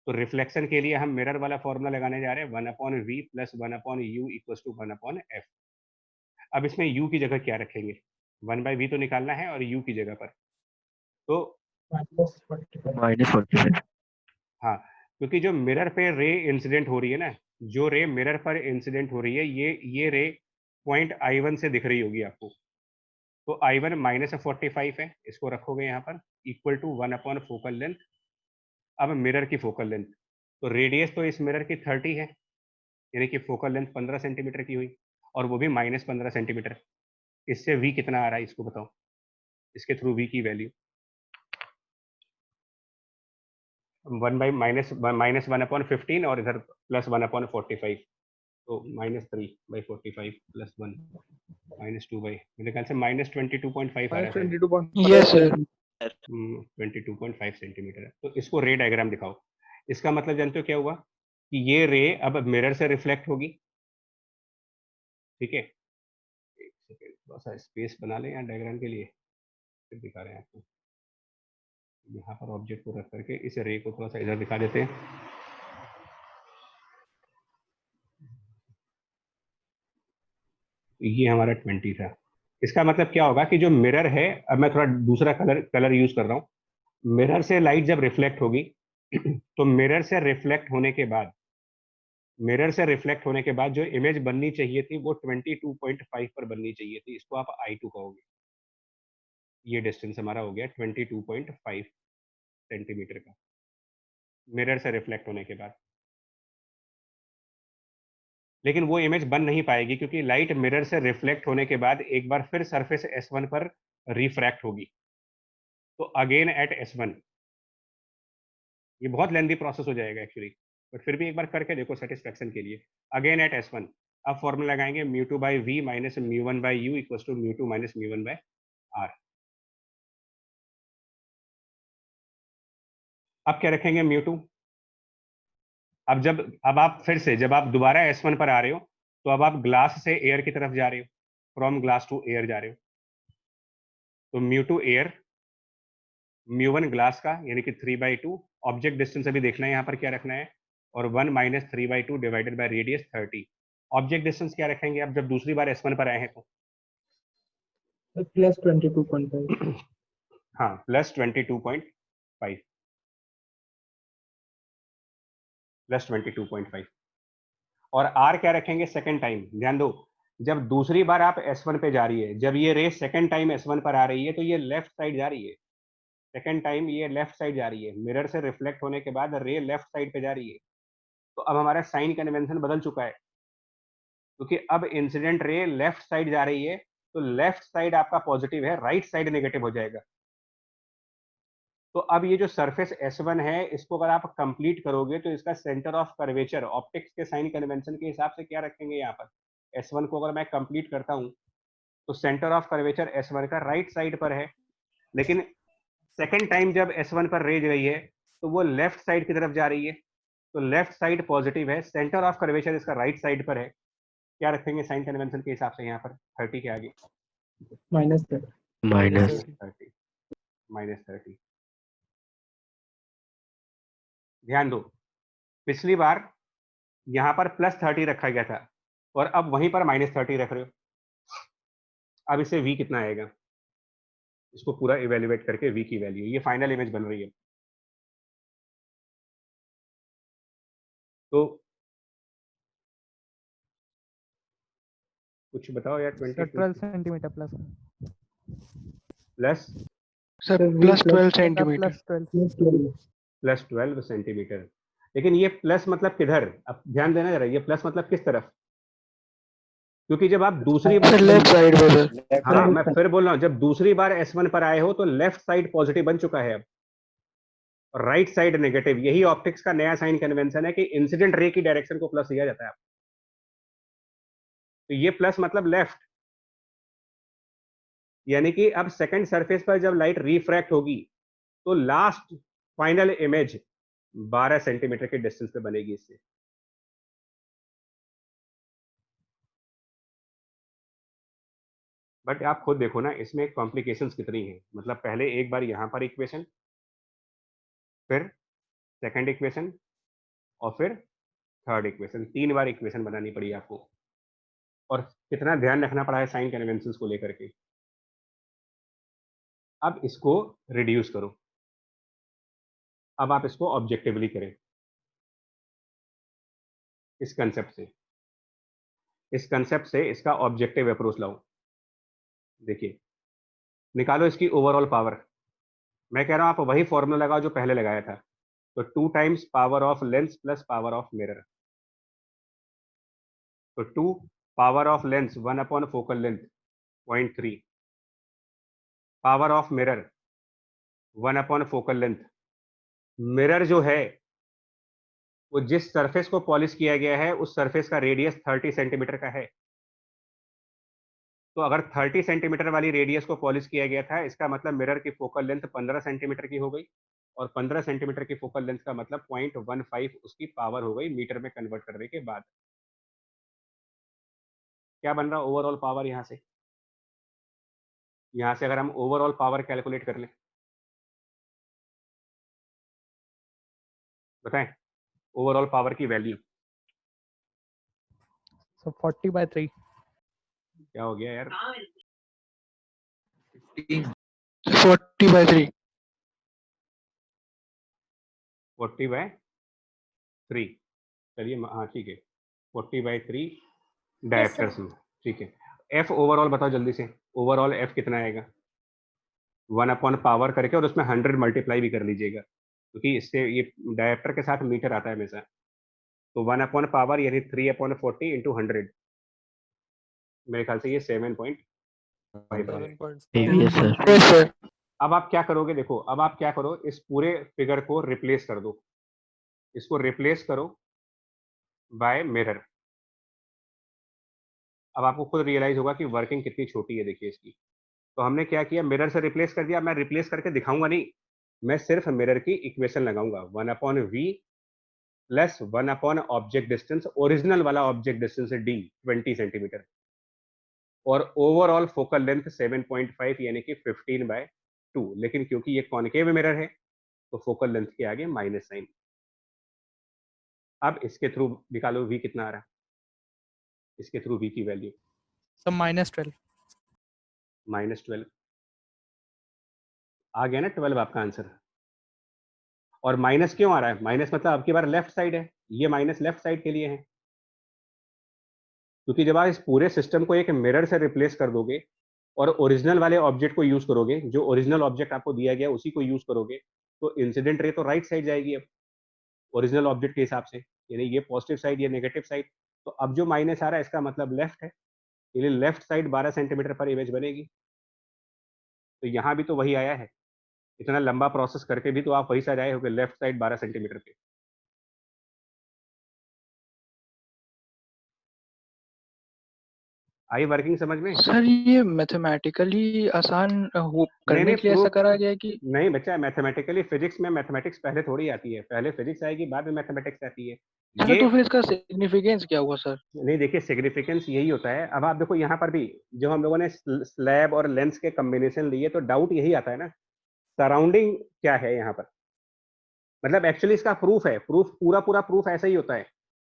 तो रिफ्लेक्शन के लिए हम मिरर वाला फॉर्मूला लगाने जा रहे हैं 1/v plus 1/u equals to 1/f। अब इसमें u की जगह क्या रखेंगे? 1/v तो निकालना है और u की जगह पर तो -45 हाँ, क्योंकि जो मिरर पे रे इंसिडेंट हो रही है ना, जो रे मिरर पर इंसिडेंट हो रही है, ये रे पॉइंट I1 से दिख रही होगी आपको। तो I1 -45 है, इसको रखोगे यहाँ पर इक्वल टू 1/, फोकल लेंथ। अब मिरर की फोकल लेंथ, तो रेडियस तो इस मिरर की 30 है, यानी कि फोकल लेंथ 15 सेंटीमीटर की हुई, और वो भी -15 सेंटीमीटर। इससे v कितना आ रहा है इसको बताओ, इसके थ्रू v की वैल्यू 1/-1/15 और इधर +1/45, तो -3/45 प्लस 1 -2 मेरे ख्याल से -22.5 आ रहा है। Yes sir. 22.5 सेंटीमीटर है। तो इसको रे डायग्राम दिखाओ। इसका मतलब जानते हो क्या हुआ कि ये रे अब मिरर से रिफ्लेक्ट होगी, ठीक है। एक सेकेंड, थोड़ा सा स्पेस बना लें यहाँ डायग्राम के लिए, फिर दिखा रहे हैं आपको। यहाँ पर ऑब्जेक्ट को रख करके इस रे को थोड़ा सा इधर दिखा देते हैं। ये हमारा 20 था। इसका मतलब क्या होगा कि जो मिरर है, अब मैं थोड़ा दूसरा कलर यूज कर रहा हूँ। मिरर से लाइट जब रिफ्लेक्ट होगी तो मिरर से रिफ्लेक्ट होने के बाद जो इमेज बननी चाहिए थी वो 22.5 पर बननी चाहिए थी। इसको आप I2 कहोगे। ये डिस्टेंस हमारा हो गया 22.5 सेंटीमीटर का मिरर से रिफ्लेक्ट होने के बाद। लेकिन वो इमेज बन नहीं पाएगी क्योंकि लाइट मिरर से रिफ्लेक्ट होने के बाद एक बार फिर सरफेस S1 पर रिफ्रैक्ट होगी। तो अगेन एट S1, ये बहुत लेंथी प्रोसेस हो जाएगा एक्चुअली, बट फिर भी एक बार करके देखो सेटिस्फेक्शन के लिए। अगेन एट S1, अब फॉर्मूला लगाएंगे μ2/v minus μ1/u equals to μ2 minus μ1/r। अब क्या रखेंगे μ2। अब आप फिर से जब आप दोबारा S1 पर आ रहे हो तो अब आप ग्लास से एयर की तरफ जा रहे हो, फ्रॉम ग्लास टू एयर जा रहे हो। तो μ2 एयर, μ1 ग्लास का यानी कि 3/2, ऑब्जेक्ट डिस्टेंस अभी देखना है यहाँ पर क्या रखना है, और 1 minus 3/2 divided by radius 30। Object distance क्या रखेंगे अब जब दूसरी बार S1 पर आए हैं तो? +22.5। हाँ, +22.5 +22.5। और R क्या रखेंगे सेकेंड टाइम? ध्यान दो, जब दूसरी बार आप S1 पे जा रही है, जब ये रे सेकेंड टाइम S1 पर आ रही है तो ये लेफ्ट साइड जा रही है। सेकेंड टाइम ये लेफ्ट साइड जा रही है, मिरर से रिफ्लेक्ट होने के बाद रे लेफ्ट साइड पे जा रही है। तो अब हमारा साइन कन्वेंशन बदल चुका है, क्योंकि अब इंसिडेंट रे लेफ्ट साइड जा रही है, तो लेफ्ट साइड आपका पॉजिटिव है, राइट साइड नेगेटिव हो जाएगा। तो अब ये जो सरफेस S1 है, इसको अगर आप कंप्लीट करोगे तो इसका सेंटर ऑफ कर्वेचर ऑप्टिक्स के साइन कन्वेंशन के हिसाब से क्या रखेंगे यहाँ पर? S1 को अगर मैं कंप्लीट करता हूँ तो सेंटर ऑफ कर्वेचर S1 का राइट साइड पर है, लेकिन सेकेंड टाइम जब S1 पर रेज गई है तो वो लेफ्ट साइड की तरफ जा रही है, तो लेफ्ट साइड पॉजिटिव है, सेंटर ऑफ कर्वेचर इसका राइट साइड पर है। क्या रखेंगे साइन कन्वेंशन के हिसाब से यहाँ पर 30 के आगे? -30। -30। ध्यान दो, पिछली बार यहाँ पर +30 रखा गया था और अब वहीं पर -30 रख रहे हो। अब इससे v कितना आएगा, इसको पूरा इवेल्युएट करके v की वैल्यू, ये फाइनल इमेज बन रही है। तो कुछ बताओ यार। 12 centimetre plus plus sir +12 centimetre. +12 centimetre. लेकिन ये प्लस मतलब किधर? अब ध्यान देना जरा, ये प्लस मतलब किस तरफ? क्योंकि जब आप दूसरी बार लेफ्ट साइड में सर। हाँ, मैं फिर बोल रहा हूँ, जब दूसरी बार S1 पर आए हो तो लेफ्ट साइड पॉजिटिव बन चुका है अब, और राइट साइड नेगेटिव। यही ऑप्टिक्स का नया साइन कन्वेंशन है कि इंसिडेंट रे की डायरेक्शन को प्लस लिया जाता है। तो ये प्लस मतलब लेफ्ट, यानी कि अब सेकंड सरफेस पर जब लाइट रिफ्रैक्ट होगी तो लास्ट फाइनल इमेज 12 सेंटीमीटर के डिस्टेंस पे बनेगी इससे। बट आप खुद देखो ना, इसमें कॉम्प्लिकेशंस कितनी हैं। मतलब पहले एक बार यहाँ पर इक्वेशन, फिर सेकंड इक्वेशन, और फिर थर्ड इक्वेशन, 3 बार इक्वेशन बनानी पड़ी आपको। और कितना ध्यान रखना पड़ा है साइन कन्वेंशंस को लेकर के। अब इसको रिड्यूस करो, अब आप इसको ऑब्जेक्टिवली करें इस कंसेप्ट से, इस कंसेप्ट से इसका ऑब्जेक्टिव अप्रोच लाओ। देखिए, निकालो इसकी ओवरऑल पावर। मैं कह रहा हूं आप वही फॉर्मूला लगाओ जो पहले लगाया था। तो 2 times power of lens plus power of mirror. तो 2 power of lens 1 upon focal length 0.3, power of mirror 1 upon focal length. Mirror जो है वो जिस सरफेस को पॉलिश किया गया है उस सरफेस का रेडियस 30 सेंटीमीटर का है। तो अगर 30 सेंटीमीटर वाली रेडियस को पॉलिश किया गया था, इसका मतलब मिरर की फोकल लेंथ 15 सेंटीमीटर की हो गई, और 15 सेंटीमीटर की फोकल लेंथ का मतलब 0.15 उसकी पावर हो गई मीटर में कन्वर्ट करने के बाद। क्या बन रहा ओवरऑल पावर यहाँ से? यहाँ से अगर हम ओवरऑल पावर कैलकुलेट कर लें, बताएं ओवरऑल पावर की वैल्यू So 40/3. क्या हो गया यार? 40/3। 40/3। चलिए, हाँ ठीक है, 40/3 डायप्टर्स में, ठीक है। एफ ओवरऑल बताओ जल्दी से, ओवरऑल एफ कितना आएगा? 1 अपॉन पावर करके, और उसमें 100 मल्टीप्लाई भी कर लीजिएगा, क्योंकि इससे ये डायप्टर के साथ मीटर आता है हमेशा। तो 1 अपॉन पावर यानी 3 अपॉन 40 इंटू 100, मेरे ख्याल से ये 7.5 है। Yes, sir. Yes sir. अब आप क्या करोगे, देखो अब आप क्या करो, इस पूरे फिगर को रिप्लेस कर दो, इसको रिप्लेस करो बाय मिरर। अब आपको खुद रियलाइज होगा कि वर्किंग कितनी छोटी है, देखिए इसकी। तो हमने क्या किया, मिरर से रिप्लेस कर दिया। मैं रिप्लेस करके दिखाऊंगा नहीं, मैं सिर्फ मिरर की इक्वेशन लगाऊंगा, 1 upon v plus 1 upon object distance, original वाला ऑब्जेक्ट डिस्टेंस है डी 20 सेंटीमीटर, और ओवरऑल फोकल लेंथ 7.5 यानी कि 15/2। लेकिन क्योंकि ये कॉनकेव मिरर है तो फोकल लेंथ के आगे माइनस साइन। अब इसके थ्रू निकालो वी कितना आ रहा है, इसके थ्रू वी की वैल्यू So -12. -12 आ गया ना, 12 आपका आंसर। और माइनस क्यों आ रहा है? माइनस मतलब आपकी बार लेफ्ट साइड है, ये माइनस लेफ्ट साइड के लिए है, क्योंकि जब आप इस पूरे सिस्टम को एक मिरर से रिप्लेस कर दोगे और ओरिजिनल वाले ऑब्जेक्ट को यूज करोगे, जो ओरिजिनल ऑब्जेक्ट आपको दिया गया उसी को यूज करोगे, तो इंसिडेंट रे तो राइट साइड जाएगी अब ओरिजिनल ऑब्जेक्ट के हिसाब से, यानी ये पॉजिटिव साइड, ये नेगेटिव साइड। तो अब जो माइनस आ रहा है इसका मतलब लेफ्ट है, यानी लेफ्ट साइड 12 सेंटीमीटर पर इमेज बनेगी। तो यहाँ भी तो वही आया है, इतना लंबा प्रोसेस करके भी तो आप वही साइड आए हो, लेफ्ट साइड 12 सेंटीमीटर पे। आई वर्किंग समझ में? सर ये मैथमेटिकली आसान करने के लिए ऐसा प्रूफ करा गया है कि नहीं बच्चा, मैथमेटिकली फिजिक्स में मैथमेटिक्स पहले थोड़ी आती है, पहले फिजिक्स आएगी बाद में मैथमेटिक्स आती है। सर ये तो फिर इसका सिग्निफिकेंस क्या हुआ सर? नहीं, देखिए सिग्निफिकेंस यही होता है। अब आप देखो यहाँ पर भी जो हम लोगों ने स्लैब और लेंस के कॉम्बिनेशन लिए, तो डाउट यही आता है ना, सराउंडिंग क्या है यहाँ पर। मतलब एक्चुअली इसका प्रूफ है, प्रूफ पूरा पूरा प्रूफ ऐसा ही होता है।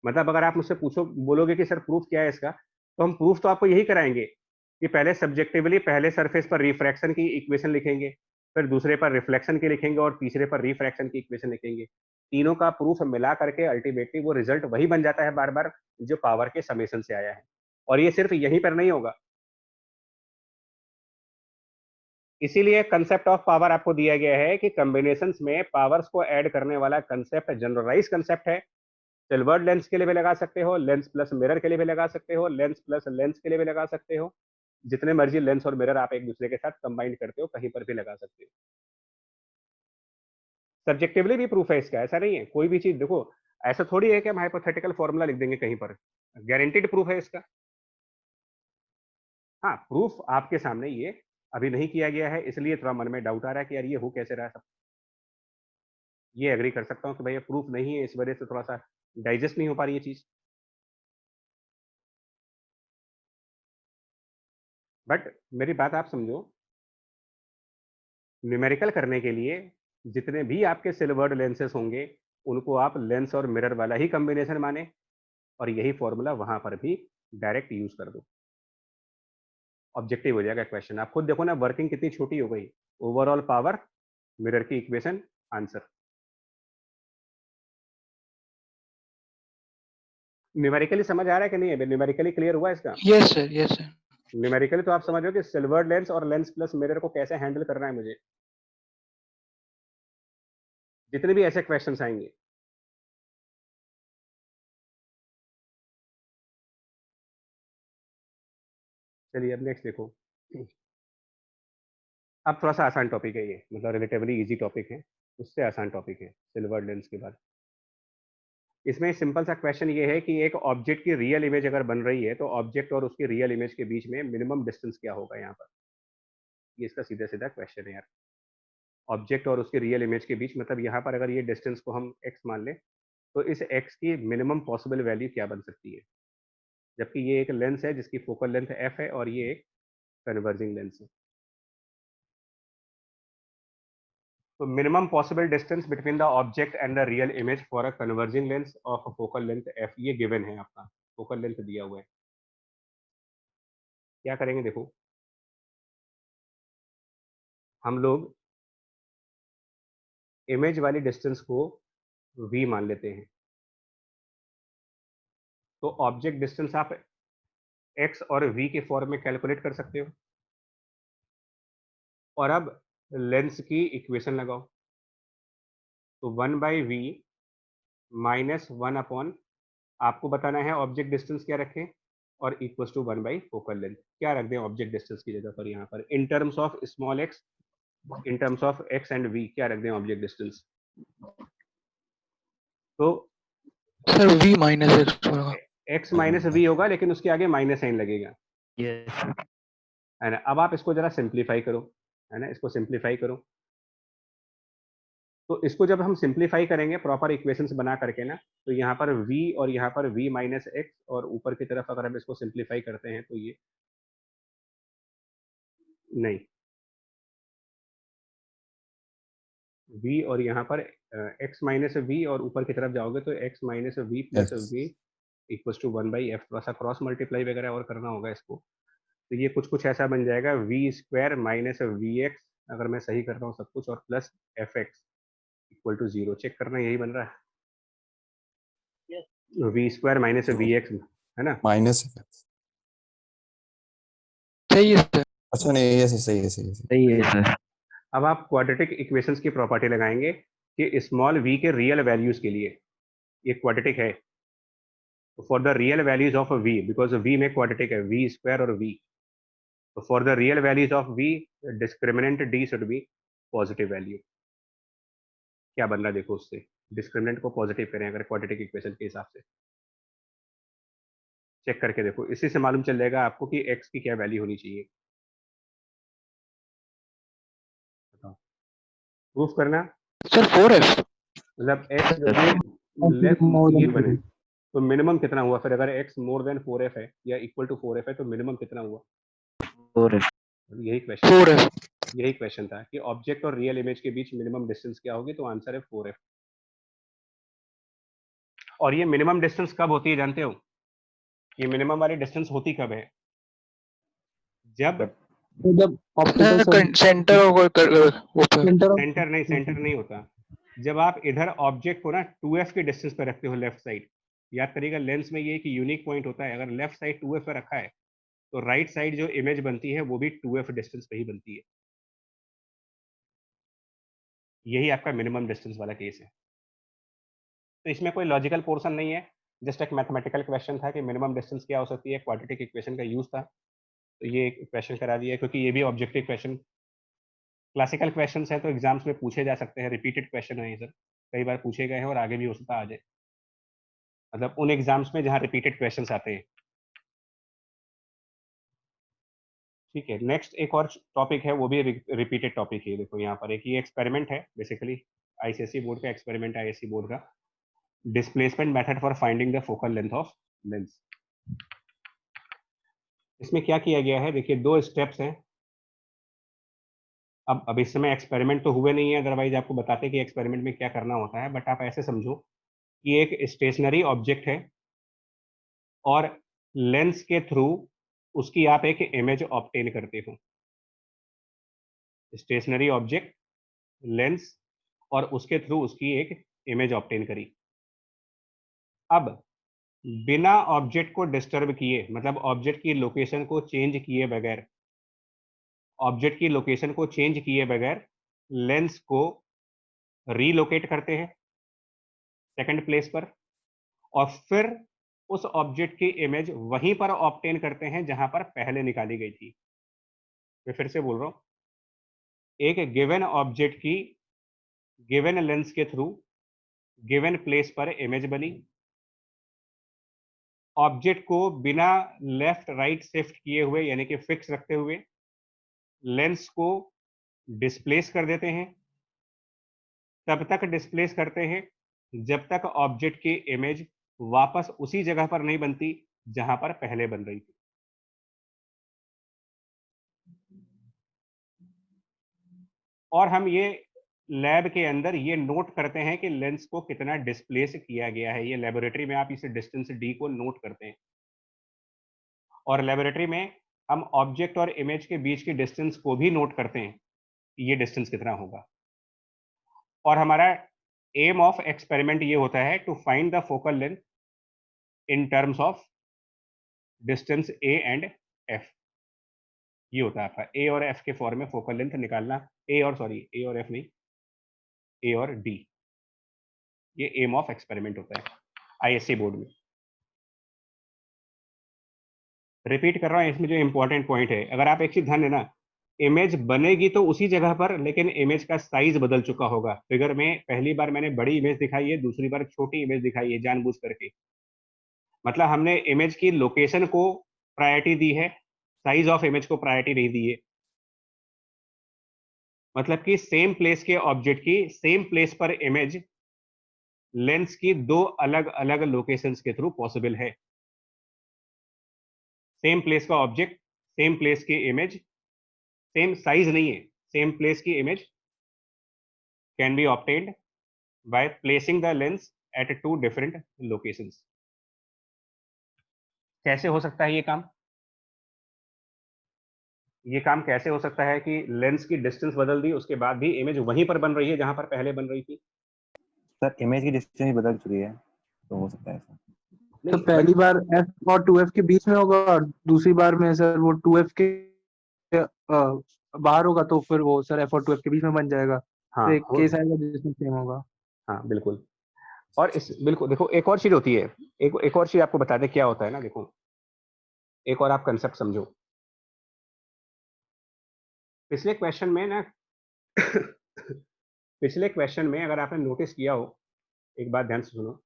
मतलब अगर आप मुझसे पूछो, बोलोगे कि सर प्रूफ क्या है इसका, तो हम प्रूफ तो आपको यही कराएंगे कि पहले सब्जेक्टिवली पहले सरफेस पर रिफ्रैक्शन की इक्वेशन लिखेंगे, फिर दूसरे पर रिफ्लेक्शन की लिखेंगे, और तीसरे पर रिफ्रैक्शन की इक्वेशन लिखेंगे। तीनों का प्रूफ मिला करके अल्टीमेटली वो रिजल्ट वही बन जाता है बार बार, जो पावर के समेशन से आया है। और ये सिर्फ यहीं पर नहीं होगा, इसीलिए कंसेप्ट ऑफ पावर आपको दिया गया है कि कॉम्बिनेशंस में पावर्स को ऐड करने वाला कंसेप्ट जनरलाइज कंसेप्ट है। सिल्वर्ड लेंस के लिए भी लगा सकते हो, लेंस प्लस मिरर के लिए भी लगा सकते हो, लेंस प्लस लेंस के लिए भी लगा सकते हो, जितने मर्जी लेंस और मिरर आप एक दूसरे के साथ कंबाइन करते हो कहीं पर भी लगा सकते हो। सब्जेक्टिवली भी प्रूफ है इसका, ऐसा नहीं है कोई भी चीज। देखो ऐसा थोड़ी है कि हम हाइपोथेटिकल फॉर्मूला लिख देंगे कहीं पर, गारंटीड प्रूफ है इसका। हाँ, प्रूफ आपके सामने ये अभी नहीं किया गया है, इसलिए थोड़ा मन में डाउट आ रहा है कि यार ये हो कैसे रहा है सब। ये एग्री कर सकता हूँ कि भाई ये प्रूफ नहीं है, इस वजह से थोड़ा सा डाइजेस्ट नहीं हो पा रही है चीज। बट मेरी बात आप समझो, न्यूमेरिकल करने के लिए जितने भी आपके सिल्वर्ड लेंसेस होंगे उनको आप लेंस और मिरर वाला ही कॉम्बिनेशन माने और यही फॉर्मूला वहां पर भी डायरेक्ट यूज कर दो, ऑब्जेक्टिव हो जाएगा क्वेश्चन। आप खुद देखो ना वर्किंग कितनी छोटी हो गई, ओवरऑल पावर, मिरर की इक्वेशन, आंसर। न्यूमेरिकली समझ आ रहा है कि नहीं है? न्यूमेरिकली क्लियर हुआ इसका? Yes sir, yes sir. Numerically तो आप समझ रहे हो कि सिल्वर्ड लेंस और लेंस प्लस मिरर को कैसे हैंडल करना है मुझे, जितने भी ऐसे क्वेश्चंस आएंगे। चलिए अब नेक्स्ट देखो, अब थोड़ा सा आसान टॉपिक है ये, मतलब रिलेटिवली इजी टॉपिक है, उससे आसान टॉपिक है सिल्वर्ड लेंस के बाद। इसमें सिंपल सा क्वेश्चन ये है कि एक ऑब्जेक्ट की रियल इमेज अगर बन रही है तो ऑब्जेक्ट और उसकी रियल इमेज के बीच में मिनिमम डिस्टेंस क्या होगा यहाँ पर, ये इसका सीधा सीधा क्वेश्चन है यार। ऑब्जेक्ट और उसकी रियल इमेज के बीच, मतलब यहाँ पर अगर ये डिस्टेंस को हम x मान लें तो इस x की मिनिमम पॉसिबल वैल्यू क्या बन सकती है, जबकि ये एक लेंस है जिसकी फोकल लेंथ f है और ये एक कन्वर्जिंग लेंस है। तो minimum possible distance between the object and the real image for a converging lens of focal length f, ये गिवन है आपका, फोकल लेंथ दिया हुआ है। क्या करेंगे देखो, हम लोग इमेज वाली डिस्टेंस को v मान लेते हैं, तो ऑब्जेक्ट डिस्टेंस आप x और v के फॉर्म में कैलकुलेट कर सकते हो। और अब लेंस की इक्वेशन लगाओ, तो 1/v माइनस 1 अपॉन, आपको बताना है ऑब्जेक्ट डिस्टेंस क्या रखें, और इक्वल टू 1 फोकल लेंथ। क्या रख दें ऑब्जेक्ट डिस्टेंस की जगह पर यहाँ पर, इन terms of small x, in terms of x and v, क्या रख दें ऑब्जेक्ट डिस्टेंस? तो सर v माइनस x होगा। x माइनस v होगा, लेकिन उसके आगे माइनस साइन लगेगा, यस है ना। अब आप इसको जरा सिंप्लीफाई करो, है ना, इसको सिंप्लीफाई करो। तो इसको जब हम सिंप्लीफाई करेंगे प्रॉपर इक्वेशंस बना करके ना, तो यहाँ पर v और यहाँ पर v माइनस एक्स, और ऊपर की तरफ अगर हम इसको सिंप्लीफाई करते हैं तो ये नहीं, v और यहाँ पर x माइनस वी, और ऊपर की तरफ जाओगे तो x minus v plus Yes. V equal to 1/f। थोड़ा सा क्रॉस मल्टीप्लाई वगैरह और करना होगा इसको, तो ये कुछ कुछ ऐसा बन जाएगा, v square minus v x, अगर मैं सही कर रहा हूँ सब कुछ, और plus f x equal to 0। Check करना, यही बन रहा है, v square minus So, v x, है ना। माइनस सही है सर। अच्छा नहीं, ये सही है, सही है। सही है सर। अब आप क्वाड्रेटिक इक्वेशंस की प्रॉपर्टी लगाएंगे कि स्मॉल v के रियल वैल्यूज के लिए, ये क्वाड्रेटिक है, for the real values of v, because v में क्वाड्रेटिक है, v स्क्वायर और v, तो for the real values of v discriminant d should be positive value. क्या बन रहा देखो उससे, डिस्क्रिमिनेंट को पॉजिटिव करें अगर क्वाड्रेटिक इक्वेशन के हिसाब से, चेक करके देखो, इसी से मालूम चल जाएगा आपको कि x की क्या वैल्यू होनी चाहिए। बताओ, प्रूफ करना, सर 4f। मतलब x जो है लेस More than ये बने, 4f. तो मिनिमम कितना हुआ फिर, अगर x मोर देन 4f है या इक्वल टू 4f है तो मिनिमम कितना हुआ? 4f। यही क्वेश्चन, 4f। यही क्वेश्चन था कि ऑब्जेक्ट और रियल इमेज के बीच मिनिमम डिस्टेंस क्या होगी, तो आंसर है 4f। और ये मिनिमम डिस्टेंस कब होती है जानते हो? ये मिनिमम वाली डिस्टेंस होती कब है? जब So the optical sir centre वो center of सेंटर नहीं, सेंटर नहीं होता, जब आप इधर ऑब्जेक्ट को ना 2f के डिस्टेंस पे रखते हो लेफ्ट साइड। याद करिएगा, लेंस में ये एक यूनिक पॉइंट होता है, अगर लेफ्ट साइड 2f पे रखा है तो राइट साइड जो इमेज बनती है वो भी 2f डिस्टेंस पे ही बनती है। यही आपका मिनिमम डिस्टेंस वाला केस है। तो इसमें कोई लॉजिकल पोर्शन नहीं है, जस्ट एक मैथमेटिकल क्वेश्चन था कि मिनिमम डिस्टेंस क्या हो सकती है, क्वाड्रेटिक इक्वेशन का यूज था, तो ये क्वेश्चन करा दिया, क्योंकि ये भी ऑब्जेक्टिव क्वेश्चन, क्लासिकल क्वेश्चन है तो एग्जाम्स में पूछे जा सकते हैं, रिपीटेड क्वेश्चन है सर, कई बार पूछे गए हैं और आगे भी हो सकता आ जाए, मतलब उन एग्जाम्स में जहाँ रिपीटेड क्वेश्चन आते हैं। ठीक है, नेक्स्ट एक और टॉपिक है, वो भी रिपीटेड टॉपिक है। देखो यहाँ पर एक ये एक्सपेरिमेंट है, बेसिकली आईसीएसई बोर्ड का एक्सपेरिमेंट है, आईएससी बोर्ड का, displacement method for finding the focal length of lens. इसमें क्या किया गया है, देखिए 2 स्टेप्स हैं। अब इस समय एक्सपेरिमेंट तो हुए नहीं है, अदरवाइज आपको बताते कि एक्सपेरिमेंट में क्या करना होता है, बट आप ऐसे समझो कि एक स्टेशनरी ऑब्जेक्ट है और लेंस के थ्रू उसकी आप एक इमेज ऑब्टेन करते हो। स्टेशनरी ऑब्जेक्ट, लेंस और उसके थ्रू उसकी एक इमेज ऑब्टेन करी। अब बिना ऑब्जेक्ट को डिस्टर्ब किए, मतलब ऑब्जेक्ट की लोकेशन को चेंज किए बगैर, ऑब्जेक्ट की लोकेशन को चेंज किए बगैर लेंस को रीलोकेट करते हैं सेकंड प्लेस पर, और फिर उस ऑब्जेक्ट की इमेज वहीं पर ऑब्टेन करते हैं जहां पर पहले निकाली गई थी। मैं फिर से बोल रहा हूं, एक गिवन ऑब्जेक्ट की गिवन लेंस के थ्रू गिवन प्लेस पर इमेज बनी, ऑब्जेक्ट को बिना लेफ्ट राइट शिफ्ट किए हुए यानी कि फिक्स रखते हुए लेंस को डिस्प्लेस कर देते हैं। तब तक डिस्प्लेस करते हैं जब तक ऑब्जेक्ट की इमेज वापस उसी जगह पर नहीं बनती जहां पर पहले बन रही थी। और हम ये लैब के अंदर ये नोट करते हैं कि लेंस को कितना डिस्प्लेस किया गया है। ये लेबोरेटरी में आप इस डिस्टेंस डी को नोट करते हैं, और लेबोरेटरी में हम ऑब्जेक्ट और इमेज के बीच की डिस्टेंस को भी नोट करते हैं कि ये डिस्टेंस कितना होगा। और हमारा एम ऑफ एक्सपेरिमेंट ये होता है to find the focal length in terms of distance a and f. ये होता है आपका ए और एफ के फॉर्म में फोकल लेंथ निकालना। ए और एफ नहीं, ए और डी। ये एम ऑफ एक्सपेरिमेंट होता है आईएससी बोर्ड में। रिपीट कर रहा हूं, इसमें जो इंपॉर्टेंट पॉइंट है, अगर आप एक चीज ध्यान देना, इमेज बनेगी तो उसी जगह पर, लेकिन इमेज का साइज बदल चुका होगा। फिगर में पहली बार मैंने बड़ी इमेज दिखाई है, दूसरी बार छोटी इमेज दिखाई है जानबूझ करके। मतलब हमने इमेज की लोकेशन को प्रायोरिटी दी है, साइज ऑफ इमेज को प्रायोरिटी नहीं दी है। मतलब कि सेम प्लेस के ऑब्जेक्ट की सेम प्लेस पर इमेज लेंस की 2 अलग अलग लोकेशंस के थ्रू पॉसिबल है। सेम प्लेस का ऑब्जेक्ट, सेम प्लेस की इमेज, सेम साइज नहीं है, सेम प्लेस की image can be obtained by placing the lens at 2 different locations. कैसे हो सकता है ये काम? ये काम कैसे हो सकता है कि लेंस की डिस्टेंस बदल दी, उसके बाद भी इमेज वहीं पर बन रही है जहां पर पहले बन रही थी? सर इमेज की डिस्टेंस ही बदल चुकी है, तो हो सकता है ऐसा। तो पहली बार f और 2f के बीच में होगा और दूसरी बार में सर वो 2f के बाहर होगा, तो फिर वो सर f और 2f के बीच में बन जाएगा। हाँ, तो एक केस आएगा जिसमें सेम होगा। हाँ बिल्कुल। और इस बिल्कुल देखो, एक और चीज होती है, एक और चीज आपको बता दें क्या होता है ना। देखो, एक और आप कंसेप्ट समझो। पिछले क्वेश्चन में ना पिछले क्वेश्चन में अगर आपने नोटिस किया हो, एक बात ध्यान से सुनो,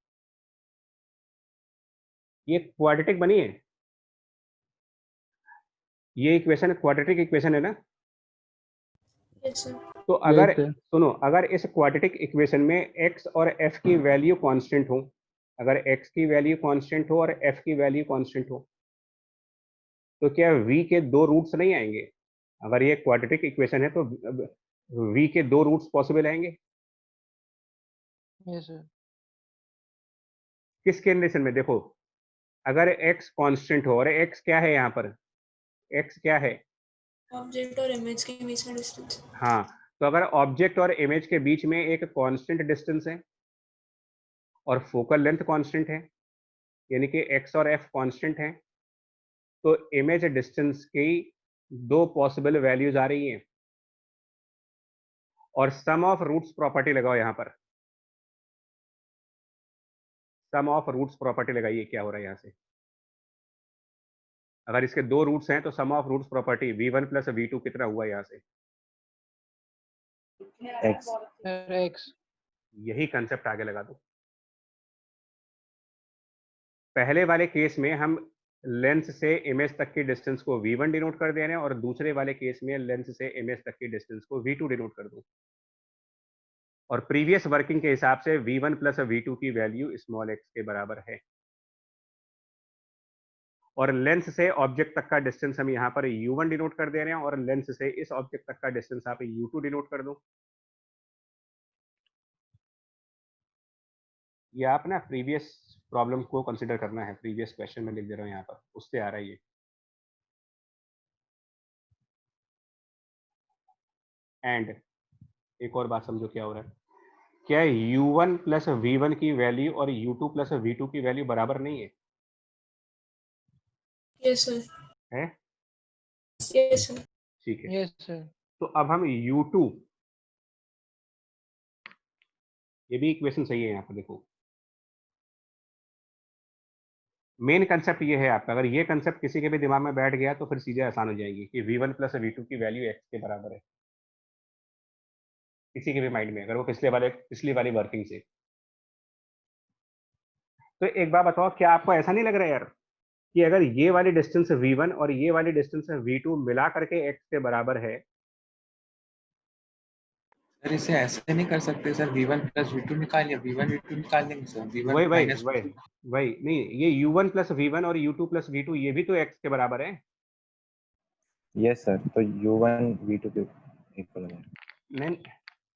ये क्वाड्रेटिक बनी है, ये इक्वेशन क्वाड्रेटिक इक्वेशन है ना। Yes sir. तो अगर सुनो, अगर इस क्वाड्रेटिक इक्वेशन में x और f की वैल्यू कांस्टेंट हो, अगर x की वैल्यू कांस्टेंट हो और f की वैल्यू कांस्टेंट हो, तो क्या v के 2 रूट्स नहीं आएंगे? अगर ये क्वाड्रेटिक इक्वेशन है तो v के 2 रूट्स पॉसिबल आएंगे। Yes sir. किस कंडीशन में? देखो, अगर x कांस्टेंट हो, और x क्या है यहाँ पर, x क्या है? ऑब्जेक्ट और इमेज के बीच में डिस्टेंस। हाँ, तो अगर ऑब्जेक्ट और इमेज के बीच में एक कांस्टेंट डिस्टेंस है और फोकल लेंथ कांस्टेंट है, यानी कि x और f कांस्टेंट है, तो इमेज डिस्टेंस की 2 पॉसिबल वैल्यूज आ रही हैं। और सम ऑफ रूट्स प्रॉपर्टी लगाओ यहाँ पर, सम ऑफ रूट्स प्रॉपर्टी लगाइए। क्या हो रहा है यहाँ से? अगर इसके 2 रूट्स हैं तो sum of roots property v1 plus v2 कितना हुआ यहाँ से? x। x। यही कंसेप्ट आगे लगा दो। पहले वाले केस में हम लेंस से इमेज तक की डिस्टेंस को v1 डिनोट कर दे रहे हैं, और दूसरे वाले केस में लेंस से इमेज तक की डिस्टेंस को v2 डिनोट कर दो। और प्रीवियस वर्किंग के हिसाब से v1 प्लस v2 की वैल्यू स्मॉल x के बराबर है। और लेंस से ऑब्जेक्ट तक का डिस्टेंस हम यहाँ पर u1 डिनोट कर दे रहे हैं और लेंस से इस ऑब्जेक्ट तक का डिस्टेंस आप u2 डिनोट कर दो। ये आप ना प्रीवियस प्रॉब्लम को कंसिडर करना है, प्रीवियस क्वेश्चन में लिख दे रहा हूँ यहाँ पर, उससे आ रहा है ये। एंड एक और बात समझो क्या हो रहा है, क्या u1 प्लस v1 की वैल्यू और u2 प्लस v2 की वैल्यू बराबर नहीं है? यस सर, है? यस सर, ठीक है। Yes sir. तो अब हम u2, ये भी इक्वेशन सही है यहाँ पर देखो। मेन कंसेप्ट ये है आपका, अगर ये कंसेप्ट किसी के भी दिमाग में बैठ गया तो फिर सीधे आसान हो जाएगी कि v1 प्लस v2 की वैल्यू x के बराबर है, किसी के भी माइंड में, अगर वो पिछली वाली वर्किंग से। तो एक बात बताओ, क्या आपको ऐसा नहीं लग रहा है यार कि अगर ये वाली डिस्टेंस v1 और ये वाली डिस्टेंस v2 मिला करके x के बराबर है? सर इसे ऐसे नहीं कर सकते सर, v1 प्लस v2 निकाल लिया, v1 v2 निकाल देंगे सर, v1 वही वही माइनस वही वही नहीं, ये u1 प्लस v1 और u2 प्लस v2 ये भी तो x के बराबर है। यस सर, तो u1 v2 के इक्वल है। नहीं,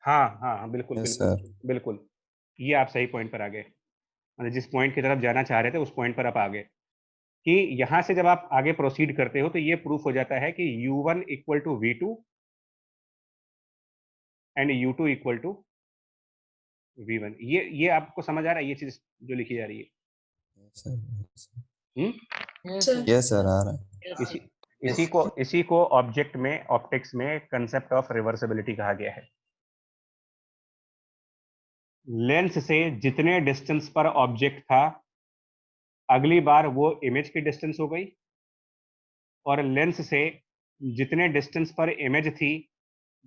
हाँ हाँ हाँ, बिल्कुल Yes, बिल्कुल sir. बिल्कुल, ये आप सही पॉइंट पर आ गए, मतलब जिस पॉइंट की तरफ जाना चाह रहे थे उस पॉइंट पर आप आ गए कि यहाँ से जब आप आगे प्रोसीड करते हो तो ये प्रूफ हो जाता है कि u1 equal to v2 and u2 equal to v1। ये आपको समझ आ रहा है ये चीज जो लिखी जा रही है? Yes, sir. Yes, sir. Yes sir, sir. Yes, sir, आ रहा है। इसी को ऑब्जेक्ट में, ऑप्टिक्स में कंसेप्ट ऑफ रिवर्सिबिलिटी कहा गया है। लेंस से जितने डिस्टेंस पर ऑब्जेक्ट था अगली बार वो इमेज की डिस्टेंस हो गई, और लेंस से जितने डिस्टेंस पर इमेज थी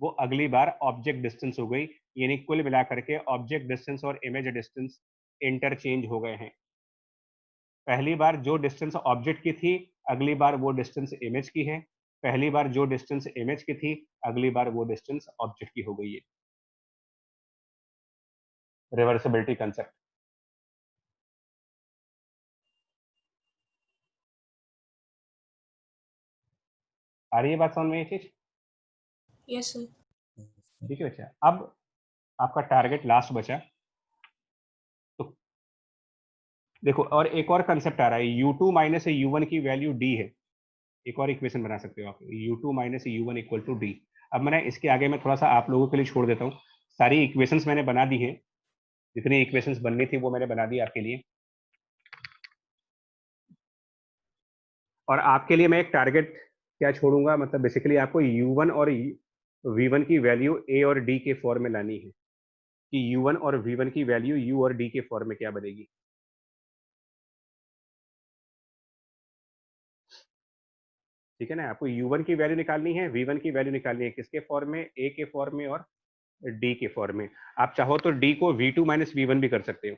वो अगली बार ऑब्जेक्ट डिस्टेंस हो गई, यानी कुल मिलाकर के ऑब्जेक्ट डिस्टेंस और इमेज डिस्टेंस इंटरचेंज हो गए हैं। पहली बार जो डिस्टेंस ऑब्जेक्ट की थी अगली बार वो डिस्टेंस इमेज की है, पहली बार जो डिस्टेंस इमेज की थी अगली बार वो डिस्टेंस ऑब्जेक्ट की हो गई है। Reversibility concept. आ रही है बात समझ में ये चीज? यस सर, ठीक है बच्चा, अब आपका टारगेट लास्ट बचा। तो देखो, और एक और कंसेप्ट आ रहा है, u2 माइनस u1 की वैल्यू d है। एक और इक्वेशन बना सकते हो आप, u2 minus u1 equal to d। अब मैंने इसके आगे मैं थोड़ा सा आप लोगों के लिए छोड़ देता हूँ, सारी इक्वेशंस मैंने बना दी हैं, जितनी इक्वेशंस बननी थी वो मैंने बना दी आपके लिए। और आपके लिए मैं एक टारगेट क्या छोड़ूंगा, मतलब बेसिकली आपको u1 और v1 की वैल्यू a और d के फॉर्म में लानी है, कि u1 और v1 की वैल्यू u और d के फॉर्म में क्या बनेगी। ठीक है ना, आपको u1 की वैल्यू निकालनी है, v1 की वैल्यू निकालनी है, किसके फॉर्म में? a के फॉर्म में और d के फॉर्म में। आप चाहो तो d को v2 माइनस v1 भी कर सकते हो,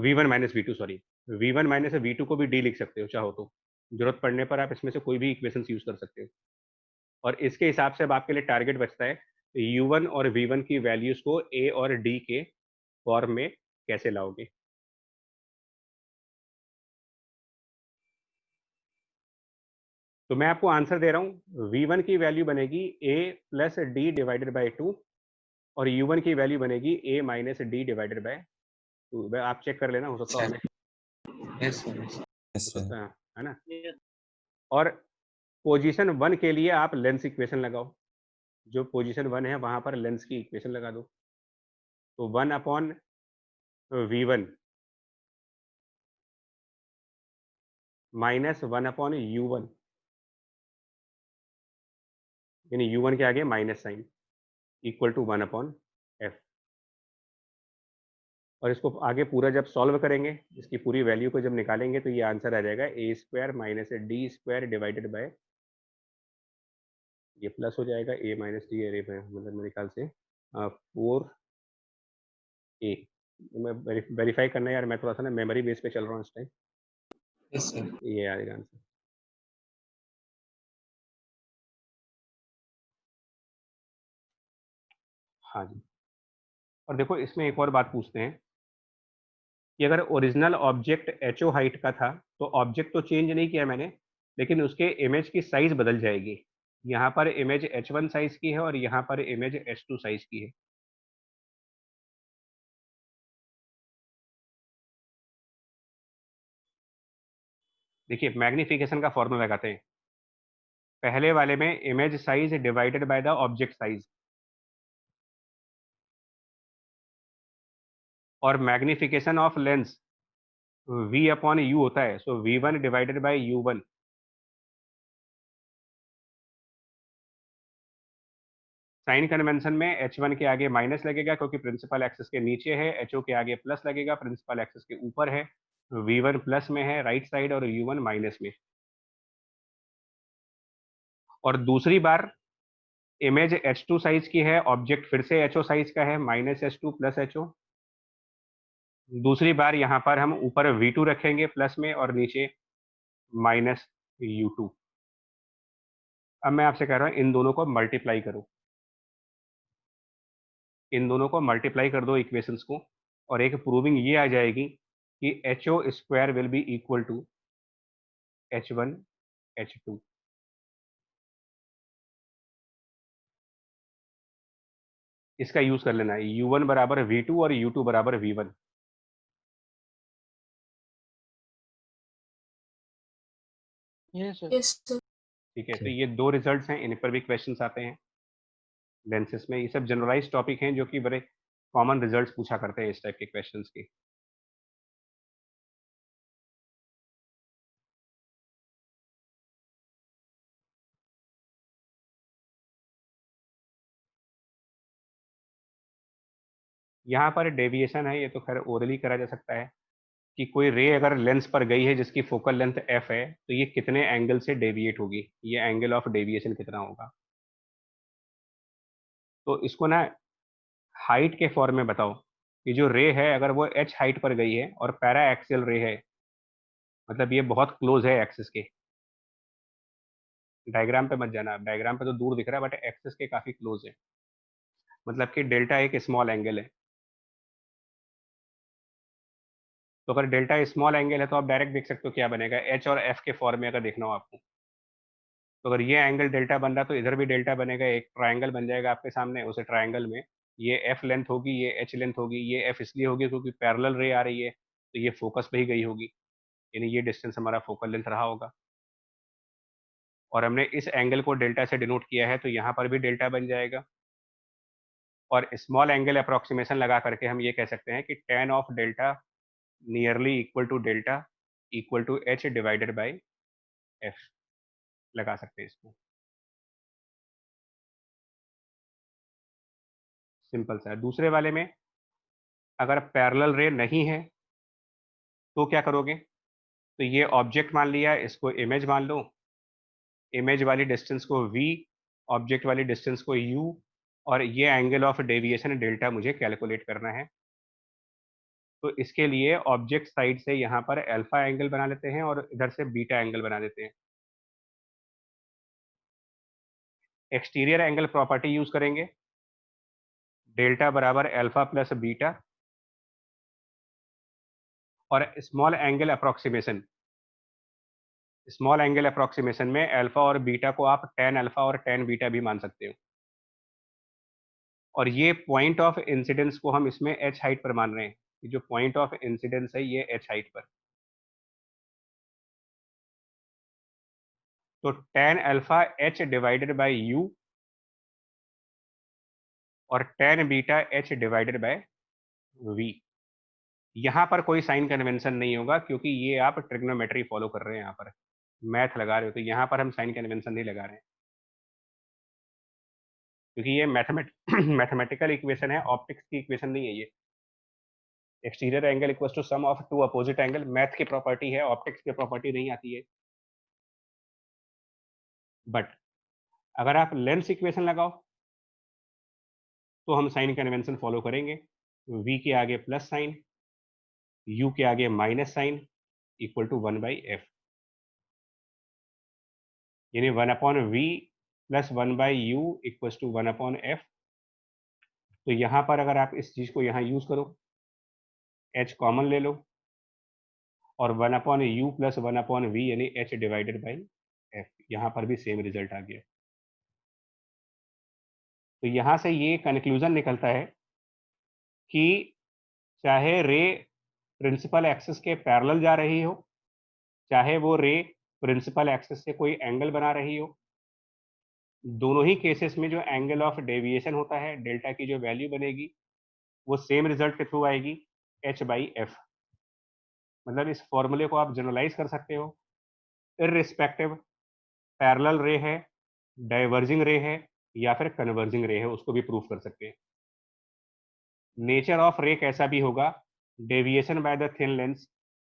v1 minus v2 sorry, v1 minus v2 को भी d लिख सकते हो चाहो तो, जरूरत पड़ने पर आप इसमें से कोई भी इक्वेशन यूज कर सकते हो। और इसके हिसाब से अब आपके लिए टारगेट बचता है u1 और v1 की वैल्यूज को a और d के फॉर्म में कैसे लाओगे। तो मैं आपको आंसर दे रहा हूँ, v1 की वैल्यू बनेगी a plus D divided by 2 और u1 की वैल्यू बनेगी a minus D divided by 2। आप चेक कर लेना, हो सकता है Yes, sir. Yes. हो सकता है ना। और पोजीशन 1 के लिए आप लेंस इक्वेशन लगाओ, जो पोजीशन 1 है वहां पर लेंस की इक्वेशन लगा दो। तो 1 upon v1 minus 1 upon u1, यानी u1 के आगे minus sign, equal to 1 upon f। और इसको आगे पूरा जब सॉल्व करेंगे, इसकी पूरी वैल्यू को जब निकालेंगे तो ये आंसर आ जाएगा a square minus D square divided by, ये प्लस हो जाएगा a माइनस डी, अरे मतलब मेरे ख्याल से 4a। मैं वेरीफाई करना है यार, मैं थोड़ा सा ना मेमोरी बेस पे चल रहा हूँ इस टाइम। Yes, sir. ये आएगा आंसर। हाँ जी। और देखो इसमें एक और बात पूछते हैं कि अगर ओरिजिनल ऑब्जेक्ट एचओ हाइट का था तो ऑब्जेक्ट तो चेंज नहीं किया मैंने, लेकिन उसके इमेज की साइज बदल जाएगी। यहाँ पर इमेज h1 साइज की है और यहाँ पर इमेज h2 साइज की है। देखिए मैग्निफिकेशन का फॉर्मूला लगाते हैं। पहले वाले में image size divided by the object size, और magnification of lens v upon u होता है, so v1 divided by u1। Sign convention में h1 के आगे माइनस लगेगा क्योंकि प्रिंसिपल एक्सिस के नीचे है, ho के आगे प्लस लगेगा, प्रिंसिपल एक्सिस के ऊपर है, v1 प्लस में है राइट साइड और u1 माइनस में। और दूसरी बार इमेज h2 साइज की है, ऑब्जेक्ट फिर से ho साइज का है, माइनस h2 प्लस ho। दूसरी बार यहाँ पर हम ऊपर v2 रखेंगे प्लस में और नीचे माइनस u2। अब मैं आपसे कह रहा हूँ इन दोनों को मल्टीप्लाई करो, इन दोनों को मल्टीप्लाई कर दो इक्वेशंस को, और एक प्रूविंग ये आ जाएगी कि ho square will be equal to h1 h2। इसका यूज कर लेना है, u1 बराबर v2 और u2 बराबर v1। Yes sir. Yes sir. ठीक है, तो ये दो रिजल्ट्स हैं, इन पर भी क्वेश्चंस आते हैं लेंसेस में। ये सब जनरलाइज टॉपिक हैं जो कि बड़े कॉमन रिजल्ट्स पूछा करते हैं इस टाइप के क्वेश्चंस के। यहाँ पर डेविएशन है, ये तो खैर ओरली करा जा सकता है कि कोई रे अगर लेंस पर गई है जिसकी फोकल लेंथ f है, तो ये कितने एंगल से डेविएट होगी, ये एंगल ऑफ डेविएशन कितना होगा। तो इसको ना हाइट के फॉर्म में बताओ कि जो रे है अगर वो h हाइट पर गई है और पैरा एक्सियल रे है, मतलब ये बहुत क्लोज है एक्सिस के। डायग्राम पे मत जाना, डायग्राम पे तो दूर दिख रहा है बट एक्सिस के काफी क्लोज है, मतलब कि डेल्टा एक स्मॉल एंगल है। तो अगर डेल्टा स्मॉल एंगल है तो आप डायरेक्ट देख सकते हो क्या बनेगा, एच और एफ के फॉर्म में अगर देखना हो आपको। तो अगर ये एंगल डेल्टा बन रहा तो इधर भी डेल्टा बनेगा, एक ट्राइंगल बन जाएगा आपके सामने। उस ट्राइंगल में ये एफ लेंथ होगी, ये एच लेंथ होगी। ये एफ इसलिए होगी क्योंकि पैरेलल रे आ रही है, तो ये फोकस पे ही गई होगी, यानी ये डिस्टेंस हमारा फोकल लेंथ रहा होगा। और हमने इस एंगल को डेल्टा से डिनोट किया है, तो यहाँ पर भी डेल्टा बन जाएगा। और स्मॉल एंगल अप्रोक्सीमेशन लगा करके हम ये कह सकते हैं कि tan of delta nearly equal to delta equal to h divided by f लगा सकते हैं इसको। सिंपल सा है। दूसरे वाले में अगर पैरेलल रे नहीं है तो क्या करोगे, तो ये ऑब्जेक्ट मान लिया, इसको इमेज मान लो, इमेज वाली डिस्टेंस को v, ऑब्जेक्ट वाली डिस्टेंस को u, और ये एंगल ऑफ डेविएशन डेल्टा मुझे कैलकुलेट करना है। तो इसके लिए ऑब्जेक्ट साइड से यहाँ पर अल्फा एंगल बना लेते हैं और इधर से बीटा एंगल बना देते हैं। एक्सटीरियर एंगल प्रॉपर्टी यूज करेंगे, डेल्टा बराबर अल्फा प्लस बीटा, और small angle approximation, small angle approximation में अल्फा और बीटा को आप tan अल्फा और tan बीटा भी मान सकते हो। और ये पॉइंट ऑफ इंसिडेंस को हम इसमें h हाइट पर मान रहे हैं, कि जो पॉइंट ऑफ इंसिडेंस है ये h हाइट पर। तो tan alpha h divided by u और tan beta h divided by v। यहाँ पर कोई साइन कन्वेंशन नहीं होगा क्योंकि ये आप ट्रिग्नोमेट्री फॉलो कर रहे हैं, यहाँ पर मैथ लगा रहे हो, तो यहाँ पर हम साइन कन्वेंशन नहीं लगा रहे हैं क्योंकि ये मैथमेटिकल इक्वेशन है, ऑप्टिक्स की इक्वेशन नहीं है ये। Exterior angle equals to sum of two opposite angle math की प्रॉपर्टी है, ऑप्टिक्स की प्रॉपर्टी नहीं आती है। बट अगर आप लेंस इक्वेशन लगाओ तो हम साइन कन्वेंशन फॉलो करेंगे, v के आगे प्लस साइन, u के आगे minus sign equal to 1/f, यानी 1/v plus 1/u equals to 1/f। तो यहाँ पर अगर आप इस चीज को यहाँ यूज करो, h कॉमन ले लो, और 1/u प्लस 1/v यानी h डिवाइडेड बाई f। यहाँ पर भी सेम रिजल्ट आ गया। तो यहाँ से ये कंक्लूजन निकलता है कि चाहे रे प्रिंसिपल एक्सिस के पैरेलल जा रही हो, चाहे वो रे प्रिंसिपल एक्सिस से कोई एंगल बना रही हो, दोनों ही केसेस में जो एंगल ऑफ डेविएशन होता है, डेल्टा की जो वैल्यू बनेगी वो सेम रिजल्ट के थ्रू आएगी, h/f। मतलब इस फॉर्मूले को आप जनरलाइज कर सकते हो, इररिस्पेक्टिव पैरेलल रे है, डाइवर्जिंग रे है या फिर कन्वर्जिंग रे है, उसको भी प्रूफ कर सकते हैं। नेचर ऑफ रे कैसा भी होगा, deviation by the thin lens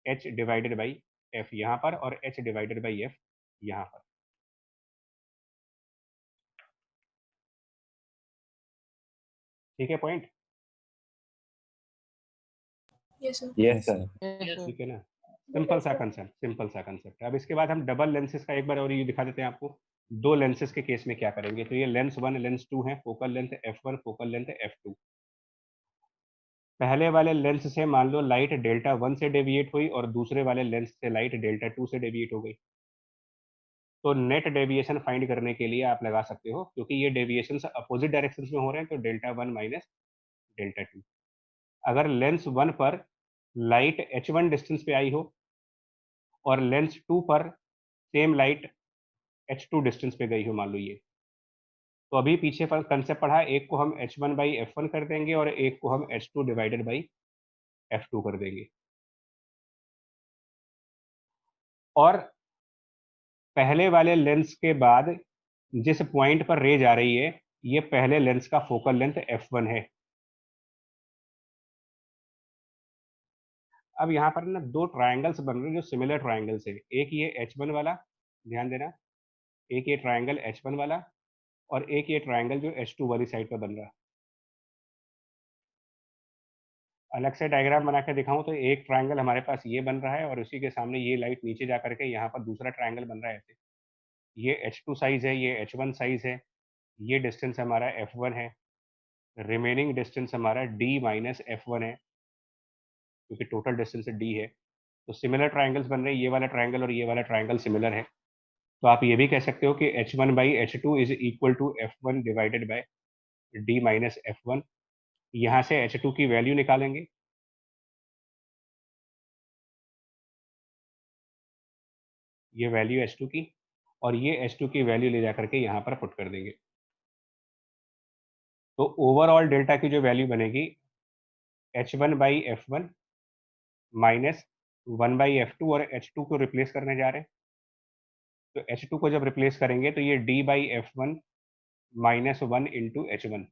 h divided by f यहाँ पर और h डिवाइडेड बाई f यहाँ पर। ठीक है point? Yes sir. Yes sir. ठीक है ना, सिंपल सा कंसेप्ट, सिंपल सा कंसेप्ट। अब इसके बाद हम डबल लेंसेज का एक बार और ये दिखा देते हैं आपको। दो लेंसेज के केस में क्या करेंगे, तो ये लेंस 1 लेंस 2 है, focal length f1 focal length f2। पहले वाले लेंस से मान लो लाइट डेल्टा 1 से डेविएट हुई और दूसरे वाले लेंस से लाइट डेल्टा 2 से डेविएट हो गई। तो नेट डेविएशन फाइंड करने के लिए आप लगा सकते हो, क्योंकि ये डेविएशन अपोजिट डायरेक्शन में हो रहे हैं, तो डेल्टा 1 माइनस डेल्टा 2। अगर लेंस 1 पर लाइट h1 डिस्टेंस पे आई हो और लेंस 2 पर सेम लाइट h2 डिस्टेंस पे गई हो, मान लो ये, तो अभी पीछे पर कंसेप्ट पढ़ा, एक को हम h1/f1 कर देंगे और एक को हम h2 डिवाइडेड बाई f2 कर देंगे। और पहले वाले लेंस के बाद जिस पॉइंट पर रे जा रही है, ये पहले लेंस का फोकल लेंथ f1 है। अब यहाँ पर ना दो ट्रायंगल्स बन रहे हैं जो सिमिलर ट्रायंगल्स है। एक ये h1 वाला, ध्यान देना, एक ये ट्रायंगल h1 वाला और एक ये ट्रायंगल जो h2 वाली साइड पर बन रहा है। अलग से डायग्राम बना के दिखाऊं तो एक ट्रायंगल हमारे पास ये बन रहा है और उसी के सामने ये लाइट नीचे जा करके यहाँ पर दूसरा ट्रायंगल बन रहा है ऐसे। ये h2 साइज है, ये h1 साइज है, ये डिस्टेंस हमारा f1 है, रिमेनिंग डिस्टेंस हमारा d माइनस f1 है, क्योंकि टोटल डिस्टेंस d है। तो सिमिलर ट्रायंगल्स बन रहे हैं, ये वाला ट्रायंगल और ये वाला ट्रायंगल सिमिलर है। तो आप ये भी कह सकते हो कि h1/h2 is equal to f1 divided by d minus f1। यहाँ से h2 की वैल्यू निकालेंगे, ये वैल्यू h2 की, और ये h2 की वैल्यू ले जा करके यहाँ पर पुट कर देंगे। तो ओवरऑल डेल्टा की जो वैल्यू बनेगी h1/f1 माइनस 1/f2, और h2 को रिप्लेस करने जा रहे हैं। तो h2 को जब रिप्लेस करेंगे तो ये d/f1 minus 1 into h1।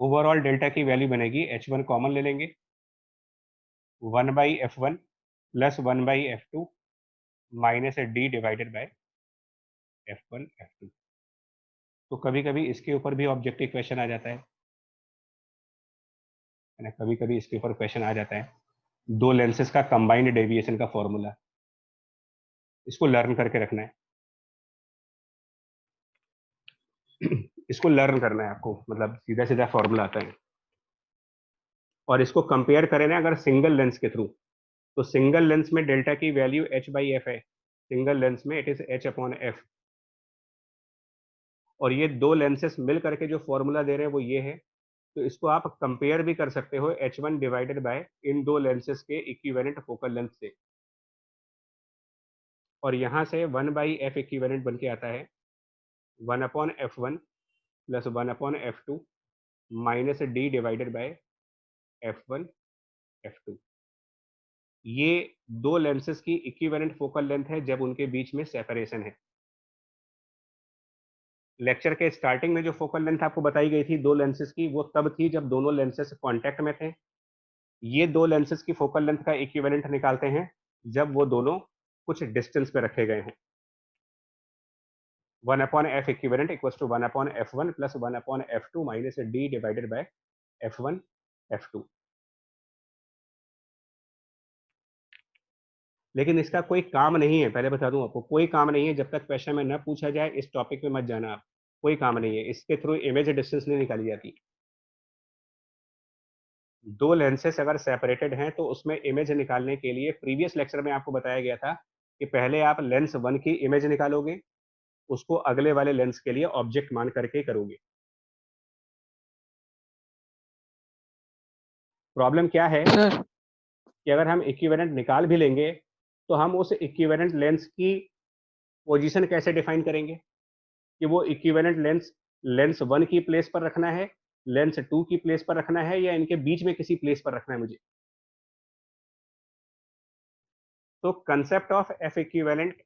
Overall delta की वैल्यू बनेगी, h1 कॉमन ले लेंगे, 1/f1 plus 1/f2 minus d divided by f1 f2। तो कभी कभी इसके ऊपर भी ऑब्जेक्टिव क्वेश्चन आ जाता है ना, कभी कभी इसके ऊपर क्वेश्चन आ जाता है, दो लेंसेज का कंबाइंड डेविएशन का फॉर्मूला, इसको लर्न करके रखना है। इसको लर्न करना है आपको, मतलब सीधा सीधा फॉर्मूला आता है। और इसको कंपेयर करें ना अगर सिंगल लेंस के थ्रू, तो सिंगल लेंस में डेल्टा की वैल्यू h/f है, सिंगल लेंस में इट इज h/f। और ये दो लेंसेस मिल करके जो फॉर्मूला दे रहे हैं वो ये है। तो इसको आप कंपेयर भी कर सकते हो h1 डिवाइडेड बाय इन दो लेंसेस के इक्विवेलेंट फोकल लेंथ से, और यहाँ से 1/f इक्विवेलेंट बन के आता है 1/f1 plus 1/f2 minus d divided by f1 f2। ये दो लेंसेस की इक्विवेलेंट फोकल लेंथ है जब उनके बीच में सेपरेशन है। लेक्चर के स्टार्टिंग में जो फोकल लेंथ आपको बताई गई थी दो लेंसेस की, वो तब थी जब दोनों लेंसेस कांटेक्ट में थे। ये दो लेंसेस की फोकल लेंथ का इक्विवेलेंट निकालते हैं जब वो दोनों कुछ डिस्टेंस पे रखे गए हैं। 1/f equivalent equals to 1/f1 plus 1/f2 minus d divided by f1 f2। लेकिन इसका कोई काम नहीं है, पहले बता दूं आपको, कोई काम नहीं है जब तक क्वेश्चन में न पूछा जाए। इस टॉपिक पे मत जाना आप, कोई काम नहीं है। इसके थ्रू इमेज डिस्टेंस नहीं निकाली जाती। दो लेंसेस अगर सेपरेटेड हैं तो उसमें इमेज निकालने के लिए प्रीवियस लेक्चर में आपको बताया गया था कि पहले आप लेंस 1 की इमेज निकालोगे, उसको अगले वाले लेंस के लिए ऑब्जेक्ट मान करके करोगे। प्रॉब्लम क्या है सर कि अगर हम इक्विवेलेंट निकाल भी लेंगे तो हम उस इक्विवेलेंट लेंस की पोजीशन कैसे डिफाइन करेंगे कि वो इक्विवेलेंट लेंस लेंस 1 की प्लेस पर रखना है, लेंस 2 की प्लेस पर रखना है, या इनके बीच में किसी प्लेस पर रखना है मुझे। तो concept of F equivalent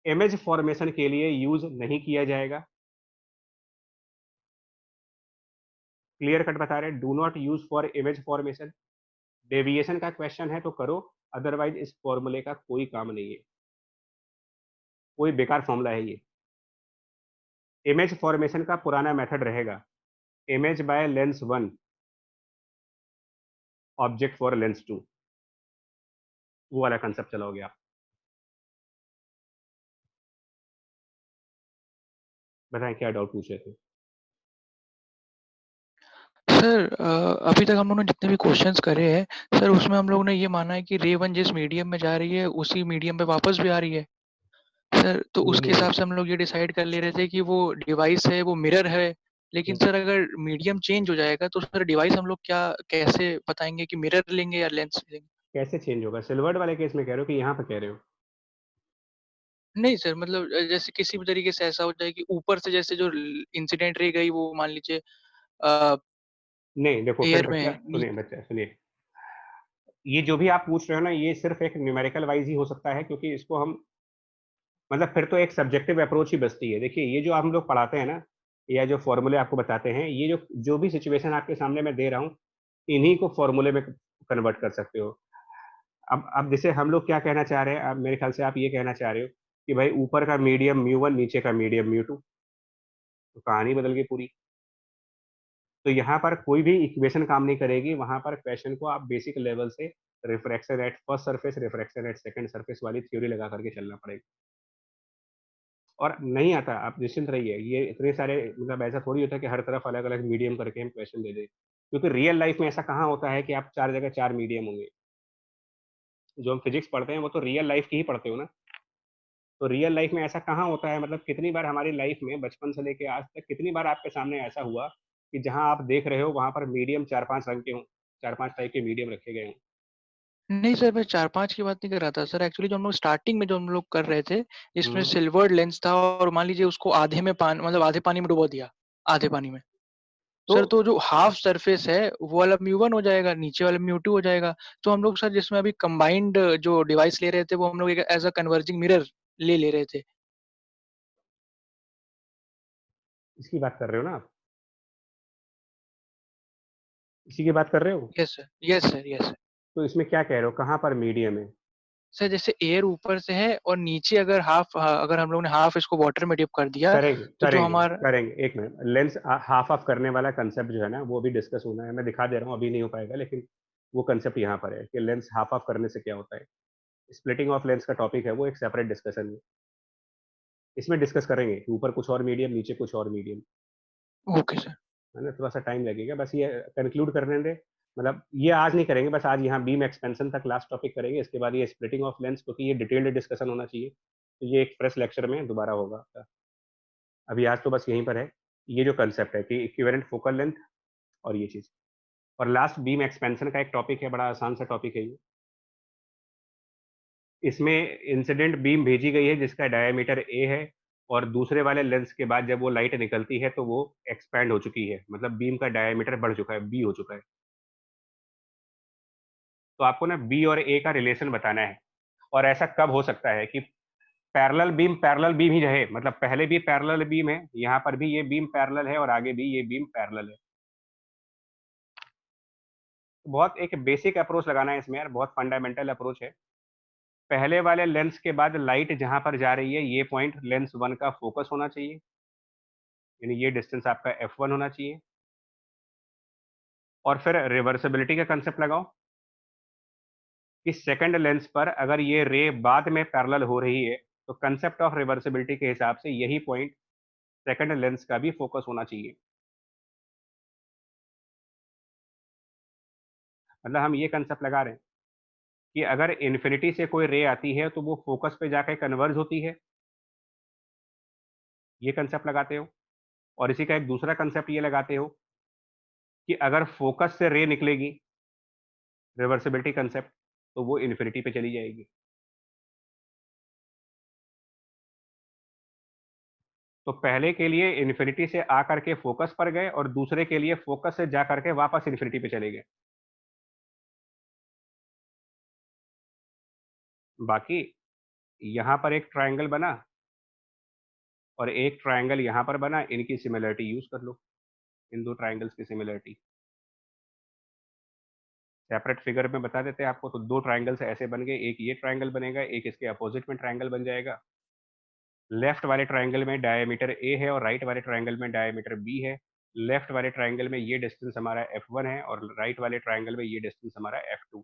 image formation के लिए यूज नहीं किया जाएगा। क्लियर कट बता रहे, do not use for image formation. Deviation का क्वेश्चन है तो करो, अदरवाइज इस फॉर्मूले का कोई काम नहीं है, कोई बेकार फॉर्मूला है ये। इमेज फॉर्मेशन का पुराना मेथड रहेगा image by lens 1 object for Lenz 2, वो वाला कंसेप्ट चलाओगे आप। बताएं क्या डाउट पूछ रहे थे। सर अभी तक हम लोगों ने जितने भी क्वेश्चंस करे हैं सर, उसमें हम लोगों ने ये माना है कि रे वन जिस मीडियम में जा रही है उसी मीडियम पे वापस भी आ रही है सर। तो उसके हिसाब से हम लोग ये डिसाइड कर ले रहे थे कि वो डिवाइस है, वो मिरर है। लेकिन सर अगर मीडियम चेंज हो जाएगा तो सर डिवाइस हम लोग क्या कैसे बताएंगे कि मिरर लेंगे या लेंस लेंगे? कैसे चेंज होगा? सिल्वर्ड वाले केस में कह रहे हो कि यहाँ पे कह रहे हो? नहीं सर, मतलब जैसे किसी भी तरीके से ऐसा हो जाए कि ऊपर से जैसे जो इंसिडेंट रे गई वो मान लीजिए नहीं देखो, फिर एयर में बच्चा है सुनिए, बच्चा सुनिए, ये जो भी आप पूछ रहे हो ना, ये सिर्फ एक न्यूमेरिकल वाइज ही हो सकता है, क्योंकि इसको हम मतलब फिर तो एक सब्जेक्टिव अप्रोच ही बचती है। देखिए ये जो हम लोग पढ़ाते हैं ना, या जो फॉर्मूले आपको बताते हैं, ये जो जो भी सिचुएशन आपके सामने मैं दे रहा हूँ, इन्हीं को फॉर्मूले में कन्वर्ट कर सकते हो। अब जैसे हम लोग क्या कहना चाह रहे हैं, अब मेरे ख्याल से आप ये कहना चाह रहे हो कि भाई ऊपर का मीडियम म्यू 1, नीचे का मीडियम म्यू 2, तो कहानी बदल गई पूरी। तो यहाँ पर कोई भी इक्वेशन काम नहीं करेगी, वहां पर क्वेश्चन को आप बेसिक लेवल से refraction at first surface, refraction at second surface वाली थ्योरी लगा करके चलना पड़ेगा। और नहीं आता, आप निश्चिंत रहिए, ये इतने सारे मतलब ऐसा थोड़ी होता है कि हर तरफ अलग अलग मीडियम करके हम क्वेश्चन दे दें, क्योंकि रियल लाइफ में ऐसा कहाँ होता है कि आप 4 जगह 4 मीडियम होंगे। जो हम फिजिक्स पढ़ते हैं वो तो रियल लाइफ की ही पढ़ते हो ना। तो रियल लाइफ में ऐसा कहाँ होता है, मतलब कितनी बार हमारी लाइफ में बचपन से लेके आज तक कितनी बार आपके सामने ऐसा हुआ कि जहां आप देख रहे हो वहां पर मीडियम 4-5 रंग के हों, 4-5 टाइप के मीडियम रखे गए हों। नहीं सर, मैं 4-5 की बात नहीं कर रहा था सर। एक्चुअली जो हम लोग स्टार्टिंग में जो हम लोग कर रहे थे, इसमें सिल्वर्ड लेंस था और मान लीजिए उसको आधे में पानी मतलब आधे पानी में डुबो दिया, आधे पानी में। सर तो जो हाफ सरफेस है वो वाला म्यू 1 हो जाएगा, नीचे वाला म्यू 2 हो जाएगा। तो हम लोग सर जिसमें अभी कंबाइंड जो डिवाइस ले रहे थे वो हम लोग एक एज अ कन्वर्जिंग मिरर ले रहे थे। इसकी बात कर रहे हो ना आप? इसी की बात कर रहे हो? Yes sir, yes sir, yes sir. तो इसमें क्या कह रहे हो, कहाँ पर मीडियम है? सर जैसे एयर ऊपर से है और नीचे अगर हाफ अगर हम लोग ने हाफ इसको वाटर में डिप कर दिया करेंगे तो जो करेंगे हमारा करेंगे, एक मिनट। लेंस हाफ ऑफ करने वाला कंसेप्ट जो है ना, वो भी डिस्कस होना है। मैं दिखा दे रहा हूँ, अभी नहीं हो पाएगा, लेकिन वो कंसेप्ट यहाँ पर है कि लेंस हाफ ऑफ करने से क्या होता है। स्प्लिटिंग ऑफ लेंस का टॉपिक है, वो एक सेपरेट डिस्कशन है। इसमें डिस्कस करेंगे कि ऊपर कुछ और मीडियम, नीचे कुछ और मीडियम, ओके सर। है ना। थोड़ा सा टाइम लगेगा, बस ये कंक्लूड करने दे। मतलब ये आज नहीं करेंगे, बस आज यहाँ बीम एक्सपेंशन तक लास्ट टॉपिक करेंगे, इसके बाद ये स्प्लिटिंग ऑफ लेंस, क्योंकि ये डिटेल्ड डिस्कशन होना चाहिए, तो ये एक फ्रेश लेक्चर में दोबारा होगा। अभी आज तो बस यहीं पर है, ये जो कंसेप्ट है कि इक्विवेलेंट फोकल लेंथ और ये चीज। और लास्ट बीम एक्सपेंशन का एक टॉपिक है, बड़ा आसान सा टॉपिक है ये। इसमें इंसिडेंट बीम भेजी गई है जिसका डायमीटर ए है, और दूसरे वाले लेंस के बाद जब वो लाइट निकलती है तो वो एक्सपैंड हो चुकी है, मतलब बीम का डायमीटर बढ़ चुका है, बी हो चुका है। तो आपको ना बी और ए का रिलेशन बताना है। और ऐसा कब हो सकता है कि पैरेलल बीम ही रहे, मतलब पहले भी पैरेलल बीम है, यहाँ पर भी ये बीम पैरेलल है, और आगे भी ये बीम पैरेलल है। बहुत एक बेसिक अप्रोच लगाना है इसमें यार, बहुत फंडामेंटल अप्रोच है। पहले वाले लेंस के बाद लाइट जहां पर जा रही है, ये पॉइंट लेंस 1 का फोकस होना चाहिए, यानी ये डिस्टेंस आपका f1 होना चाहिए। और फिर रिवर्सिबिलिटी का कंसेप्ट लगाओ कि सेकंड लेंस पर अगर ये रे बाद में पैरेलल हो रही है, तो कंसेप्ट ऑफ रिवर्सिबिलिटी के हिसाब से यही पॉइंट सेकंड लेंस का भी फोकस होना चाहिए। मतलब हम ये कंसेप्ट लगा रहे हैं कि अगर इन्फिनिटी से कोई रे आती है तो वो फोकस पे जाके कन्वर्ज होती है, ये कंसेप्ट लगाते हो। और इसी का एक दूसरा कंसेप्ट ये लगाते हो कि अगर फोकस से रे निकलेगी, रिवर्सिबिलिटी कंसेप्ट, तो वो इन्फिनिटी पे चली जाएगी। तो पहले के लिए इन्फिनिटी से आ करके फोकस पर गए और दूसरे के लिए फोकस से जा करके वापस इन्फिनिटी पे चले गए। बाकी यहाँ पर एक ट्रायंगल बना और एक ट्रायंगल यहाँ पर बना, इनकी सिमिलरिटी यूज कर लो, इन दो ट्रायंगल्स की सिमिलरिटी। सेपरेट फिगर में बता देते हैं आपको। तो दो ट्रायंगल्स ऐसे बन गए, एक ये ट्रायंगल बनेगा, एक इसके अपोजिट में ट्रायंगल बन जाएगा। लेफ्ट वाले ट्रायंगल में डायमीटर ए है और राइट वाले ट्रायंगल में डायमीटर बी है। लेफ्ट वाले ट्रायंगल में ये डिस्टेंस हमारा f1 है और राइट वाले ट्रायंगल में ये डिस्टेंस हमारा f2।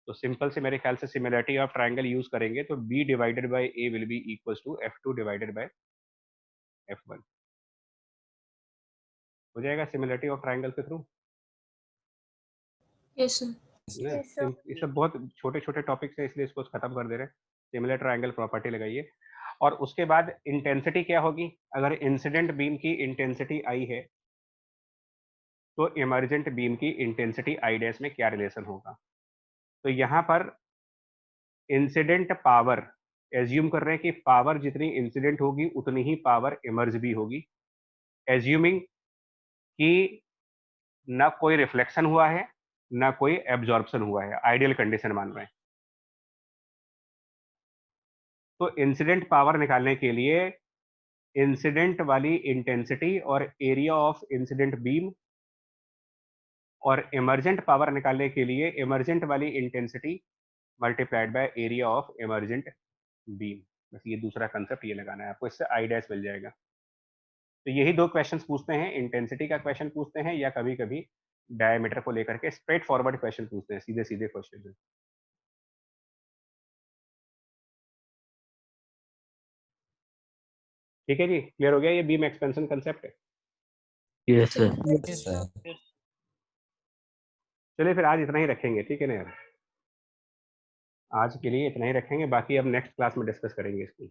तो सिंपल से मेरे ख्याल से सिमिलरिटी ऑफ ट्रायंगल यूज करेंगे तो b divided by a will be equals to f2 divided by f1 हो जाएगा सिमिलरिटी ऑफ ट्रायंगल के थ्रू। Yes sir. ये सब बहुत छोटे छोटे टॉपिक्स हैं, इसलिए इसको खत्म कर दे रहे हैं। सिमिलर ट्रायंगल प्रॉपर्टी लगाइए। और उसके बाद इंटेंसिटी क्या होगी? अगर इंसिडेंट बीम की इंटेंसिटी आई है तो इमर्जेंट बीम की इंटेंसिटी आई डैश में क्या रिलेशन होगा? तो यहाँ पर इंसिडेंट पावर एज्यूम कर रहे हैं कि पावर जितनी इंसिडेंट होगी उतनी ही पावर इमर्ज भी होगी, एज्यूमिंग कि ना कोई रिफ्लेक्शन हुआ है ना कोई एब्जॉर्प्शन हुआ है, आइडियल कंडीशन मान रहे हैं। तो इंसिडेंट पावर निकालने के लिए इंसिडेंट वाली इंटेंसिटी और एरिया ऑफ इंसिडेंट बीम, और इमर्जेंट पावर निकालने के लिए इमर्जेंट वाली intensity multiplied by area of emergent beam. बस ये दूसरा कंसेप्ट ये लगाना है आपको, इससे आई डैश मिल जाएगा। तो यही दो क्वेश्चंस पूछते हैं, इंटेंसिटी का क्वेश्चन पूछते हैं या कभी कभी डायमीटर को लेकर के स्ट्रेट फॉरवर्ड क्वेश्चन पूछते हैं, सीधे सीधे क्वेश्चन। ठीक है जी, क्लियर हो गया ये beam expansion concept? Yes sir. चलिए फिर आज इतना ही रखेंगे, ठीक है ना यार? आज के लिए इतना ही रखेंगे, बाकी अब नेक्स्ट क्लास में डिस्कस करेंगे इसकी।